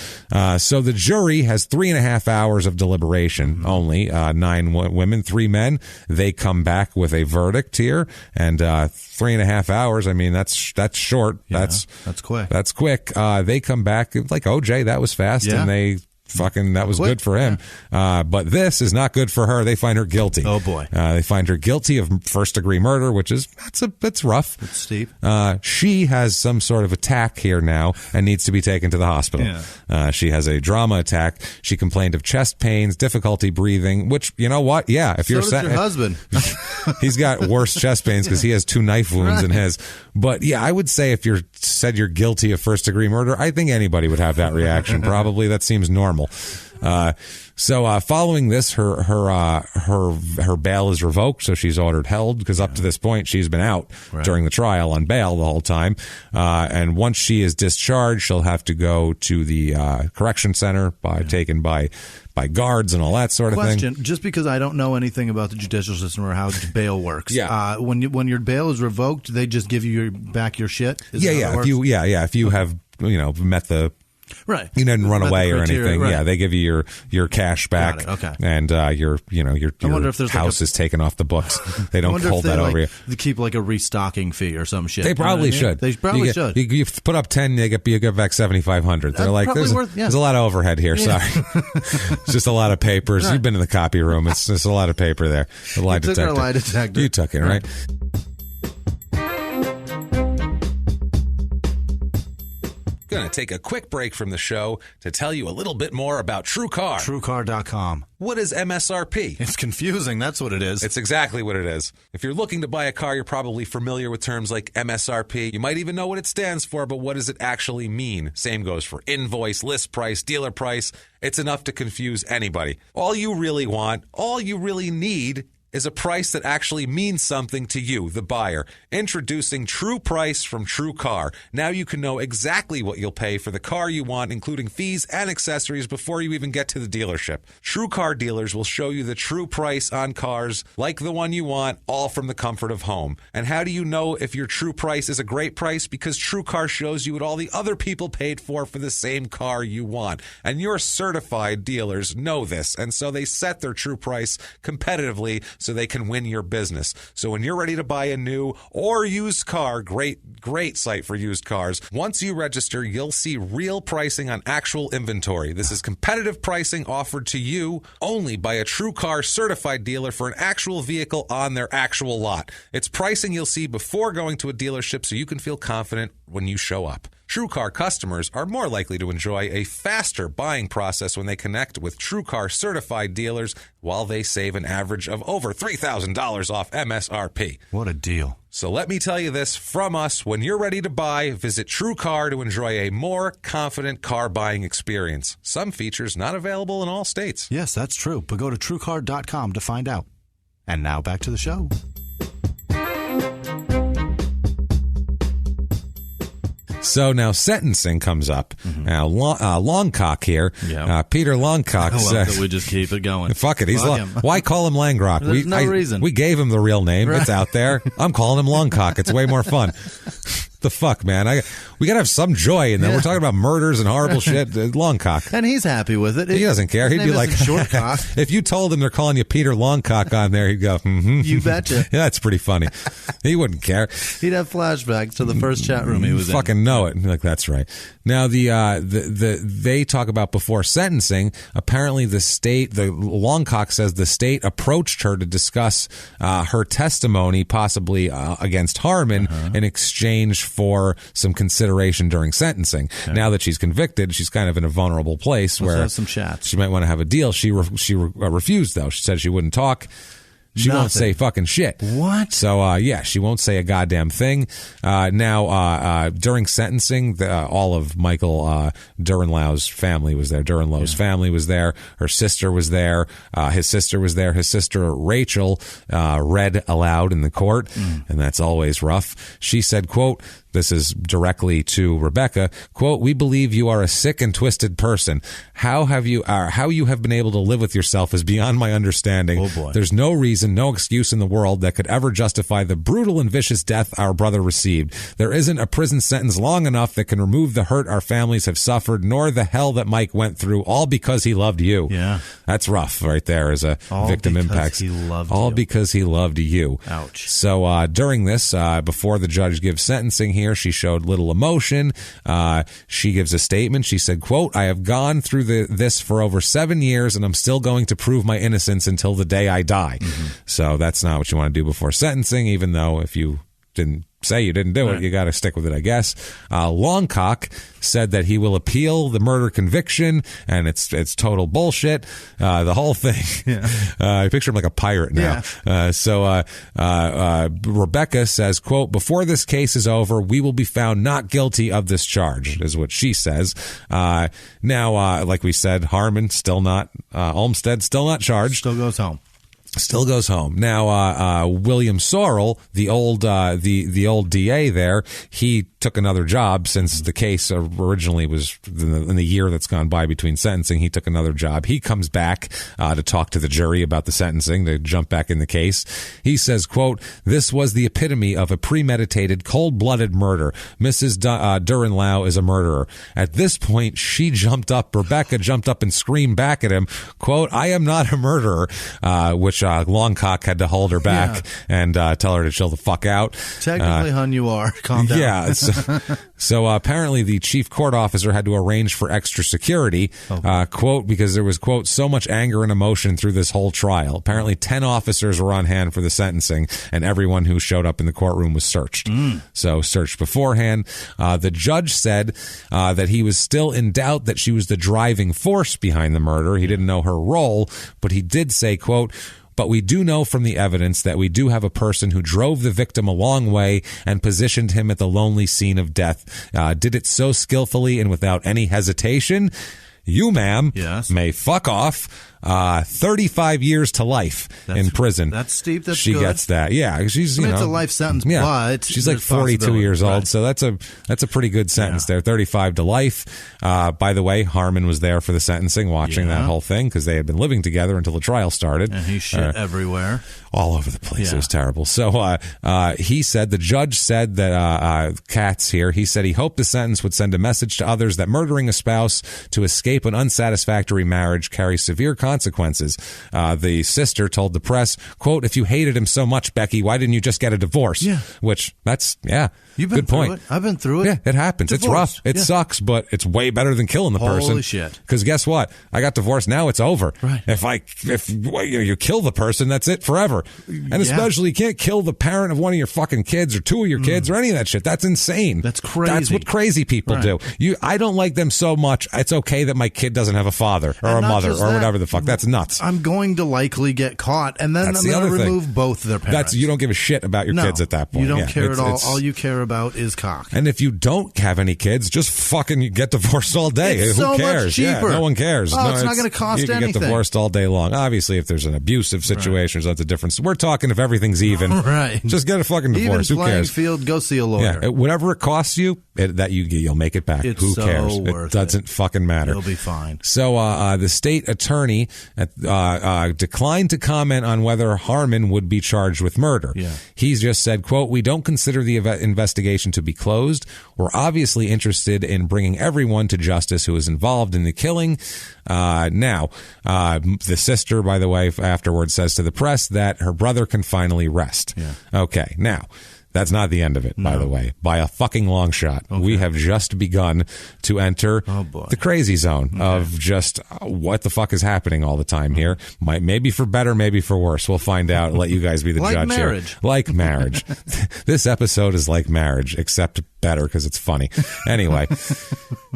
So the jury has 3.5 hours of deliberation only. 9 women, 3 men. They come back with a verdict here. And 3.5 hours, I mean, that's short. Yeah, that's quick. That's quick. They come back like OJ, that was fast. Yeah. And they that was good for him. But this is not good for her. They find her guilty. Oh boy. They find her guilty of first-degree murder, which is that's rough. It's steep. She has some sort of attack here now and needs to be taken to the hospital. Yeah. She has a trauma attack. She complained of chest pains, difficulty breathing, which, you know what? Yeah, if you're your husband. He's got worse chest pains because he has 2 knife wounds in his. But yeah, I would say if you're guilty of first-degree murder, I think anybody would have that reaction. Probably that seems normal. So following this, her bail is revoked, so she's ordered held because up to this point she's been out during the trial on bail the whole time. And once she is discharged, she'll have to go to the correction center taken by guards and all that sort of thing. Just because I don't know anything about the judicial system or how bail works. When your bail is revoked, they just give you back your shit. If you have met the. Right. You didn't run away or anything. Right. Yeah, they give you your cash back. Okay. And your house is taken off the books. They don't hold that over you. They keep like a restocking fee or some shit. They probably should. They probably should. You put up 10, you get back 7,500. They're like, there's a lot of overhead here. Yeah. Sorry. It's just a lot of papers. Right. You've been in the copy room. It's just a lot of paper there. The lie detector. Took our lie detector. You took it, right? Going to take a quick break from the show to tell you a little bit more about TrueCar. TrueCar.com. What is MSRP? It's confusing. That's what it is. It's exactly what it is. If you're looking to buy a car, you're probably familiar with terms like MSRP. You might even know what it stands for, but what does it actually mean? Same goes for invoice, list price, dealer price. It's enough to confuse anybody. All you really need is a price that actually means something to you, the buyer. Introducing True Price from TrueCar. Now you can know exactly what you'll pay for the car you want, including fees and accessories, before you even get to the dealership. TrueCar dealers will show you the true price on cars like the one you want, all from the comfort of home. And how do you know if your true price is a great price? Because TrueCar shows you what all the other people paid for the same car you want. And your certified dealers know this, and so they set their true price competitively so they can win your business. So when you're ready to buy a new or used car, great site for used cars. Once you register, you'll see real pricing on actual inventory. This is competitive pricing offered to you only by a TrueCar certified dealer for an actual vehicle on their actual lot. It's pricing you'll see before going to a dealership so you can feel confident when you show up. TrueCar customers are more likely to enjoy a faster buying process when they connect with TrueCar certified dealers, while they save an average of over $3,000 off MSRP. What a deal. So let me tell you this from us. When you're ready to buy, visit TrueCar to enjoy a more confident car buying experience. Some features not available in all states. Yes, that's true. But go to TrueCar.com to find out. And now back to the show. So now sentencing comes up. Now Longcock here, Peter Longcock. I love that we just keep it going. Fuck it, why call him Langrock? There's no reason. We gave him the real name. Right. It's out there. I'm calling him Longcock. It's way more fun. The fuck, man? We gotta have some joy in there. We're talking about murders and horrible shit. Longcock, and he's happy with it. He doesn't care. He'd be like, Shortcock. If you told him they're calling you Peter Longcock on there, he'd go, You betcha. Yeah, that's pretty funny. He wouldn't care. He'd have flashbacks to the first chat room he was in. Fucking know it. Like, that's right. Now they talk about before sentencing. Apparently, the Longcock says the state approached her to discuss her testimony, possibly against Harmon, in exchange for some consideration during sentencing. Okay. Now that she's convicted, she's kind of in a vulnerable place where have some chats. She might want to have a deal. She refused, though. She said she wouldn't talk. She won't say fucking shit. What? So, she won't say a goddamn thing. Now, during sentencing, all of Michael Durenlow's family was there. Durenlow's family was there. Her sister was there. His sister was there. His sister, Rachel, read aloud in the court, and that's always rough. She said, quote, this is directly to Rebecca, quote, we believe you are a sick and twisted person. How you have been able to live with yourself is beyond my understanding. Oh boy. There's no reason, no excuse in the world that could ever justify the brutal and vicious death our brother received. There isn't a prison sentence long enough that can remove the hurt our families have suffered, nor the hell that Mike went through, all because he loved you. Yeah. That's rough right there as a victim impact. All because he loved you. Ouch. So during this, before the judge gives sentencing here, she showed little emotion. She gives a statement. She said, quote, I have gone through this for over 7 years, and I'm still going to prove my innocence until the day I die. So that's not what you want to do before sentencing, even though if you didn't say you didn't do it, you got to stick with it, I guess. Longcock said that he will appeal the murder conviction, and it's total bullshit. The whole thing. I picture him like a pirate now. Rebecca says, quote, before this case is over, we will be found not guilty of this charge, is what she says. Now, like we said, Harmon still not, Olmsted still not charged. Still goes home. Still goes home. Now, William Sorrell, the old DA there, he took another job since the case originally was in the year that's gone by between sentencing. He took another job. He comes back to talk to the jury about the sentencing, to jump back in the case. He says, quote, this was the epitome of a premeditated, cold-blooded murder. Mrs. Durenlow is a murderer. At this point, Rebecca jumped up and screamed back at him, quote, I am not a murderer, which Longcock had to hold her back and tell her to chill the fuck out. Technically, hon, you are. Calm down. Yeah. So apparently the chief court officer had to arrange for extra security, quote, because there was, quote, so much anger and emotion through this whole trial. Apparently 10 officers were on hand for the sentencing, and everyone who showed up in the courtroom was searched. So searched beforehand. The judge said that he was still in doubt that she was the driving force behind the murder. He didn't know her role, but he did say, quote, but we do know from the evidence that we do have a person who drove the victim a long way and positioned him at the lonely scene of death. Did it so skillfully and without any hesitation. You, ma'am, may fuck off. 35 years to life in prison. That's steep. That's she good. Gets that. Yeah, she's it's a life sentence. But she's like 42 years old, so that's a pretty good sentence there. 35 to life. By the way, Harmon was there for the sentencing, watching that whole thing because they had been living together until the trial started. And he shit everywhere, all over the place. It was terrible. So he said, the judge said that Katz here. He said he hoped the sentence would send a message to others that murdering a spouse to escape an unsatisfactory marriage carries severe consequences. The sister told the press, quote, if you hated him so much, Becky, why didn't you just get a divorce? Which that's You've been good point. It. I've been through it. Yeah, it happens. Divorce. It's rough. It sucks, but it's way better than killing the person. Holy shit. Because guess what? I got divorced. Now it's over. Right. If you kill the person, that's it forever. And especially you can't kill the parent of one of your fucking kids or two of your kids or any of that shit. That's insane. That's crazy. That's what crazy people do. I don't like them so much. It's okay that my kid doesn't have a father or a mother or whatever the fuck. That's nuts. I'm going to likely get caught, and then I'm going to remove both their parents. You don't give a shit about your kids at that point. You don't care at all. All you care about is cock. And if you don't have any kids, just fucking get divorced all day. It's Who so cares? much cheaper. No one cares. Oh, it's not going to cost anything. You can get divorced all day long. Obviously, if there's an abusive situation, that's a difference. We're talking if everything's even. Right. Just get a fucking divorce. Even Who cares? Field, go see a lawyer. Yeah, whatever it costs you, you'll make it back. It's Who cares? Worth it doesn't fucking matter. It'll be fine. So the state attorney declined to comment on whether Harmon would be charged with murder. He's just said, quote, we don't consider the investigation to be closed. We're obviously interested in bringing everyone to justice who is involved in the killing. Now, the sister, by the way, afterwards says to the press that her brother can finally rest. Okay, now, that's not the end of it, by the way. By a fucking long shot. Okay. We have just begun to enter the crazy zone of just what the fuck is happening all the time here. Maybe for better, maybe for worse. We'll find out and let you guys be the judge marriage. here. Like marriage. This episode is like marriage, except better because it's funny. Anyway,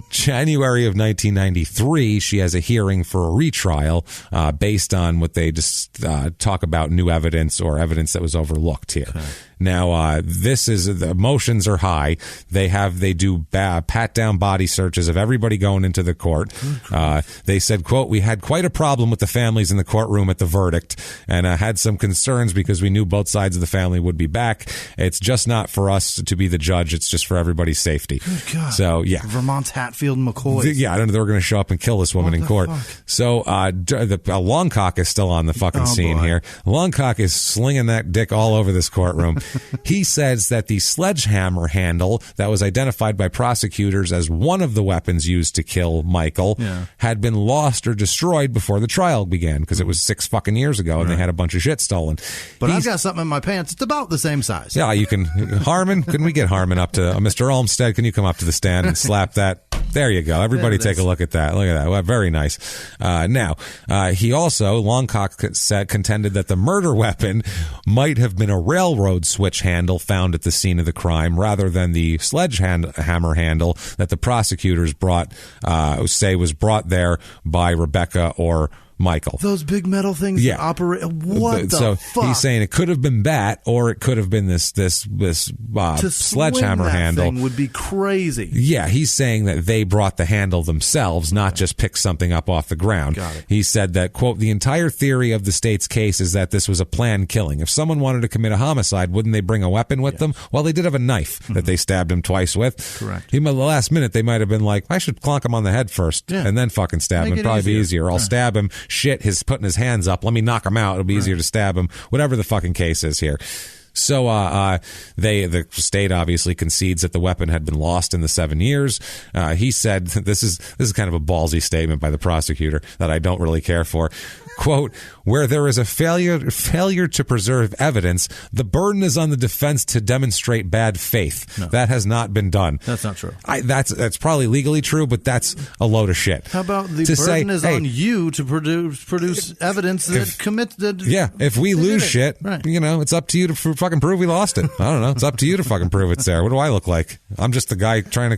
January of 1993, she has a hearing for a retrial based on what they just talk about new evidence or evidence that was overlooked here. Okay. Now, the emotions are high. They do pat down body searches of everybody going into the court. They said, quote, "We had quite a problem with the families in the courtroom at the verdict and had some concerns because we knew both sides of the family would be back. It's just not for us to be the judge. It's just for everybody's safety." Good God. So, yeah. Vermont's Hatfield and McCoy. Yeah, I don't know. They were going to show up and kill this woman in court. Fuck? So, Longcock is still on the fucking scene here. Longcock is slinging that dick all over this courtroom. He says that the sledgehammer handle that was identified by prosecutors as one of the weapons used to kill Michael had been lost or destroyed before the trial began because it was 6 fucking years ago and they had a bunch of shit stolen. But I've got something in my pants. It's about the same size. Yeah, you can. Harmon, can we get Harmon up to Mr. Olmsted? Can you come up to the stand and slap that? There you go. Everybody take a look at that. Look at that. Well, very nice. Now, he also, Longcock contended that the murder weapon might have been a railroad switch handle found at the scene of the crime rather than the sledgehammer handle that the prosecutors say was brought there by Rebecca or Michael. Those big metal things that operate. What the fuck? He's saying it could have been that, or it could have been this sledgehammer handle. Thing would be crazy. Yeah, he's saying that they brought the handle themselves, not just picked something up off the ground. Got it. He said that, quote, "The entire theory of the state's case is that this was a planned killing. If someone wanted to commit a homicide, wouldn't they bring a weapon with them? Well, they did have a knife that they stabbed him twice with. Correct. At the last minute, they might have been like, I should clonk him on the head first and then fucking stab him. It'd probably be easier. I'll stab him. Shit, he's putting his hands up. Let me knock him out. It'll be easier to stab him. Whatever the fucking case is here." So the state obviously concedes that the weapon had been lost in the 7 years. He said this is kind of a ballsy statement by the prosecutor that I don't really care for. Quote, "Where there is a failure to preserve evidence, the burden is on the defense to demonstrate bad faith. No. That has not been done." That's not true. That's probably legally true, but that's a load of shit. How about the burden is on you to produce evidence that commits the... Yeah, if we lose shit, it's up to you to fucking prove we lost it. I don't know. It's up to you to fucking prove it's there. What do I look like? I'm just the guy trying to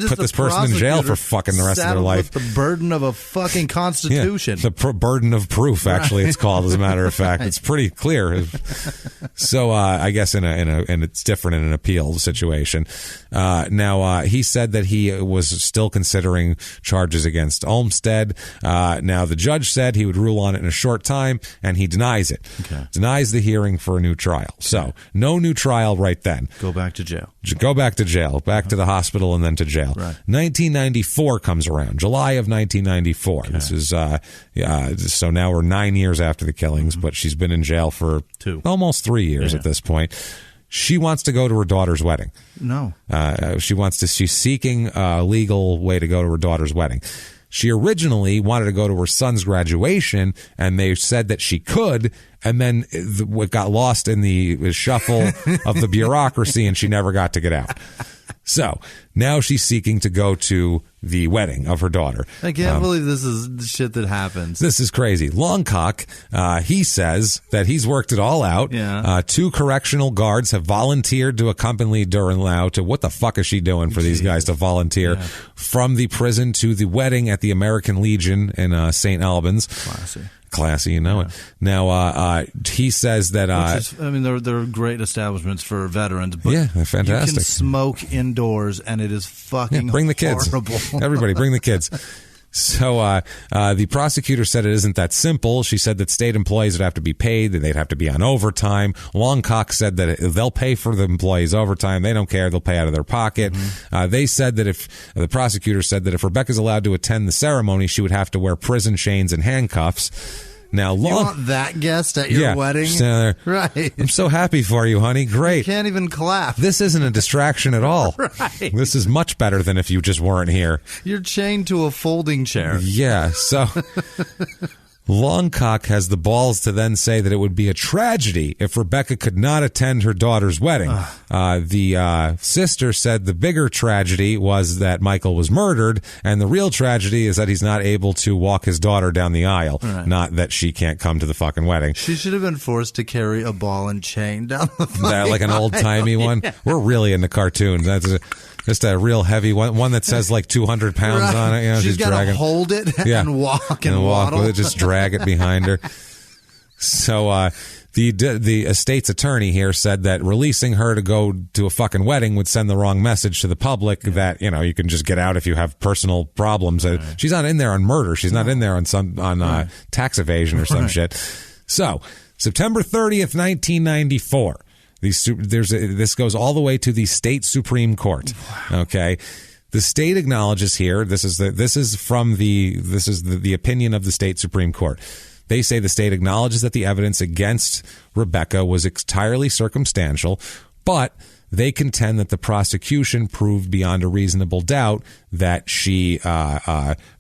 put this person in jail for fucking the rest of their life. With the burden of a fucking constitution. Yeah, the burden of proof, actually, it's called, as a matter of fact. It's pretty clear. So I guess and it's different in an appeal situation. Now, he said that he was still considering charges against Olmsted. Now, the judge said he would rule on it in a short time, and he denies it. Okay. Denies the hearing for a new trial. So, no new trial right then. Go back to jail. Go back to jail. Back to the hospital and then to jail. Right. 1994 comes around. July of 1994. Okay. This is, so now we're 9 years after the killings, but she's been in jail for almost 3 years at this point. She wants to go to her daughter's wedding. No. She's seeking a legal way to go to her daughter's wedding. She originally wanted to go to her son's graduation, and they said that she could, and then it got lost in the shuffle of the bureaucracy, and she never got to get out. So now she's seeking to go to the wedding of her daughter. I can't believe this is the shit that happens. This is crazy. Longcock, he says that he's worked it all out. Yeah. 2 correctional guards have volunteered to accompany Durenlau to what the fuck is she doing for these guys to volunteer from the prison to the wedding at the American Legion in St. Albans. Classy, you know it. Now, he says that... they're great establishments for veterans, but they're fantastic. You can smoke indoors, and it is fucking bring the horrible. Kids. Everybody, bring the kids. So the prosecutor said it isn't that simple. She said that state employees would have to be paid, that they'd have to be on overtime. Longcock said that they'll pay for the employees' overtime. They don't care. They'll pay out of their pocket. They said that the prosecutor said that if Rebecca's allowed to attend the ceremony, she would have to wear prison chains and handcuffs. Now, you want that guest at your wedding? There. Right. I'm so happy for you, honey. Great. You can't even clap. This isn't a distraction at all. Right. This is much better than if you just weren't here. You're chained to a folding chair. Yeah, so... Longcock has the balls to then say that it would be a tragedy if Rebecca could not attend her daughter's wedding. The sister said the bigger tragedy was that Michael was murdered, and the real tragedy is that he's not able to walk his daughter down the aisle, not that she can't come to the fucking wedding. She should have been forced to carry a ball and chain down the fucking like an old-timey one. We're really into cartoons. Just a real heavy one that says like 200 pounds Right. on it. You know, she's got to dragging. hold it and walk and walk waddle. with it, just drag it behind her. So the estate's attorney here said that releasing her to go to a fucking wedding would send the wrong message to the public that, you know, you can just get out if you have personal problems. Right. She's not in there on murder. She's not in there on tax evasion or some shit. So September 30th, 1994. This goes all the way to the state Supreme Court. Wow. Okay. The state acknowledges here. This is the opinion of the state Supreme Court. They say the state acknowledges that the evidence against Rebecca was entirely circumstantial, but they contend that the prosecution proved beyond a reasonable doubt that she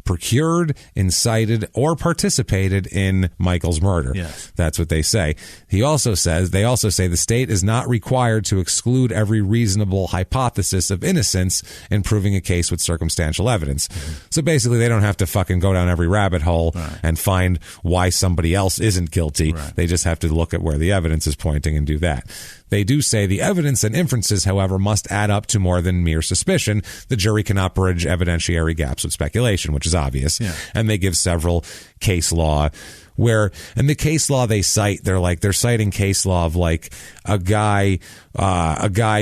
procured, incited, or participated in Michael's murder. Yes. That's what they say. They also say the state is not required to exclude every reasonable hypothesis of innocence in proving a case with circumstantial evidence. Mm-hmm. So basically, they don't have to fucking go down every rabbit hole and find why somebody else isn't guilty. Right. They just have to look at where the evidence is pointing and do that. They do say the evidence and inferences, however, must add up to more than mere suspicion. The jury cannot bridge evidentiary gaps with speculation, which is obvious. Yeah. And they give several case law and the case law they cite, they're citing case law of like a guy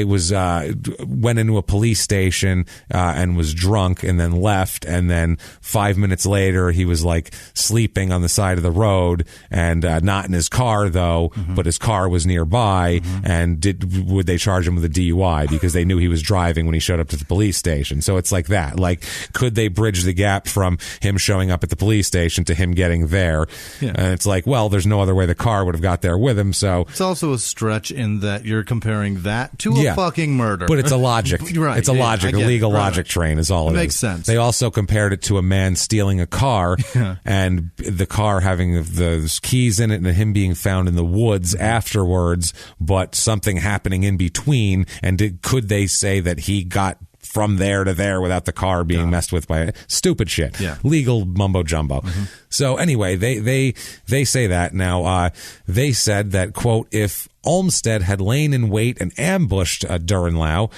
was went into a police station and was drunk and then left, and then 5 minutes later he was like sleeping on the side of the road and not in his car though, but his car was nearby, and would they charge him with a DUI because they knew he was driving when he showed up to the police station? So it's like that. Like, could they bridge the gap from him showing up at the police station to him getting there? Yeah. And it's like, well, there's no other way the car would have got there with him. So it's also a stretch in that you're comparing that to a fucking murder. But it's a logic. Right. It's a logic. A legal logic train is all it is. Makes sense. They also compared it to a man stealing a car and the car having the keys in it and him being found in the woods afterwards, but something happening in between. And could they say that he got from there to there without the car being messed with by stupid shit? Legal mumbo jumbo. So anyway, they say that. Now, they said that, quote, if Olmsted had lain in wait and ambushed Durenlau,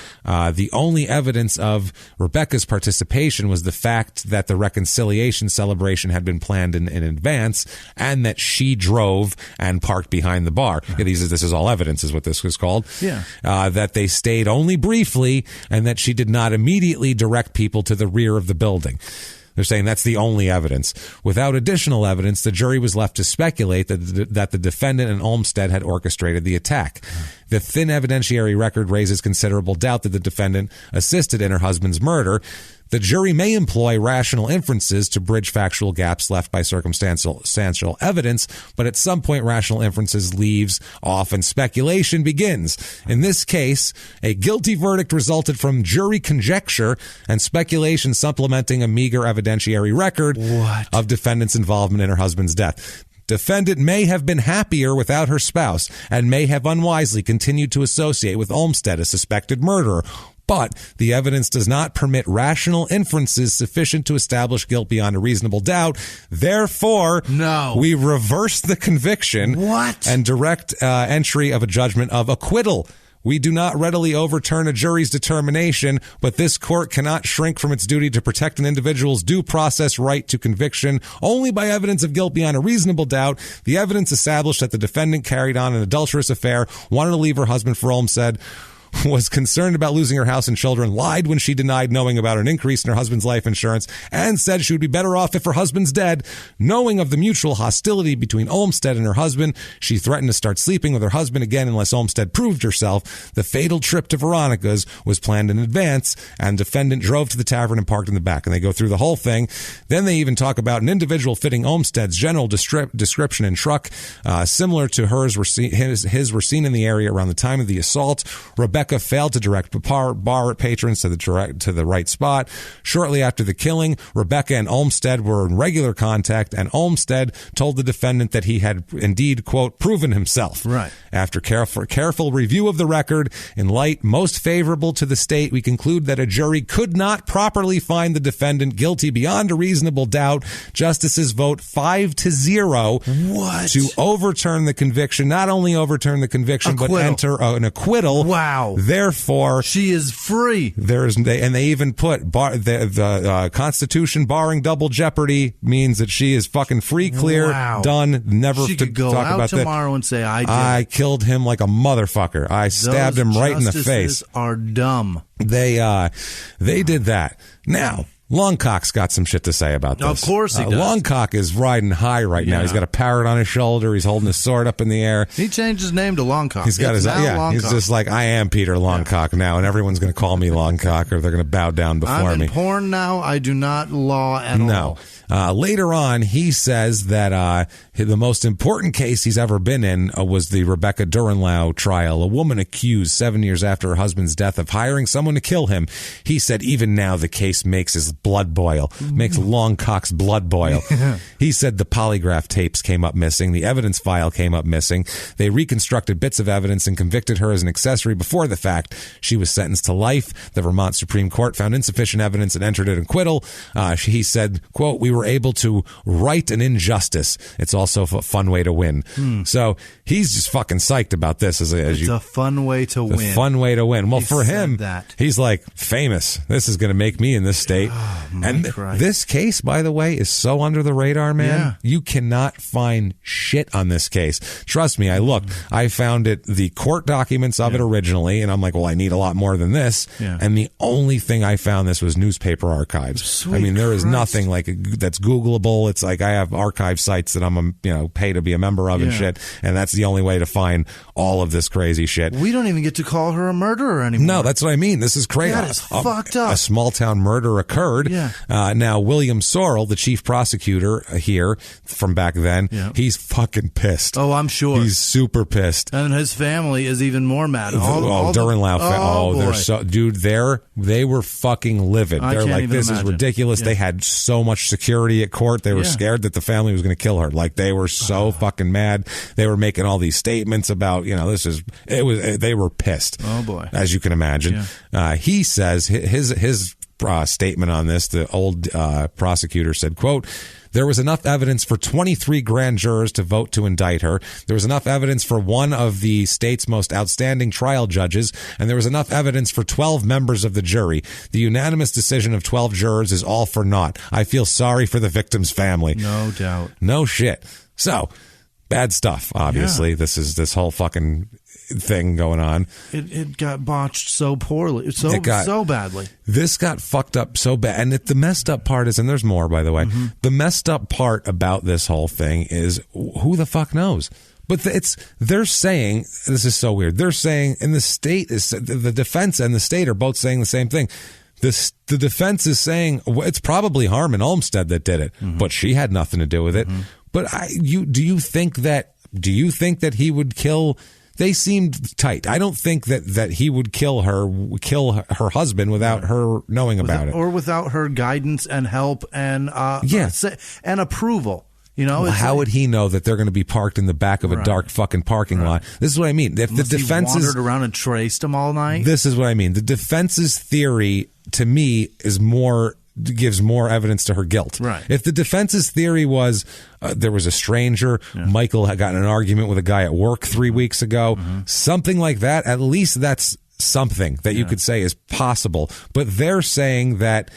the only evidence of Rebecca's participation was the fact that the reconciliation celebration had been planned in advance and that she drove and parked behind the bar. This is all evidence is what this was called. That they stayed only briefly and that she did not immediately direct people to the rear of the building. They're saying that's the only evidence. Without additional evidence, the jury was left to speculate that the defendant and Olmsted had orchestrated the attack. The thin evidentiary record raises considerable doubt that the defendant assisted in her husband's murder. The jury may employ rational inferences to bridge factual gaps left by circumstantial evidence, but at some point rational inferences leaves off and speculation begins. In this case, a guilty verdict resulted from jury conjecture and speculation supplementing a meager evidentiary record of defendant's involvement in her husband's death. Defendant may have been happier without her spouse and may have unwisely continued to associate with Olmsted, a suspected murderer. But the evidence does not permit rational inferences sufficient to establish guilt beyond a reasonable doubt. Therefore, we reverse the conviction and direct entry of a judgment of acquittal. We do not readily overturn a jury's determination, but this court cannot shrink from its duty to protect an individual's due process right to conviction only by evidence of guilt beyond a reasonable doubt. The evidence established that the defendant carried on an adulterous affair, wanted to leave her husband for Olmsted, was concerned about losing her house and children, lied when she denied knowing about an increase in her husband's life insurance, and said she would be better off if her husband's dead. Knowing of the mutual hostility between Olmsted and her husband, she threatened to start sleeping with her husband again unless Olmsted proved herself. The fatal trip to Veronica's was planned in advance, and defendant drove to the tavern and parked in the back. And they go through the whole thing. Then they even talk about an individual fitting Olmsted's general description and truck, similar to his were seen in the area around the time of the assault. Rebecca failed to direct bar patrons to the right spot. Shortly after the killing, Rebecca and Olmsted were in regular contact, and Olmsted told the defendant that he had indeed, quote, proven himself. Right. After careful review of the record, in light most favorable to the state, we conclude that a jury could not properly find the defendant guilty beyond a reasonable doubt. Justices vote 5-0 to overturn the conviction. Not only overturn the conviction, but enter an acquittal. Wow. Wow. Therefore, she is free. They even put the Constitution barring double jeopardy means that she is fucking free, clear, done. Never she to could go talk out about tomorrow that. and say, I killed him like a motherfucker. I stabbed him right in the face. Those are dumb. They did that. Now, Longcock's got some shit to say about this. Of course he does. Longcock is riding high right now. He's got a parrot on his shoulder. He's holding his sword up in the air. He changed his name to Longcock. He's got Longcock. He's just like, I am Peter Longcock now, and everyone's going to call me Longcock, or they're going to bow down before me. I'm in porn now. I do not law at all. Later on, he says that the most important case he's ever been in was the Rebecca Durenlau trial, a woman accused 7 years after her husband's death of hiring someone to kill him. He said even now the case makes his blood boil, makes Longcock's blood boil. He said the polygraph tapes came up missing, the evidence file came up missing. They reconstructed bits of evidence and convicted her as an accessory before the fact. She was sentenced to life. The Vermont Supreme Court found insufficient evidence and entered an acquittal. He said, quote, "We were able to right an injustice. It's also a fun way to win." So he's just fucking psyched about this. It's a fun way to win. A fun way to win. Well, for him, he's like, famous. This is going to make me in this state. And this case, by the way, is so under the radar, man. Yeah. You cannot find shit on this case. Trust me, I looked. I found the court documents of it originally, and I'm like, well, I need a lot more than this. Yeah. And the only thing I found this was newspaper archives. Sweet I mean, there is Christ. Nothing like that's Googleable. It's like I have archive sites that I'm pay to be a member of and shit, and that's the only way to find all of this crazy shit. We don't even get to call her a murderer anymore. No, that's what I mean. This is crazy. That is fucked up. A small town murder occurred. Yeah. Now, William Sorrell, the chief prosecutor here from back then, he's fucking pissed. Oh, I'm sure. He's super pissed. And his family is even more mad. Durenlau. They're so, dude, they were fucking livid. They're like, this is ridiculous. They had so much security at court. They were scared that the family was going to kill her. Like, they were so fucking mad. They were making all these statements about, they were pissed. Oh boy. As you can imagine. Yeah. He says his statement on this, the old prosecutor said, quote, "There was enough evidence for 23 grand jurors to vote to indict her. There was enough evidence for one of the state's most outstanding trial judges, and there was enough evidence for 12 members of the jury. The unanimous decision of 12 jurors is all for naught. I feel sorry for the victim's family." No doubt. No shit. So, bad stuff, obviously. Yeah. This whole fucking thing going on. It got botched so poorly, so badly. This got fucked up so bad. And the messed up part is, and there's more, by the way, the messed up part about this whole thing is, who the fuck knows? But they're saying, this is so weird, they're saying, and the state is, the defense and the state are both saying the same thing. The defense is saying, it's probably Harmon Olmsted that did it, but she had nothing to do with it. But do you think that he would kill? They seemed tight. I don't think that he would kill her husband without her knowing about it, or without her guidance and help and and approval. How would he know that they're going to be parked in the back of a dark fucking parking lot? This is what I mean. If the defense wandered around and traced him all night. This is what I mean. The defense's theory, to me, gives more evidence to her guilt. Right. If the defense's theory was there was a stranger, Michael had gotten in an argument with a guy at work 3 weeks ago, something like that, at least that's something that you could say is possible. But they're saying that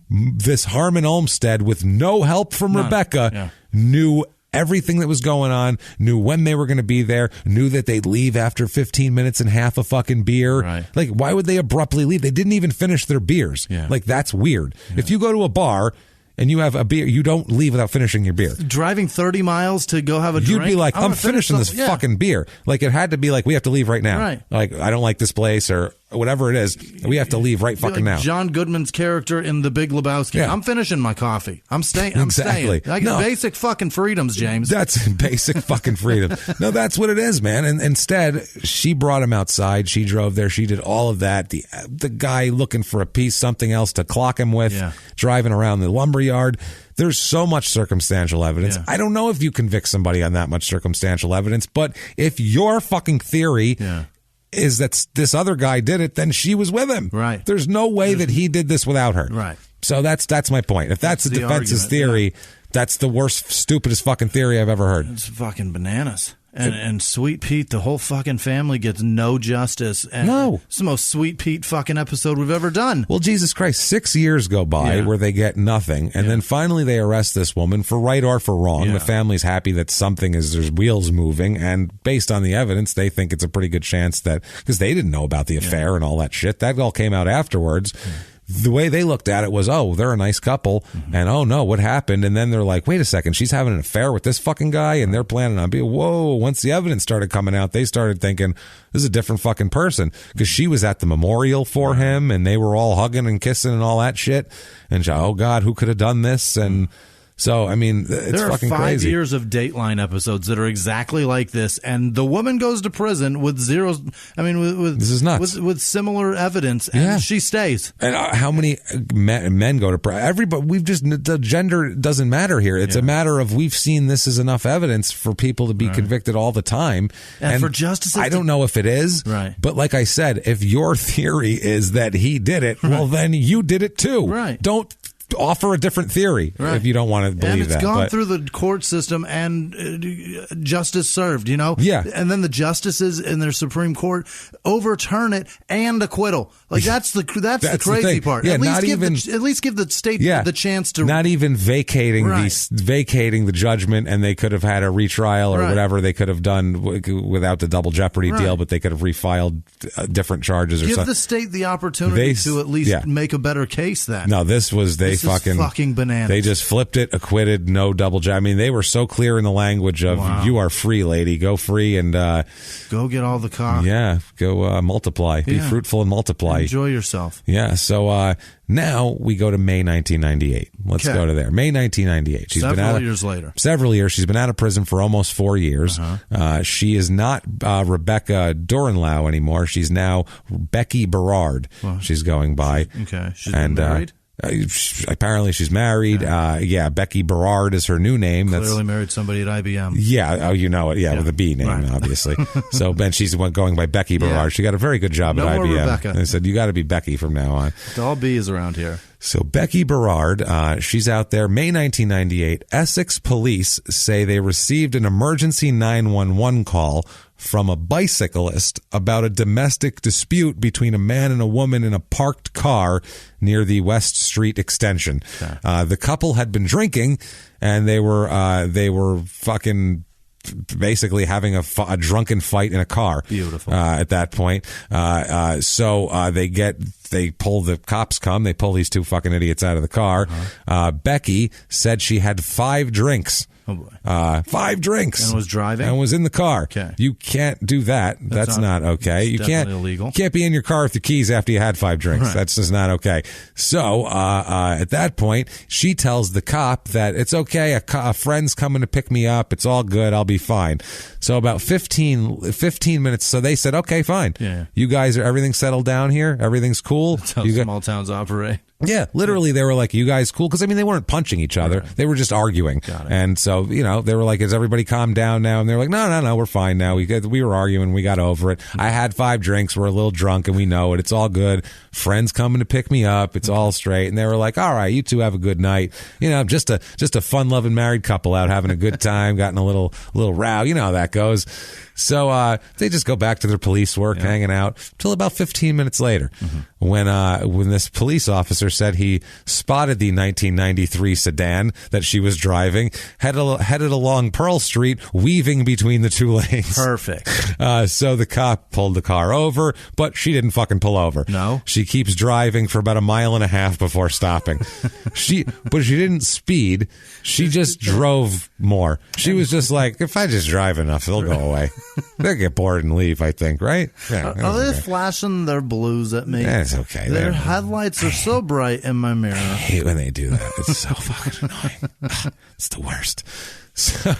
this Harmon Olmsted, with no help from Rebecca, knew everything that was going on, knew when they were going to be there, knew that they'd leave after 15 minutes and half a fucking beer. Right. Like, why would they abruptly leave? They didn't even finish their beers. Yeah. Like, that's weird. Yeah. If you go to a bar and you have a beer, you don't leave without finishing your beer. Driving 30 miles to go have a drink? You'd be like, I'm finishing this fucking beer. Like, it had to be like, we have to leave right now. Right. Like, I don't like this place, or whatever it is. We have to leave right fucking now. John Goodman's character in The Big Lebowski. Yeah. I'm finishing my coffee. I'm staying. Exactly. Basic fucking freedoms, James. That's basic fucking freedom. No, that's what it is, man. And instead, she brought him outside. She drove there. She did all of that. The guy looking for a piece, something else to clock him with, driving around the lumberyard. There's so much circumstantial evidence. Yeah. I don't know if you convict somebody on that much circumstantial evidence, but if your fucking theory is that this other guy did it, then she was with him. Right. There's no way that he did this without her. Right. So that's my point. If that's the defense's theory, that's the worst, stupidest fucking theory I've ever heard. It's fucking bananas. And Sweet Pete, the whole fucking family gets no justice. And No. It's the most Sweet Pete fucking episode we've ever done. Well, Jesus Christ, 6 years go by where they get nothing, and then finally they arrest this woman for right or for wrong. The family's happy that there's wheels moving, and based on the evidence, they think it's a pretty good chance that, because they didn't know about the affair and all that shit. That all came out afterwards. The way they looked at it was, oh, they're a nice couple, and oh no, what happened? And then they're like, wait a second, she's having an affair with this fucking guy, and they're planning on being, whoa. Once the evidence started coming out, they started thinking, this is a different fucking person, because she was at the memorial for him, and they were all hugging and kissing and all that shit, and oh God, who could have done this? And so, I mean, it's fucking crazy. There are 5 years of Dateline episodes that are exactly like this, and the woman goes to prison with zero. I mean, with this is nuts. With similar evidence, and she stays. And how many men go to prison? Everybody, the gender doesn't matter here. It's a matter of we've seen this as enough evidence for people to be convicted all the time. And for justice, I don't know if it is, but like I said, if your theory is that he did it, well, then you did it too. Right. Don't offer a different theory if you don't want to believe that. And it's gone through the court system and justice served, you know? Yeah. And then the justices in their Supreme Court overturn it and acquittal. Like, that's the crazy part. Yeah, at least give the state the chance to... Not even vacating the judgment, and they could have had a retrial or whatever they could have done without the double jeopardy deal, but they could have refiled different charges or something. Give the state the opportunity to at least make a better case then. No, this was... This is fucking bananas. They just flipped it, acquitted, no double jeopardy. I mean, they were so clear in the language of you are free, lady. Go free and go get all the cock. Yeah, go multiply. Be fruitful and multiply. Enjoy yourself. Yeah. So now we go to May 1998. Let's go to there. May 1998. She's several years later. Several years. She's been out of prison for almost 4 years. She is not Rebecca Dorenlau anymore. She's now Becky Berard. She's going by. Okay. She's been married? Apparently she's married. Becky Berard is her new name. Clearly married somebody at IBM. Yeah, you know it. Yeah, with a B name, obviously. So, and she's going by Becky Berard. She got a very good job at IBM. Rebecca. They said, you got to be Becky from now on. All B's around here. So Becky Berard, she's out there. May 1998, Essex police say they received an emergency 911 call from a bicyclist about a domestic dispute between a man and a woman in a parked car near the West Street extension. The couple had been drinking, and they were fucking basically having a drunken fight in a car. Beautiful. At that point. So they pull, the cops come, they pull these two fucking idiots out of the car. Becky said she had 5 drinks. Oh boy. 5 drinks. And was driving? And was in the car. Okay. You can't do that. That's not okay. You can't. Illegal. You can't be in your car with the keys after you had 5 drinks. That's just not okay. So, at that point, she tells the cop that it's okay. A friend's coming to pick me up. It's all good. I'll be fine. So about 15 minutes. So they said, okay, fine. Yeah. You guys everything's settled down here. Everything's cool. That's how small towns operate. Yeah, literally, they were like, you guys cool? Because, I mean, they weren't punching each other. They were just arguing. And so, you know, they were like, is everybody calmed down now? And they were like, no, we're fine now. We were arguing. We got over it. I had 5 drinks. We're a little drunk, and we know it. It's all good. Friends coming to pick me up. It's all straight. And they were like, all right, you two have a good night. You know, just a fun-loving married couple out having a good time, gotten a little row. You know how that goes. So they just go back to their police work, hanging out, till about 15 minutes later, when this police officer said he spotted the 1993 sedan that she was driving, headed along Pearl Street, weaving between the 2 lanes. Perfect. So the cop pulled the car over, but she didn't fucking pull over. No. She keeps driving for about 1.5 miles before stopping. But she didn't speed. She just drove more. She was just like, if I just drive enough, they'll go away. They'll get bored and leave, I think, right? Yeah, are they flashing their blues at me? That's okay. Their headlights are so bright in my mirror. I hate when they do that. It's so fucking annoying. It's the worst. So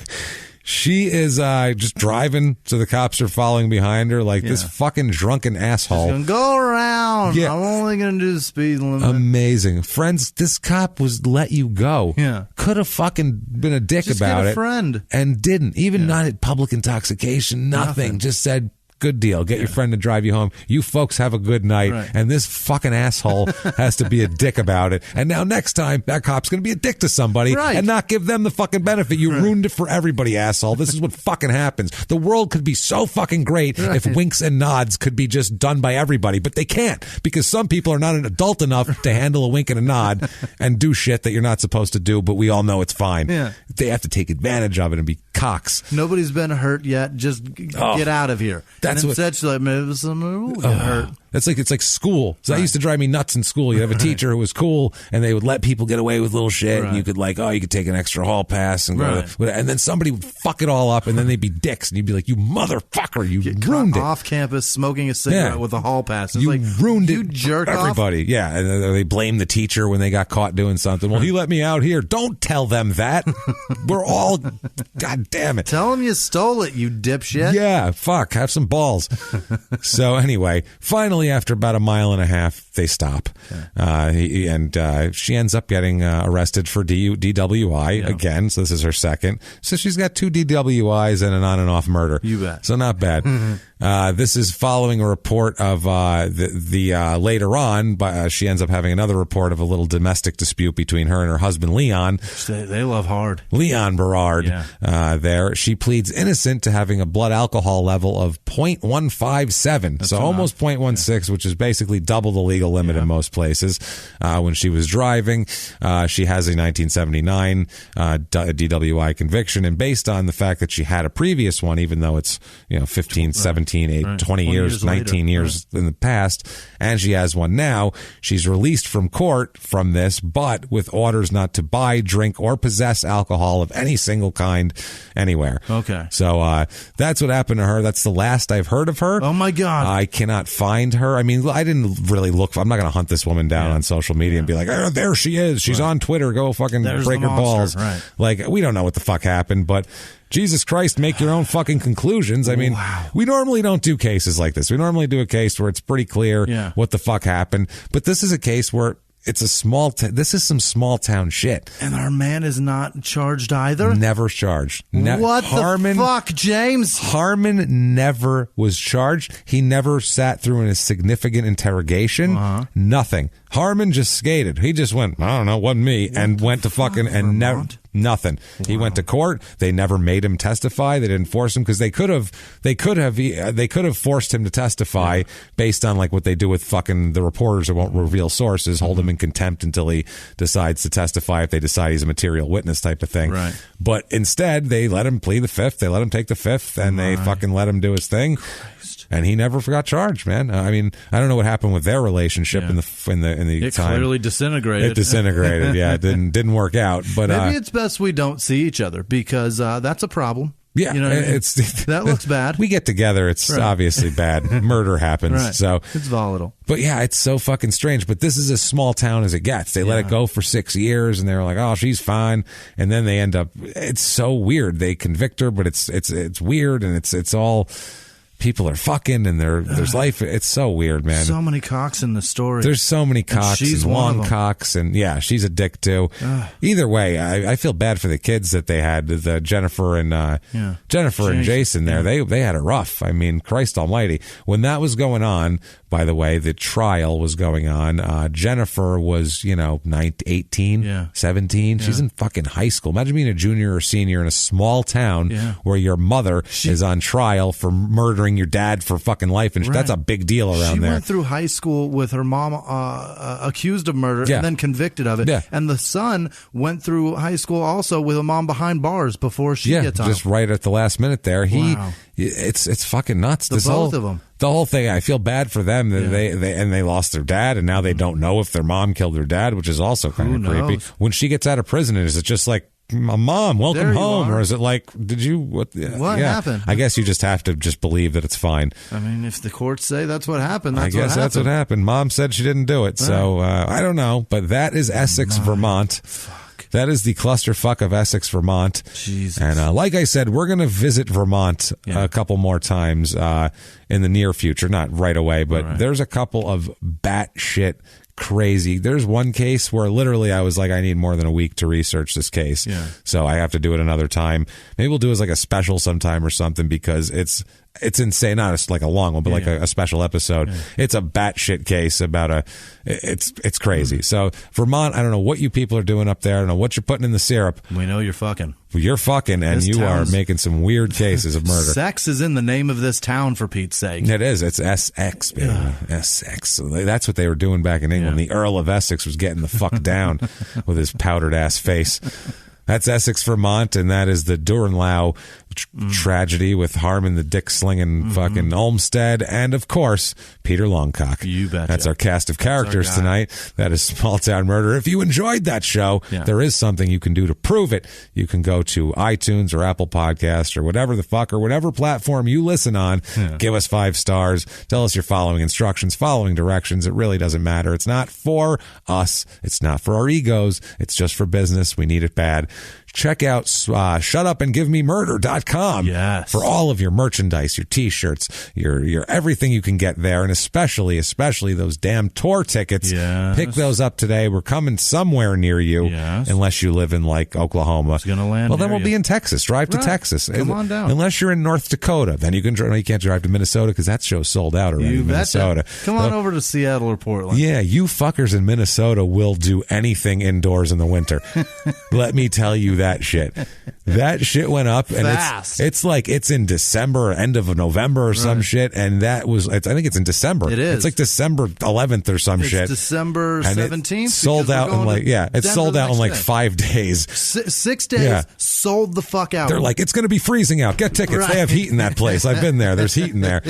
she is just driving, so the cops are following behind her like this fucking drunken asshole. Gonna go around. Yeah. I'm only going to do the speed limit. Amazing. Friends, this cop was let you go. Yeah. Could have fucking been a dick Just about get a it. friend. And didn't. Even not at public intoxication. Nothing. Just said, good deal. Get your friend to drive you home. You folks have a good night. Right. And this fucking asshole has to be a dick about it. And now next time, that cop's going to be a dick to somebody and not give them the fucking benefit. You ruined it for everybody, asshole. This is what fucking happens. The world could be so fucking great if winks and nods could be just done by everybody, but they can't because some people are not an adult enough to handle a wink and a nod and do shit that you're not supposed to do, but we all know it's fine. Yeah. They have to take advantage of it and be cocks. Nobody's been hurt yet. Just get out of here. That's and what. She's like, maybe someone will get hurt. It's like school. So that used to drive me nuts in school. You have a teacher who was cool, and they would let people get away with little shit, and you could you could take an extra hall pass and go, and then somebody would fuck it all up, and then they'd be dicks, and you'd be like, "You motherfucker, you ruined it." Off campus, smoking a cigarette with a hall pass. It's you like, ruined you it. Jerk everybody. Off. Yeah, and they blame the teacher when they got caught doing something. Well, he let me out here. Don't tell them that. We're all, God damn it. Tell them you stole it, you dipshit. Yeah, fuck. Have some balls. So anyway, finally, after about a mile and a half, they stop. And she ends up getting arrested for DWI again. So this is her second. So she's got 2 DWIs and an on and off murder. You bet. So not bad. This is following a report of the later on, she ends up having another report of a little domestic dispute between her and her husband, Leon. They love hard. Leon Berard. There. She pleads innocent to having a blood alcohol level of 0.157. So almost 0.16, which is basically double the legal limit in most places. When she was driving, she has a 1979 DWI conviction. And based on the fact that she had a previous one, even though it's 15, 17, 20 years, 19 years in the past, and she has one now, she's released from court from this, but with orders not to buy, drink, or possess alcohol of any single kind anywhere. Okay. So that's what happened to her. That's the last I've heard of her. Oh, my God. I cannot find her. I mean, I didn't really look. I'm not going to hunt this woman down on social media and be like, oh, there she is. She's on Twitter. Go fucking break her balls. Right. Like, we don't know what the fuck happened, but Jesus Christ, make your own fucking conclusions. I mean, we normally don't do cases like this. We normally do a case where it's pretty clear what the fuck happened. But this is a case where it's a small this is some small town shit. And our man is not charged either? Never charged. What the fuck, James? Harmon never was charged. He never sat through a significant interrogation. Nothing. Harmon just skated. He just went, I don't know, wasn't me, and went to fucking, and never, nothing. He went to court. They never made him testify. They didn't force him because they could have forced him to testify based on like what they do with fucking the reporters that won't reveal sources, hold him in contempt until he decides to testify if they decide he's a material witness type of thing. Right. But instead, they let him plead the fifth. They let him take the fifth, and they fucking let him do his thing. And he never got charged, man. I mean, I don't know what happened with their relationship in the it time. It clearly disintegrated. It disintegrated. Yeah, it didn't work out. But maybe it's best we don't see each other because that's a problem. Yeah, you know, that looks bad. We get together, it's obviously bad. Murder happens, so it's volatile. But yeah, it's so fucking strange. But this is as small town as it gets. They let it go for 6 years, and they were like, "Oh, she's fine," and then they end up. It's so weird. They convict her, but it's weird, and it's all. People are fucking, and there's life. It's so weird, man. So many cocks in the story. There's so many cocks and long cocks, and she's a dick too. Either way, I feel bad for the kids that they had. The Jennifer and Jason there. They had it rough. I mean, Christ Almighty. When that was going on, by the way, the trial was going on. Jennifer was 18, 17. She's in fucking high school. Imagine being a junior or senior in a small town where your mother is on trial for murdering your dad for fucking life, and that's a big deal around there. She went through high school with her mom accused of murder and then convicted of it. And the son went through high school also with a mom behind bars before she gets on. Just right at the last minute there. It's fucking nuts. Both of them. The whole thing, I feel bad for them. They lost their dad, and now they don't know if their mom killed their dad, which is also kind of creepy. When she gets out of prison, is it just like, Mom, welcome home, or is it like, did you what happened? I guess you just have to just believe that it's fine. I mean, if the courts say that's what happened, I guess that's what happened. Mom said she didn't do it, so I don't know. But that is Essex, Vermont. That is the clusterfuck of Essex, Vermont. Jesus. And like I said, we're going to visit Vermont a couple more times in the near future. Not right away, but there's a couple of batshit crazy. There's one case where literally I was like, I need more than a week to research this case. Yeah. So I have to do it another time. Maybe we'll do it as like a special sometime or something, because it's insane. Not like a long one, but like a special episode. Yeah. It's a batshit case about it's crazy. So Vermont, I don't know what you people are doing up there. I don't know what you're putting in the syrup. We know you're fucking. You're fucking, and you are making some weird cases of murder. Sex is in the name of this town, for Pete's sake. It is. It's Essex, baby. Essex. So that's what they were doing back in England. The Earl of Essex was getting the fuck down with his powdered ass face. That's Essex, Vermont, and that is the Durenlau tragedy with Harmon the dick slinging fucking Olmsted, and of course Peter Longcock. You betcha. That's our cast of characters tonight. That is Small Town Murder. If you enjoyed that show, there is something you can do to prove it. You can go to iTunes or Apple Podcasts or whatever the fuck, or whatever platform you listen on. Give us 5 stars. Tell us you're following instructions, following directions. It really doesn't matter. It's not for us. It's not for our egos. It's just for business. We need it bad. Check out shutupandgivememurder.com for all of your merchandise, your t-shirts, your everything you can get there, and especially those damn tour tickets. Pick those up today. We're coming somewhere near you, unless you live in like Oklahoma. It's gonna land well, then we'll be in Texas. Drive to Texas. Come on down. Unless you're in North Dakota, then you can. No, you can't drive to Minnesota because that show's sold out already. Minnesota. Come on over to Seattle or Portland. Yeah, you fuckers in Minnesota will do anything indoors in the winter. Let me tell you that shit. That shit went up, and it's like it's in December, end of November or some shit, and that was I think it's in December. It is. It's like December 11th or some shit. December 17th. Sold out in like it's sold out in like 5 days. 6 days. Sold the fuck out. They're like, it's going to be freezing out. Get tickets. They have heat in that place. I've been there. There's heat in there.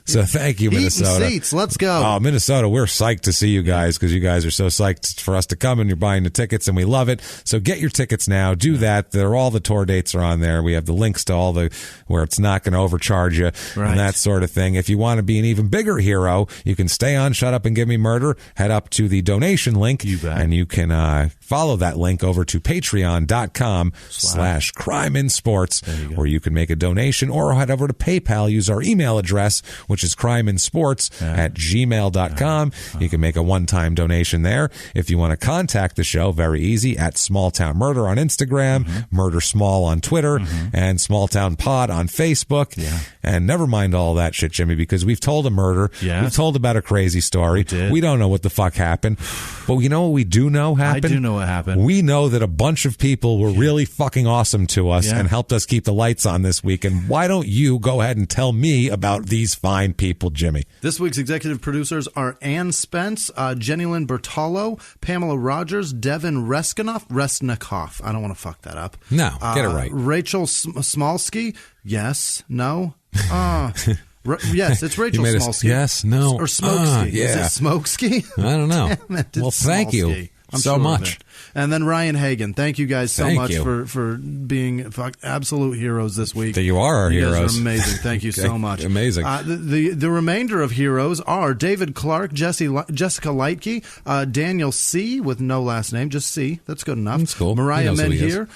So thank you, Minnesota. Heat and seats. Let's go. Oh, Minnesota, we're psyched to see you guys because you guys are so psyched for us to come, and you're buying the tickets, and we love it. So get your tickets now. Do that. All the tour dates are on there. We have the links to all the where it's not going to overcharge you and that sort of thing. If you want to be an even bigger hero, you can stay on Shut Up and Give Me Murder. Head up to the donation link, and you can follow that link over to patreon.com/crimeinsports, where you can make a donation, or head over to PayPal. Use our email address, which is crimeinsports@gmail.com. You can make a one-time donation there. If you want to contact the show, very easy, at Small Town Murder on Instagram, Murder Small on Twitter, and Small Town Pod on Facebook. And never mind all that shit, Jimmy, because we've told a murder. We've told about a crazy story. We don't know what the fuck happened. But you know what we do know happened? I do know what happened. We know that a bunch of people were really fucking awesome to us and helped us keep the lights on this week. And why don't you go ahead and tell me about these fine people, Jimmy? This week's executive producers are Ann Spence, Jenny Lynn Bertolo, Pamela Rogers, Devin Resnikoff. I don't want to fuck that up. No, get it right. Rachel Smolsky. Yes. No. Yes, it's Rachel Smolsky. Yes. No. Or Smokesky. Is it Smokesky? I don't know. Damn it, well, thank you so much. And then Ryan Hagan. Thank you guys so much for being absolute heroes this week. You are our heroes. You guys are amazing. Thank you so much. Amazing. The remainder of heroes are David Clark, Jessica Leitke, Daniel C. with no last name, just C. That's good enough. That's cool. Mariah Menhir,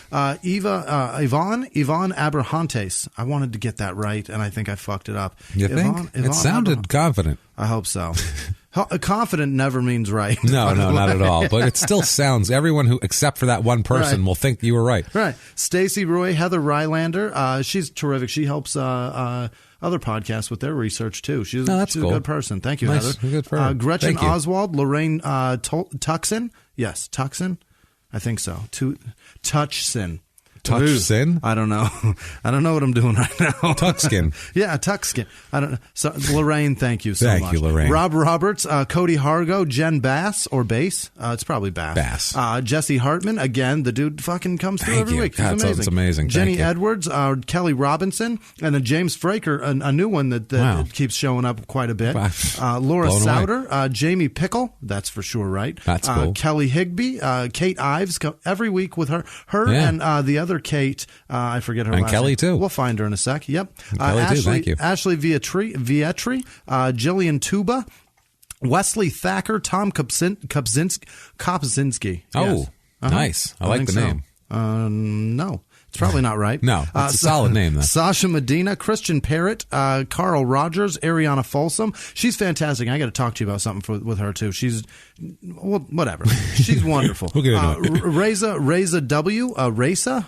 Yvonne Abrahantes. I wanted to get that right, and I think I fucked it up. You think? It sounded confident. I hope so. Confident never means right. No, not at all. But it still sounds. Everyone who, except for that one person, will think you were right. Right. Stacey Roy, Heather Rylander. She's terrific. She helps other podcasts with their research too. She's a good person. Thank you, nice. Heather. Good for her. Gretchen Oswald, Lorraine Tuxin. Yes, Tuxin. I think so. Touchsin. Touchsin? I don't know. I don't know what I'm doing right now. Tuckskin. Yeah, Tuckskin. I don't know. So, Lorraine, thank you so much. Thank you, Lorraine. Rob Roberts, Cody Hargo, Jen Bass, or Bass. It's probably Bass. Bass. Jesse Hartman, again, the dude fucking comes through every week. God, He's it's amazing. Jenny Edwards, Kelly Robinson, and then James Fraker, a new one that keeps showing up quite a bit. Laura Souter, Jamie Pickle, that's for sure right. That's cool. Kelly Higby, Kate Ives, every week with her and the other Kate, I forget her last name. And Kelly, too. We'll find her in a sec. Yep. Kelly, too. Thank you. Ashley Vietri, Jillian Tuba, Wesley Thacker, Tom Kopzinski. Oh, yes. nice. I like the name. No. It's probably not right. No, it's a solid name, though. Sasha Medina, Christian Parrott, Carl Rogers, Ariana Folsom. She's fantastic. I got to talk to you about something with her, too. She's, well, whatever. She's wonderful. We'll get into it. Reza W. Reza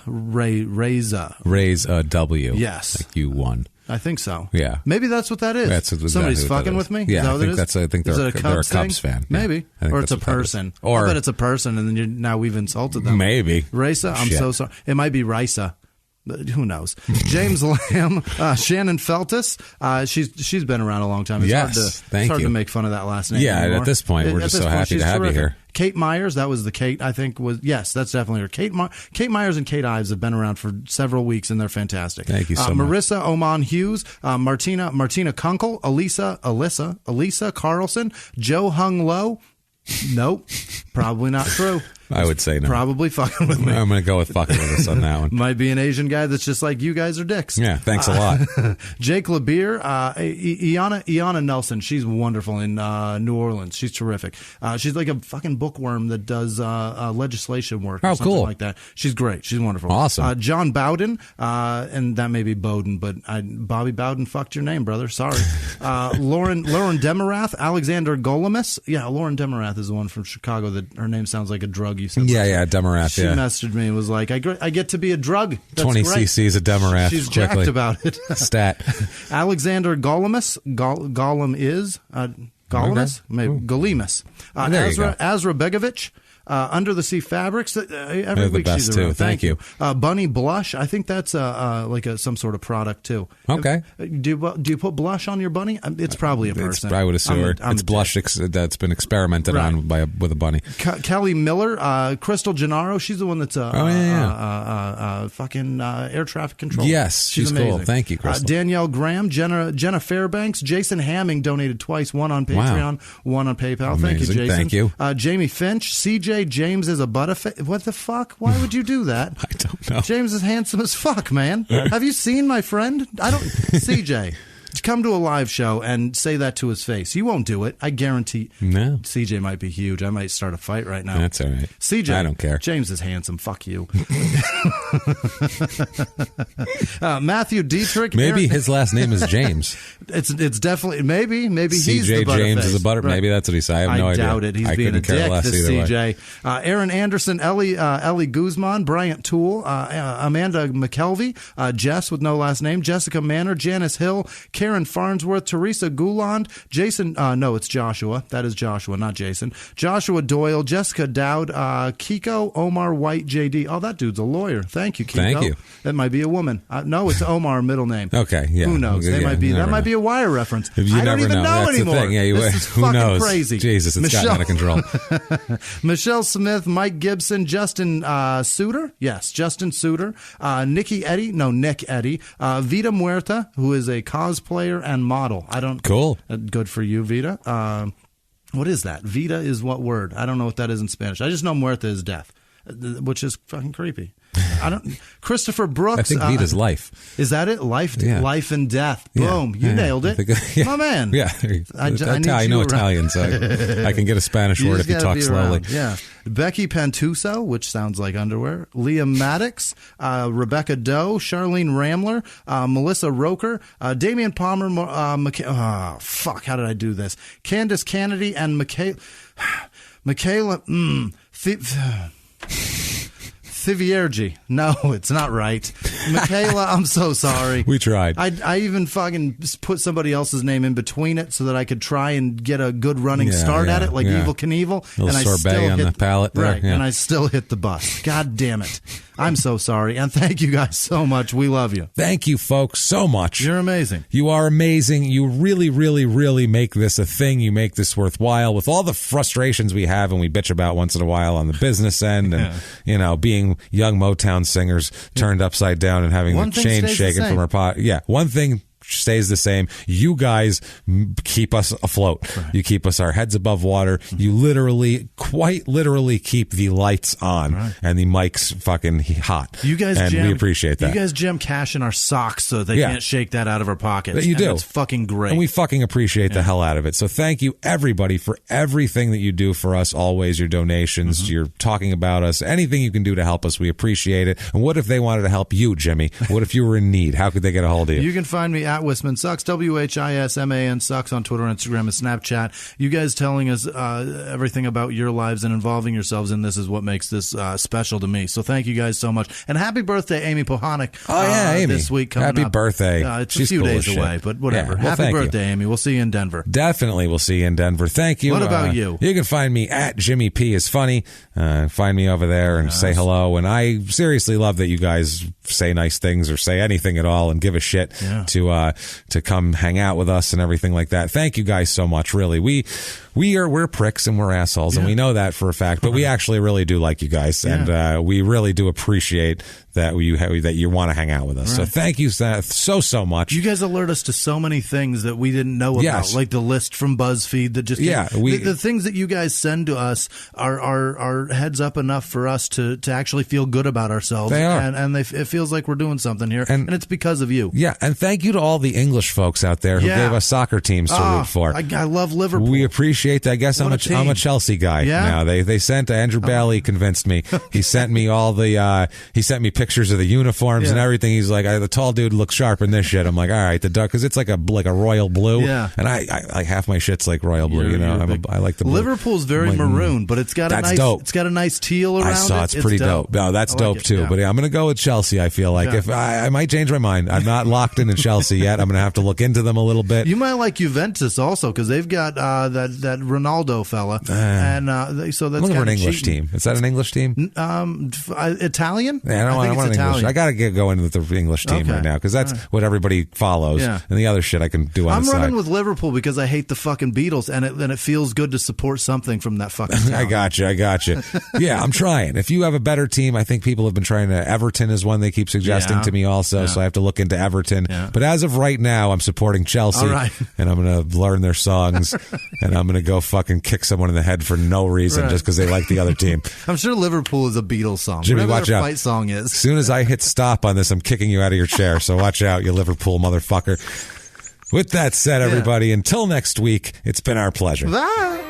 W. Yes. Like you won. I think so. Yeah. Maybe that's what that is. That's exactly Somebody's what fucking that with me? Yeah, is that I what think it is? that's. I think they're a Cubs fan. Maybe. Yeah, Or it's a person. Or I bet it's a person, and then now we've insulted them. Maybe. Risa, I'm Shit. so sorry. It might be Risa. Who knows? James Lamb, Shannon Feltus. She's been around a long time. It's hard to make fun of that last name. Yeah, anymore. at this point, we're just so happy to have you here. Kate Myers, that was the Kate, I think was, yes, that's definitely her. Kate Myers and Kate Ives have been around for several weeks, and they're fantastic. Thank you so much. Marissa Oman Hughes, Martina Kunkel, Elisa Carlson, Joe Hung Lo. Nope, probably not true. I would say no. Probably fucking with me. I'm going to go with fucking with us on that one. Might be an Asian guy that's just like, you guys are dicks. Yeah, thanks a lot. Jake LeBeer, Iana Nelson. She's wonderful in New Orleans. She's terrific. She's like a fucking bookworm that does legislation work or something cool. like that. She's great. She's wonderful. Awesome. John Bowden, and that may be Bowden, but Bobby Bowden fucked your name, brother. Sorry. Lauren Demarath, Alexander Golomis. Yeah, Lauren Demarath is the one from Chicago that her name sounds like a drug you said. Yeah, Demarath. She messaged me and was like, I get to be a drug. That's 20 great. cc's of Demarath. She's jacked about it. Stat. Alexander Golimus. Gollum is Golimus? Okay. Maybe Golimus. There you go. Azra Begovic. Under the Sea Fabrics. Every week best she's around. too. Thank you. Bunny Blush. I think that's like some sort of product too. Okay. Do you put blush on your bunny? It's probably a person. I would assume it's blush that's been experimented on with a bunny. Kelly Miller, Crystal Gennaro. She's the one that's fucking air traffic control. Yes, she's amazing. cool. Thank you, Crystal. Danielle Graham, Jenna Fairbanks, Jason Hamming donated twice. One on Patreon, one on PayPal. Amazing. Thank you, Jason. Thank you. Jamie Finch, CJ. James is a butterface. What the fuck? Why would you do that? I don't know. James is handsome as fuck, man. Have you seen my friend? CJ, come to a live show and say that to his face. You won't do it. I guarantee. No. CJ might be huge. I might start a fight right now. That's all right. CJ, I don't care. James is handsome. Fuck you. Matthew Dietrich. Maybe his last name is James. It's definitely maybe he's the CJ James is a butter. Right. Maybe that's what he said. I have no idea. I doubt it. He's being a dick. This CJ. Aaron Anderson, Ellie Guzman, Bryant Toole, Amanda McKelvey, Jess with no last name, Jessica Manor, Janice Hill, Karen Farnsworth, Teresa Gouland, Jason. No, it's Joshua. That is Joshua, not Jason. Joshua Doyle, Jessica Dowd, Kiko, Omar White, JD. Oh, that dude's a lawyer. Thank you, Kiko. Thank you. That might be a woman. No, it's Omar, middle name. Okay, yeah. Who knows? That might be a Wire reference. I don't even know That's anymore. The thing. Yeah, this is who fucking knows? crazy. Jesus, it's gotten out of control. Michelle Smith, Mike Gibson, Justin Suter. Yes, Justin Suter. Nick Eddy. Vita Muerta, who is a cosplayer and model. Cool. Good for you, Vita. What is that? Vita is what word? I don't know what that is in Spanish. I just know Muerta is death, which is fucking creepy. Christopher Brooks. I think Vita's life. Is that it? Life and death. Boom. Yeah. You nailed it. My man. Yeah. I know Italian, so I can get a Spanish word if you talk slowly. Yeah. Becky Pantuso, which sounds like underwear. Leah Maddox. Rebecca Doe. Charlene Ramler. Melissa Roker. Damian Palmer. Fuck. How did I do this? Candace Kennedy and Michaela. Thiviergi. No, it's not right. Michaela, I'm so sorry. We tried. I even fucking put somebody else's name in between it so that I could try and get a good running start at it, like Evel Knievel. A little sorbet on the palate there. Right, and I still hit the bus. God damn it. I'm so sorry. And thank you guys so much. We love you. Thank you, folks, so much. You're amazing. You are amazing. You really, really, really make this a thing. You make this worthwhile with all the frustrations we have and we bitch about once in a while on the business end and, being young Motown singers turned upside down and having the chain shaken from our pot. Yeah, one thing stays the same. You guys keep us afloat. Right. You keep us our heads above water. You quite literally keep the lights on and the mics fucking hot. You guys we appreciate that. You guys jam cash in our socks so they can't shake that out of our pockets. But you do. It's fucking great. And we fucking appreciate the hell out of it. So thank you, everybody, for everything that you do for us always, your donations, your talking about us, anything you can do to help us. We appreciate it. And what if they wanted to help you, Jimmy? What if you were in need? How could they get a hold of you? You can find me at Whisman Sucks, WHISMAN Sucks on Twitter, Instagram, and Snapchat. You guys telling us everything about your lives and involving yourselves in this is what makes this special to me. So thank you guys so much. And happy birthday, Amy Pohanik. Oh, yeah, Amy. This week coming happy up. Birthday. It's She's a few cool days as away, shit. but whatever. Yeah. Well, happy birthday, Amy. We'll see you in Denver. Definitely we'll see you in Denver. Thank you. What about you? You can find me at Jimmy P is Funny. Find me over there and say hello. And I seriously love that you guys say nice things or say anything at all and give a shit to come hang out with us and everything like that. Thank you guys so much. Really, we're pricks and we're assholes, and we know that for a fact. But we actually really do like you guys, and we really do appreciate that you want to hang out with us. Right. So thank you so much. You guys alert us to so many things that we didn't know about, like the list from BuzzFeed that just the things that you guys send to us are heads up enough for us to actually feel good about ourselves. They are. And it feels like we're doing something here, and it's because of you. Yeah, and thank you to all the English folks out there who gave us soccer teams to root for. I love Liverpool. We appreciate that. I guess I'm a Chelsea guy now. They sent Andrew Bailey convinced me. He sent me he sent me pictures of the uniforms and everything. He's like, the tall dude looks sharp in this shit. I'm like, all right, the dark, because it's like a royal blue. Yeah. And I half my shit's like royal blue. I like the blue. Liverpool's very maroon, but it's got a nice teal around it. I saw it's pretty dope. No, that's dope too. Yeah. But I'm going to go with Chelsea. I feel like if I might change my mind. I'm not locked into Chelsea yet. I'm going to have to look into them a little bit. You might like Juventus also because they've got that Ronaldo fella, and so that's looking for an English cheating. team. Is that an English team? Italian? Yeah, I want an English. I got to go into the English team right now because that's what everybody follows. Yeah. And the other shit I can do on the side. I'm running with Liverpool because I hate the fucking Beatles, and it feels good to support something from that fucking town. I got you. Yeah, I'm trying. If you have a better team, I think people have been trying to. Everton is one they keep suggesting to me also, so I have to look into Everton. Yeah. But as of right now, I'm supporting Chelsea, and I'm going to learn their songs, and I'm going to go fucking kick someone in the head for no reason just because they like the other team. I'm sure Liverpool is a Beatles song. Jimmy, whatever watch their out. Fight song is. As soon as I hit stop on this, I'm kicking you out of your chair. So watch out, you Liverpool motherfucker. With that said, everybody, until next week, it's been our pleasure. Bye.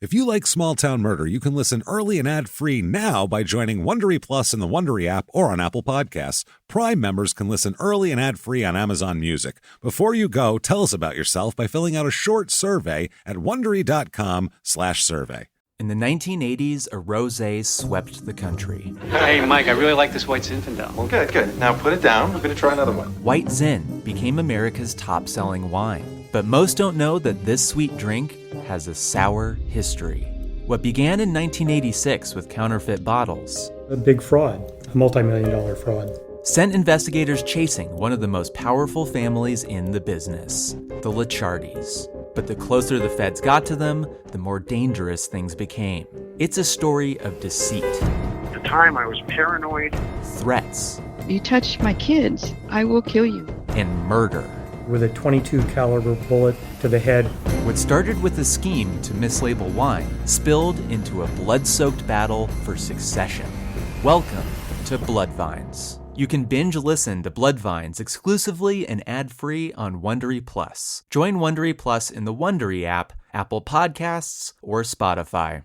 If you like Small Town Murder, you can listen early and ad-free now by joining Wondery Plus in the Wondery app or on Apple Podcasts. Prime members can listen early and ad-free on Amazon Music. Before you go, tell us about yourself by filling out a short survey at Wondery.com/survey. In the 1980s, a rosé swept the country. Hey, Mike, I really like this White Zinfandel. Well, good. Now put it down. We're going to try another one. White Zin became America's top-selling wine. But most don't know that this sweet drink has a sour history. What began in 1986 with counterfeit bottles, a big fraud, a multi-million-dollar fraud, sent investigators chasing one of the most powerful families in the business, the Licciardis. But the closer the feds got to them, the more dangerous things became. It's a story of deceit. At the time, I was paranoid. Threats. You touch my kids, I will kill you. And murder. With a .22 caliber bullet to the head. What started with a scheme to mislabel wine spilled into a blood-soaked battle for succession. Welcome to Bloodvines. You can binge listen to Bloodvines exclusively and ad-free on Wondery Plus. Join Wondery Plus in the Wondery app, Apple Podcasts, or Spotify.